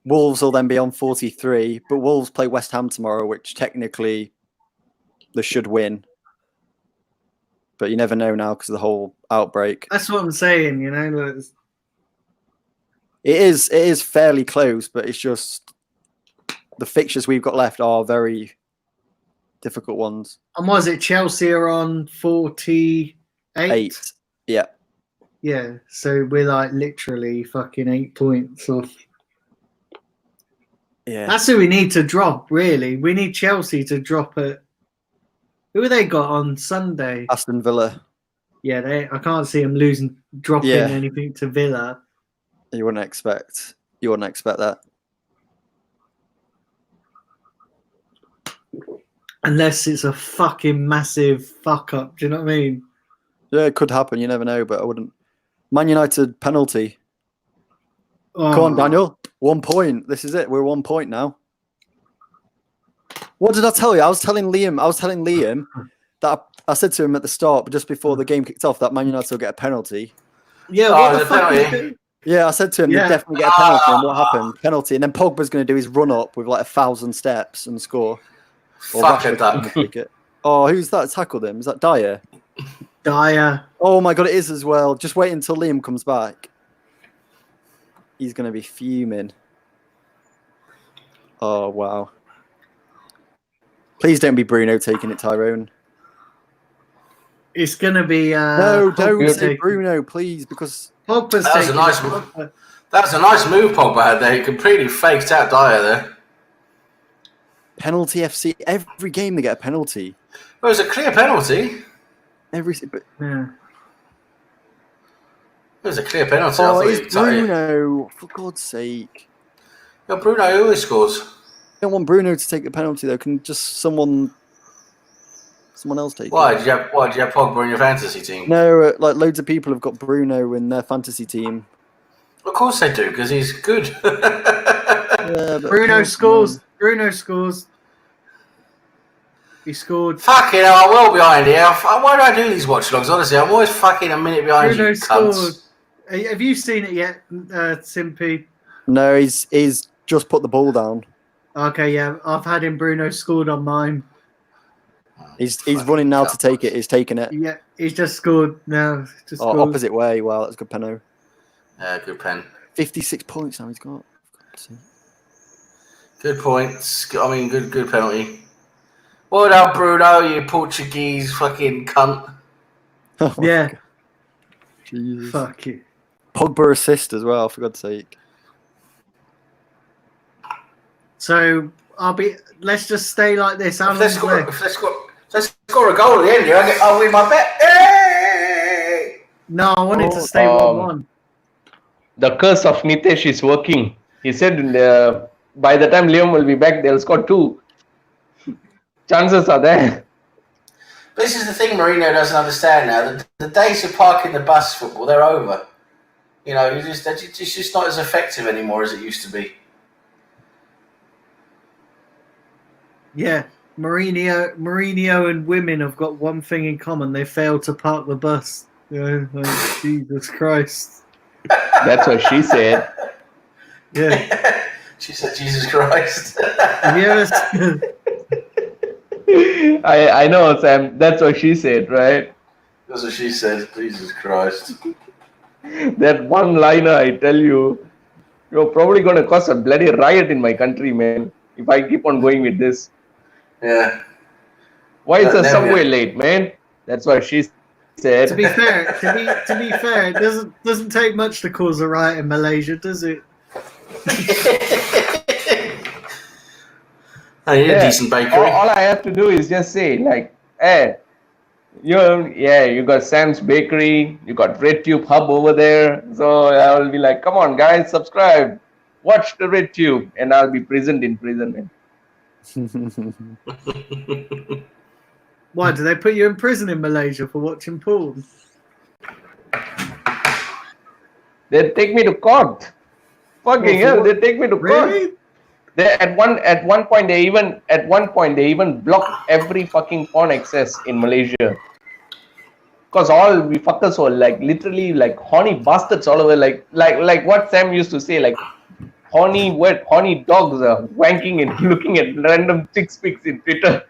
Wolves will then be on 43. But Wolves play West Ham tomorrow, which technically they should win. But you never know now because of the whole outbreak. That's what I'm saying, It is fairly close, but it's just the fixtures we've got left are very difficult ones. And was it Chelsea are on 48? 8. Yeah. Yeah. So we're like literally fucking 8 points off. Yeah. That's who we need to drop, really. We need Chelsea to drop it. Who have they got on Sunday? Aston Villa. Yeah, I can't see them dropping anything to Villa. You wouldn't expect that. Unless it's a fucking massive fuck up. Do you know what I mean? Yeah, it could happen. You never know, but Man United penalty. Oh, Come on, Daniel. 1 point. This is it. We're 1 point now. What did I tell you? I was telling Liam that I said to him at the start, but just before the game kicked off, that Man United will get a penalty. Yeah, Oh, what the the fuck penalty. is it? Yeah, I said to him, Yeah. they definitely get a penalty. And what happened? Penalty. And then Pogba's going to do his run up with like 1,000 steps and score. Or Fuck a Rashford's duck. gonna take it. Oh, who's that tackled him? Is that Dyer? Dyer. Oh my god, it is as well. Just wait until Liam comes back. He's going to be fuming. Oh, wow. Please don't be Bruno taking it, Tyrone. It's gonna be No, don't Pogba's say taking- Bruno, please, because Pogba's That was a taking nice it. move. That was a nice move Pogba had there. He completely faked out Dyer there. penalty FC. Every game they get a penalty. Well, it was a clear penalty. But, Yeah. It was a clear penalty. oh, I thought it's Bruno. For God's sake. Yeah, Bruno always scores. I don't want Bruno to take the penalty though. Can just someone else take Why it? did you have Pogba in your fantasy team? No, like loads of people have got Bruno in their fantasy team. Of course they do, because he's good. Yeah, but Bruno come scores. on. Bruno scores. He scored. Fucking hell, I'm well behind here. Why do I do these watch logs? Honestly, I'm always fucking a minute behind Bruno you scored. cunts. Have you seen it yet, Simpy? No, he's just put the ball down. Okay, yeah, I've had him. Bruno scored on mine. He's Fucking running now cunt. to take it. He's taking it. Yeah, he's just scored now. Just Oh, scored. opposite way. Wow, that's a good penalty. Yeah, good pen. 56 points now he's got. Good points. I mean, good penalty. Well done, Bruno, you Portuguese fucking cunt. Oh my Yeah. God. Jesus. Fuck you. Pogba assist as well, for God's sake. So let's just stay like this. How If they long's score, left? a goal at the end, I'll win my bet. Hey! No, I wanted to stay 1-1. The curse of Nitesh is working. He said by the time Liam will be back, they'll score 2. Chances are there. This is the thing Mourinho doesn't understand now. The days of parking the bus football, they're over. You know, it's just not as effective anymore as it used to be. Yeah, Mourinho and women have got one thing in common. They failed to park the bus. Yeah, like, Jesus Christ. That's what she said. Yeah. She said, Jesus Christ. Have you ever? I know, Sam. That's what she said, right? That's what she said. Jesus Christ. That one liner, I tell you, you're probably going to cause a bloody riot in my country, man. If I keep on going with this. Yeah. Why is the Never. subway late, man? That's what she said. To be fair, it doesn't take much to cause a riot in Malaysia, does it? I need a decent bakery. All I have to do is just say, like, hey, you got Sam's Bakery, you got RedTube Hub over there. So I'll be like, come on, guys, subscribe, watch the RedTube, and I'll be present in prison, man. Why do they put you in prison in Malaysia for watching porn? They take me to court. Fucking hell, they take me to court. Really? They at one point they even blocked every fucking porn access in Malaysia. Because all we fuckers were like literally like horny bastards all over, like what Sam used to say, like horny dogs are wanking and looking at random chicks pics in Twitter.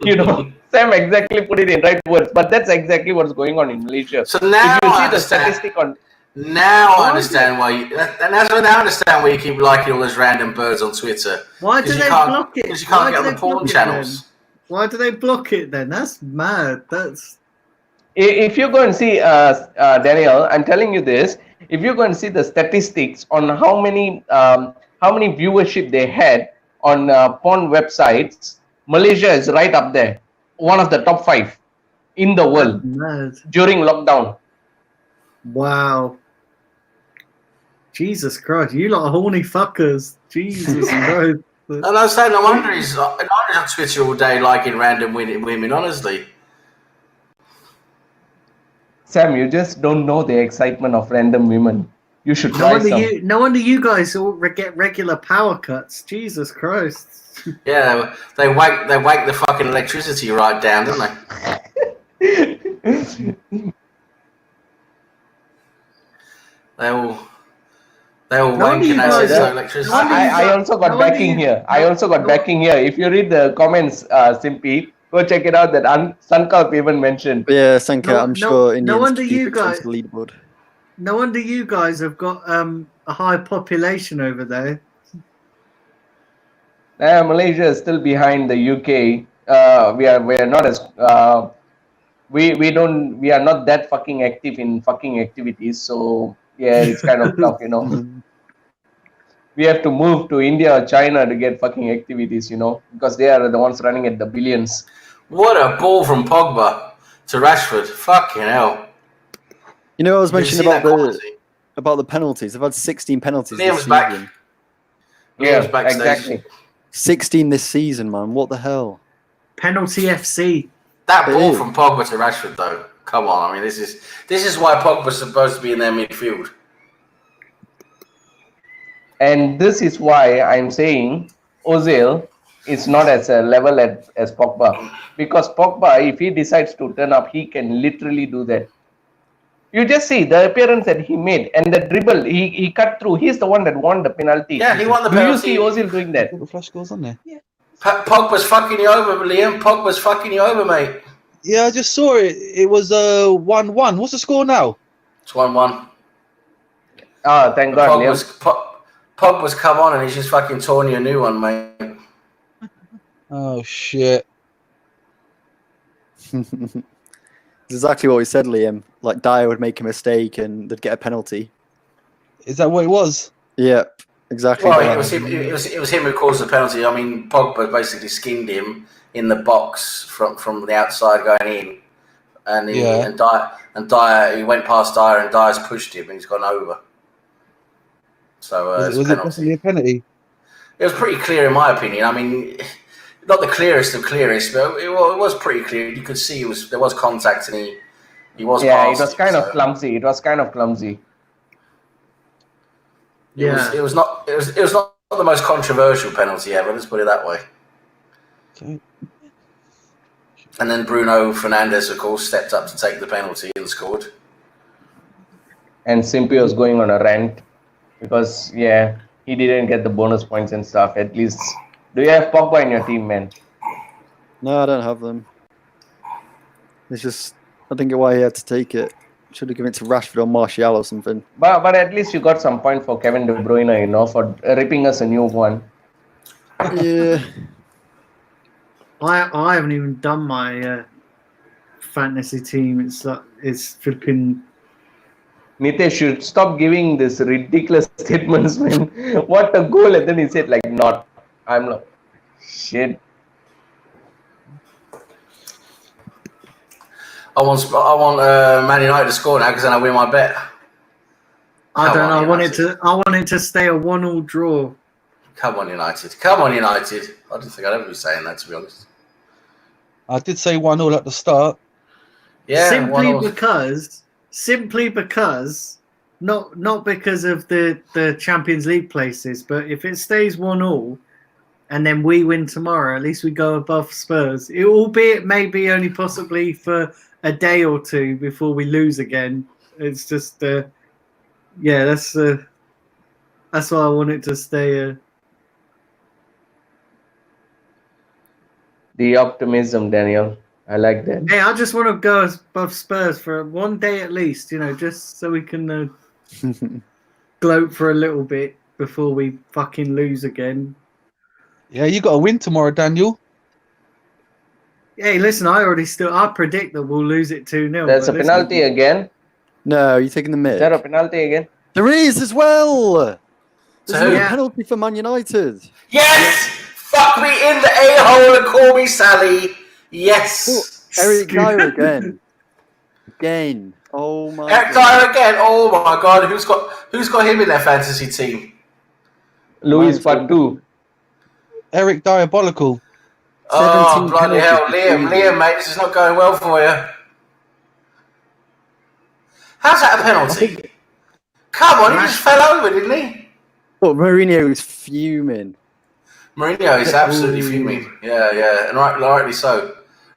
You know, Sam exactly put it in right words, but that's exactly what's going on in Malaysia. So now if you I see the understand. statistic on Now I understand why you. Now I understand why you keep liking all those random birds on Twitter. Why do 'Cause they you can't- block it? Because you can't Why get do on they the porn block it channels. Why do they block it then? That's mad. That's if you go and see Daniel, I'm telling you this, if you go and see the statistics on how many viewership they had on porn websites, Malaysia is right up there, one of the top 5 in the world mad. during lockdown. Wow. Jesus Christ, you lot are horny fuckers. Jesus Christ. And I was saying, no wonder he's on Twitter all day liking random women, honestly. Sam, you just don't know the excitement of random women. You should No try wonder some. no wonder you guys all get regular power cuts. Jesus Christ. Yeah, they wake the fucking electricity right down, don't they? They all No wonder wanking you as guys there's no are- electricity. no wonder you I also got no wonder backing you- here. I no- also got no- backing here. If you read the comments, Simpy, go check it out. That Sankalp even mentioned. Yeah, Sanka, No- I'm no- sure no Indians wonder could do you big things guys- to the leaderboard. No wonder you guys have got a high population over there. Malaysia is still behind the UK. We are not as we are not that fucking active in fucking activities. So yeah, it's kind of tough, you know. We have to move to India or China to get fucking activities, you know, because they are the ones running at the billions. What a ball from Pogba to Rashford. Fucking hell. You know, I was Did you mentioning see that quality? about the penalties. They've had 16 penalties this Liam's season. back. Liam's backstage. Exactly. 16 this season, man. What the hell? Penalty FC. That It ball is. from Pogba to Rashford, though. Come on. I mean, this is why Pogba's supposed to be in their midfield. And this is why I'm saying Ozil is not as a level as Pogba. Because Pogba, if he decides to turn up, he can literally do that. You just see the appearance that he made and the dribble he cut through. He's the one that won the penalty. Yeah, he won the Do penalty. you see Ozil doing that? Got the flash scores on there. Pogba's fucking you over, Liam. Pogba's fucking you over, mate. Yeah, I just saw it. It was 1-1. What's the score now? It's 1-1. Ah, thank God, Liam. Pogba's come on and he's just fucking torn you a new one, mate. Oh shit! It's exactly what we said, Liam. Like Dyer would make a mistake and they'd get a penalty. Is that what it was? Yeah, exactly. Well, that. it was him who caused the penalty. I mean, Pogba basically skinned him in the box from the outside going in, and Dyer he went past Dyer and Dyer's pushed him and he's gone over. So Was it definitely a penalty? It was pretty clear in my opinion. I mean, not the clearest of clearest, but it was pretty clear. You could see there was contact and he was. Yeah, it was kind of clumsy. It was kind of clumsy. It was not the most controversial penalty ever. Let's put it that way. Okay. And then Bruno Fernandes, of course, stepped up to take the penalty and scored. And Simpy was going on a rant because he didn't get the bonus points and stuff. At least, do you have Pogba in your team, man? No, I don't have them. It's just, I think why he had to take it. Should have given it to Rashford or Martial or something. But at least you got some point for Kevin De Bruyne, you know, for ripping us a new one. Yeah. I haven't even done my fantasy team. It's flipping. Nitesh should stop giving this ridiculous statements, man. What a goal! And then he said, like, not. I'm not. Shit. I want Man United to score now because then I win my bet. I don't know. United. I want it to stay a 1-1 draw. Come on, United. Come on, United. I don't think I'd ever be saying that, to be honest. I did say 1-0 at the start. Yeah, simply because, not because of the Champions League places, but if it stays 1-1 and then we win tomorrow, at least we go above Spurs. Albeit maybe only possibly for a day or two before we lose again. It's just, that's why I want it to stay. The optimism, Daniel. I like that. Hey, I just want to go above Spurs for one day at least, just so we can gloat for a little bit before we fucking lose again. Yeah, you got to win tomorrow, Daniel. Hey, listen, I predict that we'll lose it 2-0. There's a penalty again. No, you're taking the mid. Is there a penalty again? There is as well. There's So a who? penalty for Man United. Yes! Fuck me in the a-hole and call me Sally. Yes. Eric Dyer again. Again. Oh my Eric God. Dyer again. Oh my God. Who's got him in their fantasy team? Luis Patu. Eric Diabolical. Oh, bloody hell. penalties. Liam, mate, this is not going well for you. How's that a penalty? Come on, he just fell over, didn't he? But Mourinho was fuming. Mourinho is absolutely fuming. Yeah, and rightly so.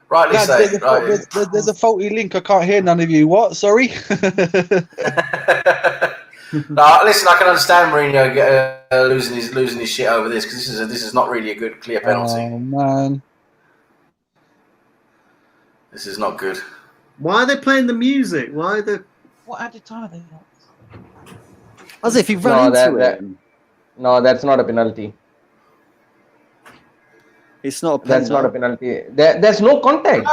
Rightly Lads, so. there's a faulty link. I can't hear none of you. What? Sorry. No, listen, I can understand Mourinho losing his shit over this because this is not really a good clear penalty. Oh man. This is not good. Why are they playing the music? Why are they? What added time are they got? As if he ran into it. No, that's not a penalty. It's not a penalty. That's not a penalty. There's no contact.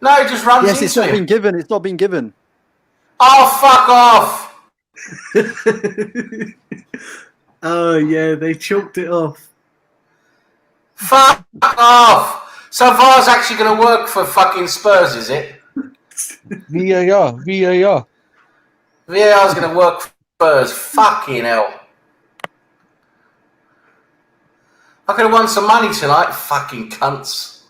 No, he just runs Yes, into it's not him. been given. It's not been given. Oh, fuck off! Oh yeah, they chalked it off. Fuck off! So VAR's actually going to work for fucking Spurs, is it? VAR. VAR's going to work for Spurs. Fucking hell. I could have won some money tonight, fucking cunts.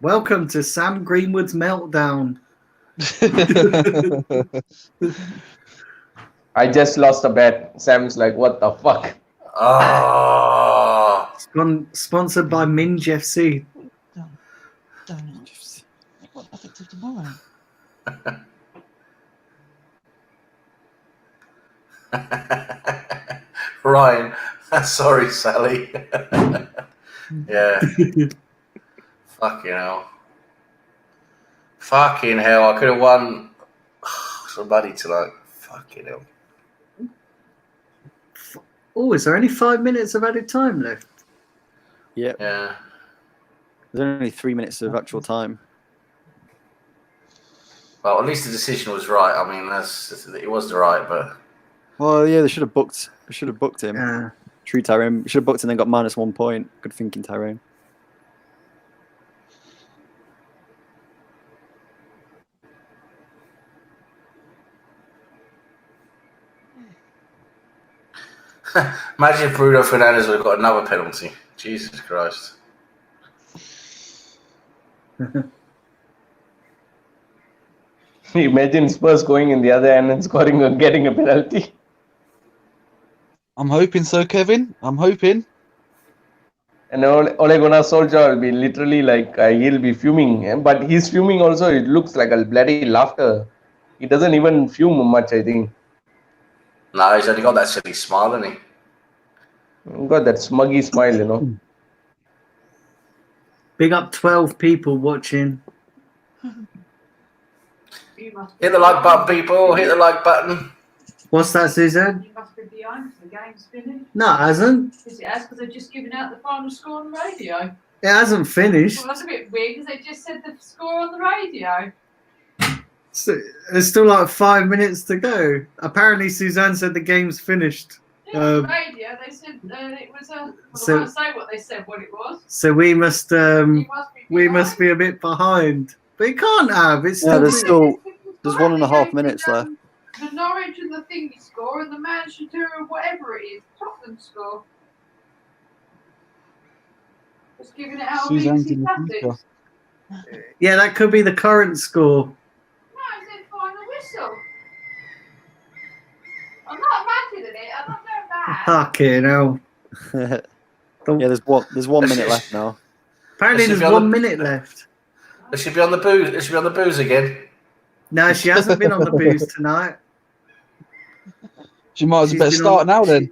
Welcome to Sam Greenwood's meltdown. I just lost a bet. Sam's like, what the fuck? Oh. Sponsored by Minge FC. What effective tomorrow? Ryan, sorry, Sally. Yeah. Fucking hell. Fucking hell, I could have won some money tonight. Fucking hell. Oh, is there only 5 minutes of added time left? Yep. Yeah. There's only 3 minutes of actual time. Well, at least the decision was right. I mean, it was the right, but Well, yeah, they should have booked. They should have booked him. Yeah. True, Tyrone. Should have booked and then got -1 point. Good thinking, Tyrone. imagine if Bruno Fernandes would have got another penalty. Jesus Christ. Imagine Spurs going in the other end and scoring and getting a penalty. I'm hoping so, Kevin. I'm hoping. And Ole Gunnar Solskjaer will be literally like, he'll be fuming. But he's fuming also, it looks like a bloody laughter. He doesn't even fume much, I think. No, he's only got that silly smile, hasn't he? Got that smuggy smile, you know. Big up 12 people watching. Hit the like button, people. Hit the like button. What's that, Suzanne? You must be behind because the game's finished. No, it hasn't. Yes, it has because they've just given out the final score on the radio. It hasn't finished. Well, that's a bit weird because they just said the score on the radio. So, there's still like 5 minutes to go. Apparently, Suzanne said the game's finished. Yeah, on the radio, they said it was a. Well, so- I won't say what they said, what it was. So we must You must be be a bit behind. But it can't have. It's Yeah, still. there's 1.5 minutes left. The Norwich and the thingy score and the Manchester and whatever it is, Tottenham score. Just giving it out. Suzanne's BBC in the future. Tactics. Yeah, that could be the current score. No, it said final whistle. I'm not mad at it. I'm not going bad. Fucking hell. Yeah, there's 1 minute left now. Apparently, It should there's be on 1 the- minute left. It should be on the booze. It should be on the booze again. No, she hasn't been on the booze tonight. She might as She's well been start on- now then.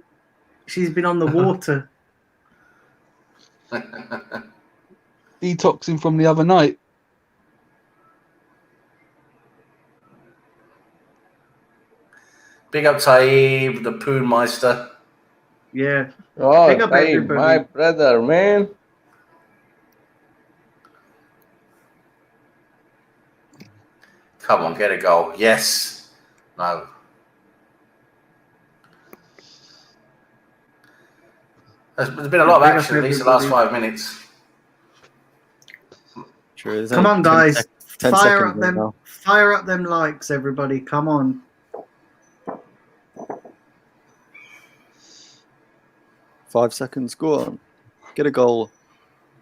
She's been on the water. Detoxing from the other night. Big up Taib, the Poon Meister. Yeah. Oh, Pick up Taib, everybody. my brother, man. Come on, get a goal. Yes. No. There's been a lot of Big up action at least the last everybody. 5 minutes. True. there's Come only on, 10 guys. sec- 10 Fire seconds up right them. now. Fire up them likes, everybody. Come on. 5 seconds. Go on. Get a goal.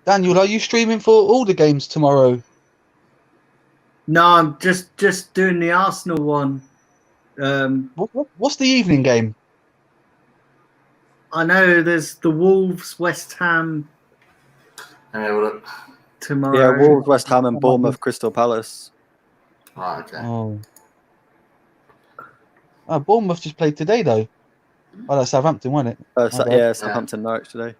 Daniel, are you streaming for all the games tomorrow? No, I'm just doing the Arsenal one. What's the evening game? I know there's the Wolves, West Ham Let me have a look. tomorrow. Yeah, Wolves, West Ham, and Bournemouth, Crystal Palace. Right, okay. Oh. Bournemouth just played today, though. Oh, that's Southampton, wasn't it? My bad. Yeah, Southampton, Norwich today.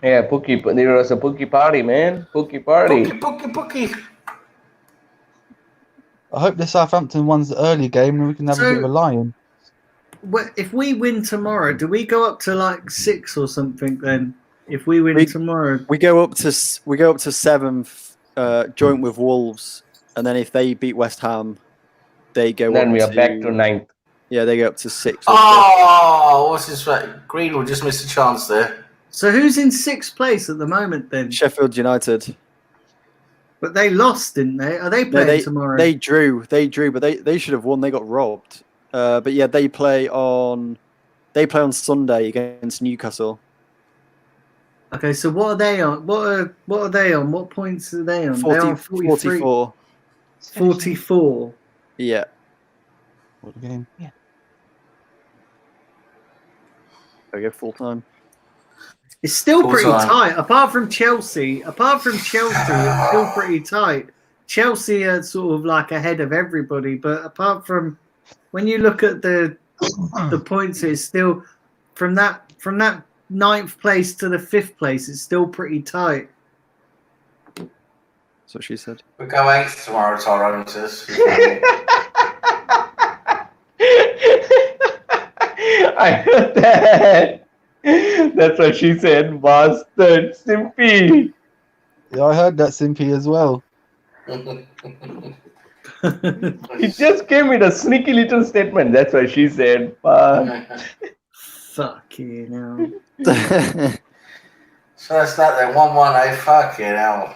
Yeah, there was a Pookie party, man. Pookie party. Pookie. I hope the Southampton one's the early game and we can have a bit of a lie-in. If we win tomorrow, do we go up to like 6 or something then? If we win tomorrow, we go up to 7th, joint with Wolves, and then if they beat West Ham, they go. Then up we are to, back to 9th. Yeah, they go up to 6th. Oh, what's his face? Greenwood just missed a chance there. So who's in 6th place at the moment then? Sheffield United. But they lost, didn't they? Are they playing tomorrow? They drew, but they should have won. They got robbed. But yeah, they play on Sunday against Newcastle. Okay, so what are they on? What are they on? What points are they on? They're on 44. 44. Yeah. What game? Yeah. They go full time. It's still Full pretty time. tight. Apart from Chelsea, it's still pretty tight. Chelsea are sort of like ahead of everybody, but apart from when you look at the points, it's still from that 9th place to the 5th place. It's still pretty tight. That's what she said. We go 8th tomorrow, Tyrone says. I heard that. That's what she said, bastard. Simpy. Yeah, I heard that, Simpy, as well. He just came with a sneaky little statement. That's what she said. Fucking hell. So that's that then. 1-1, eh? Fucking hell.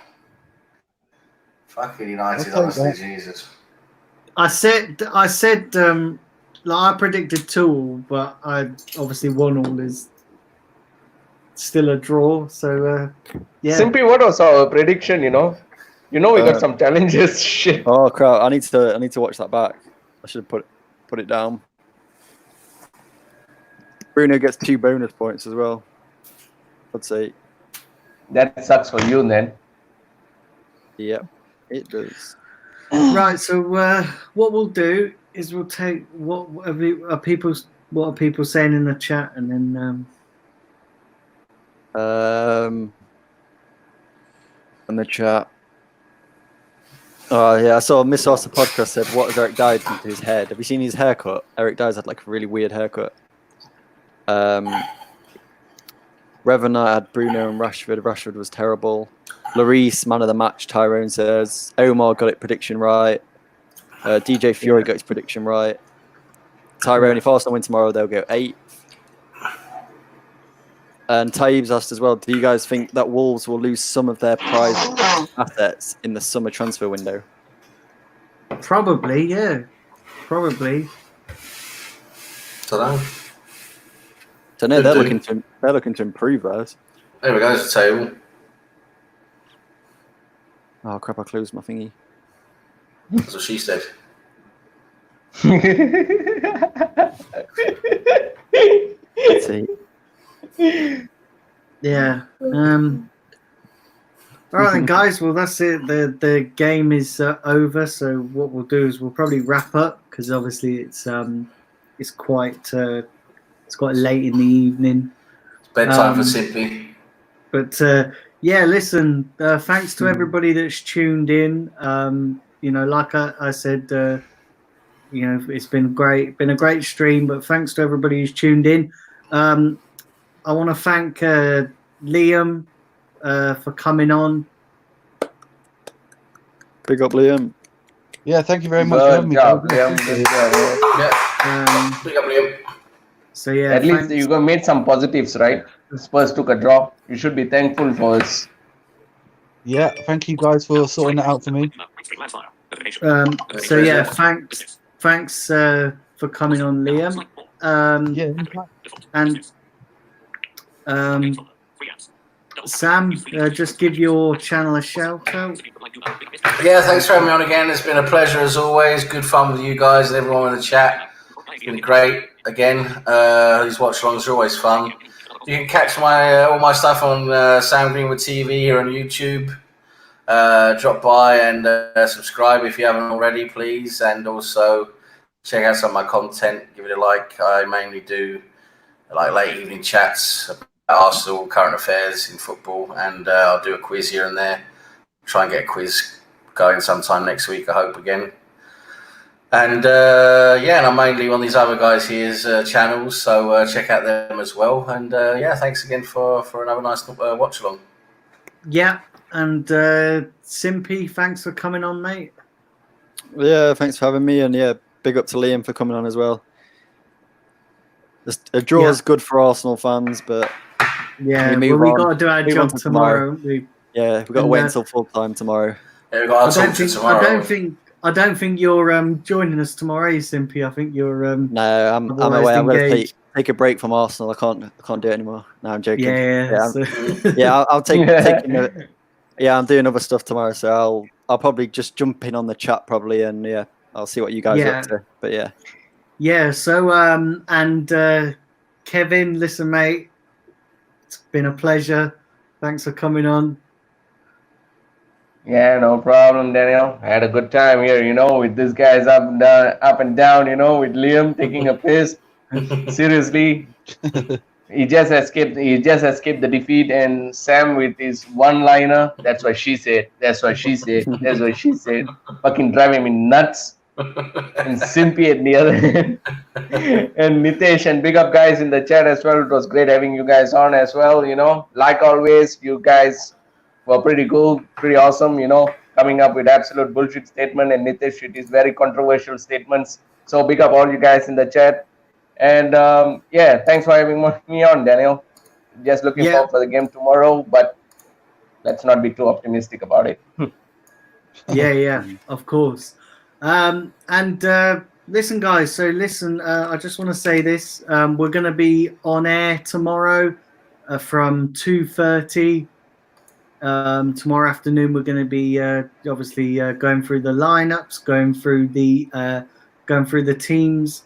Fucking United, honestly, Jesus. I said, like I predicted 2-2, but I obviously 1-1 is still a draw. So yeah. Simpy, what was our prediction? We got some challenges. Shit. Oh crap! I need to watch that back. I should have put it down. Bruno gets 2 bonus points as well. I'd say. That sucks for you then. Yep, it does. Right. So what we'll do is we'll take what are people saying in the chat, and then in the chat. Oh yeah, I saw Miss Oster podcast said, "What has Eric Dyer done to his head? Have you seen his haircut? Eric Dyer's had like a really weird haircut." Revenant had Bruno and Rashford. Rashford was terrible. Lloris, man of the match. Tyrone says Omar got it prediction right. DJ Fury got his prediction right. Tyrone, if Arsenal win tomorrow, they'll go 8th. And Taib's asked as well, do you guys think that Wolves will lose some of their prized assets in the summer transfer window? probably, yeah, probably. Dunno. So no, they're looking to improve those. There we go, there's the table. Oh crap! I closed my thingy. That's what she said. Let's see. Yeah. All right, then, guys. Well, that's it. The game is over. So what we'll do is we'll probably wrap up because obviously it's quite late in the evening. It's bedtime for Simpy. But yeah, listen. Thanks to everybody that's tuned in. Like I said, it's been great. Been a great stream. But thanks to everybody who's tuned in. I want to thank Liam for coming on. Big up, Liam. Yeah, thank you very much for having me. Good job, Liam. Good job, Yeah. Big up, Liam. So yeah, At least you made some positives, right? Spurs took a draw. You should be thankful for us. Yeah, thank you guys for sorting that out for me. So yeah, thanks for coming on, Liam. Sam, just give your channel a shout out. Yeah, thanks for having me on again. It's been a pleasure as always. Good fun with you guys and everyone in the chat. It's been great. Again, these watch-alongs are always fun. You can catch my all my stuff on Sam Greenwood TV here on YouTube. Drop by and subscribe if you haven't already, please. And also check out some of my content. Give it a like. I mainly do like late evening chats about Arsenal, current affairs in football, and I'll do a quiz here and there. Try and get a quiz going sometime next week, I hope, again. And and I'm mainly on these other guys here's channels, so check out them as well. And thanks again for another nice watch along. Yeah, and Simpy, thanks for coming on, mate. Yeah, thanks for having me, and yeah, big up to Liam for coming on as well. A draw is good for Arsenal fans, but yeah, we got to do our job tomorrow. We've got to wait until full time tomorrow. Yeah, we got our tomorrow. I don't think you're joining us tomorrow, Simpy. I think you're. No, I'm away. I'm going to take a break from Arsenal. I can't do it anymore. No, I'm joking. I'll take. I'm doing other stuff tomorrow, so I'll probably just jump in on the chat probably, and I'll see what you guys are up to. But yeah. Yeah. So and Kevin, listen, mate, it's been a pleasure. Thanks for coming on. Yeah, no problem, Daniel. I had a good time here, with these guys up and down, with Liam taking a piss. Seriously. He just escaped the defeat, and Sam with his one-liner, that's what she said. That's what she said. That's what she said. Fucking driving me nuts. And Simpy at the other end. And Nitesh, and big up guys in the chat as well. It was great having you guys on as well, Like always, you guys were pretty cool, pretty awesome, coming up with absolute bullshit statement, and Nitesh with his very controversial statements. So big up all you guys in the chat. And thanks for having me on, Daniel. Just looking forward for the game tomorrow, but let's not be too optimistic about it. Yeah, of course. Listen, guys. So listen, I just want to say this. We're going to be on air tomorrow from 2:30. Tomorrow afternoon, we're going to be obviously going through the lineups, going through the teams,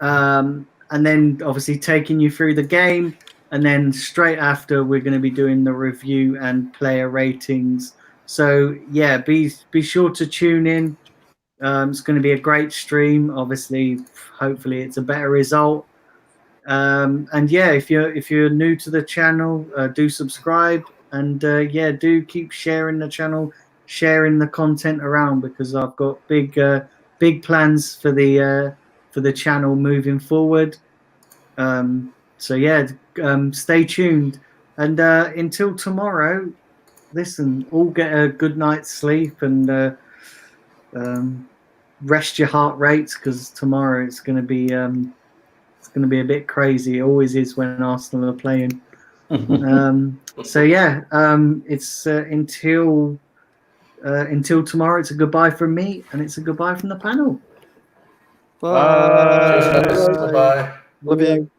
and then obviously taking you through the game. And then straight after, we're going to be doing the review and player ratings. So yeah, be sure to tune in. It's going to be a great stream. Obviously, hopefully, it's a better result. And yeah, if you're new to the channel, do subscribe. And do keep sharing the channel, sharing the content around, because I've got big plans for the channel moving forward. Stay tuned. And until tomorrow, listen, all get a good night's sleep and rest your heart rates, because tomorrow it's going to be a bit crazy. It always is when Arsenal are playing. It's until tomorrow. It's a goodbye from me, and it's a goodbye from the panel. Bye. Bye. Love you.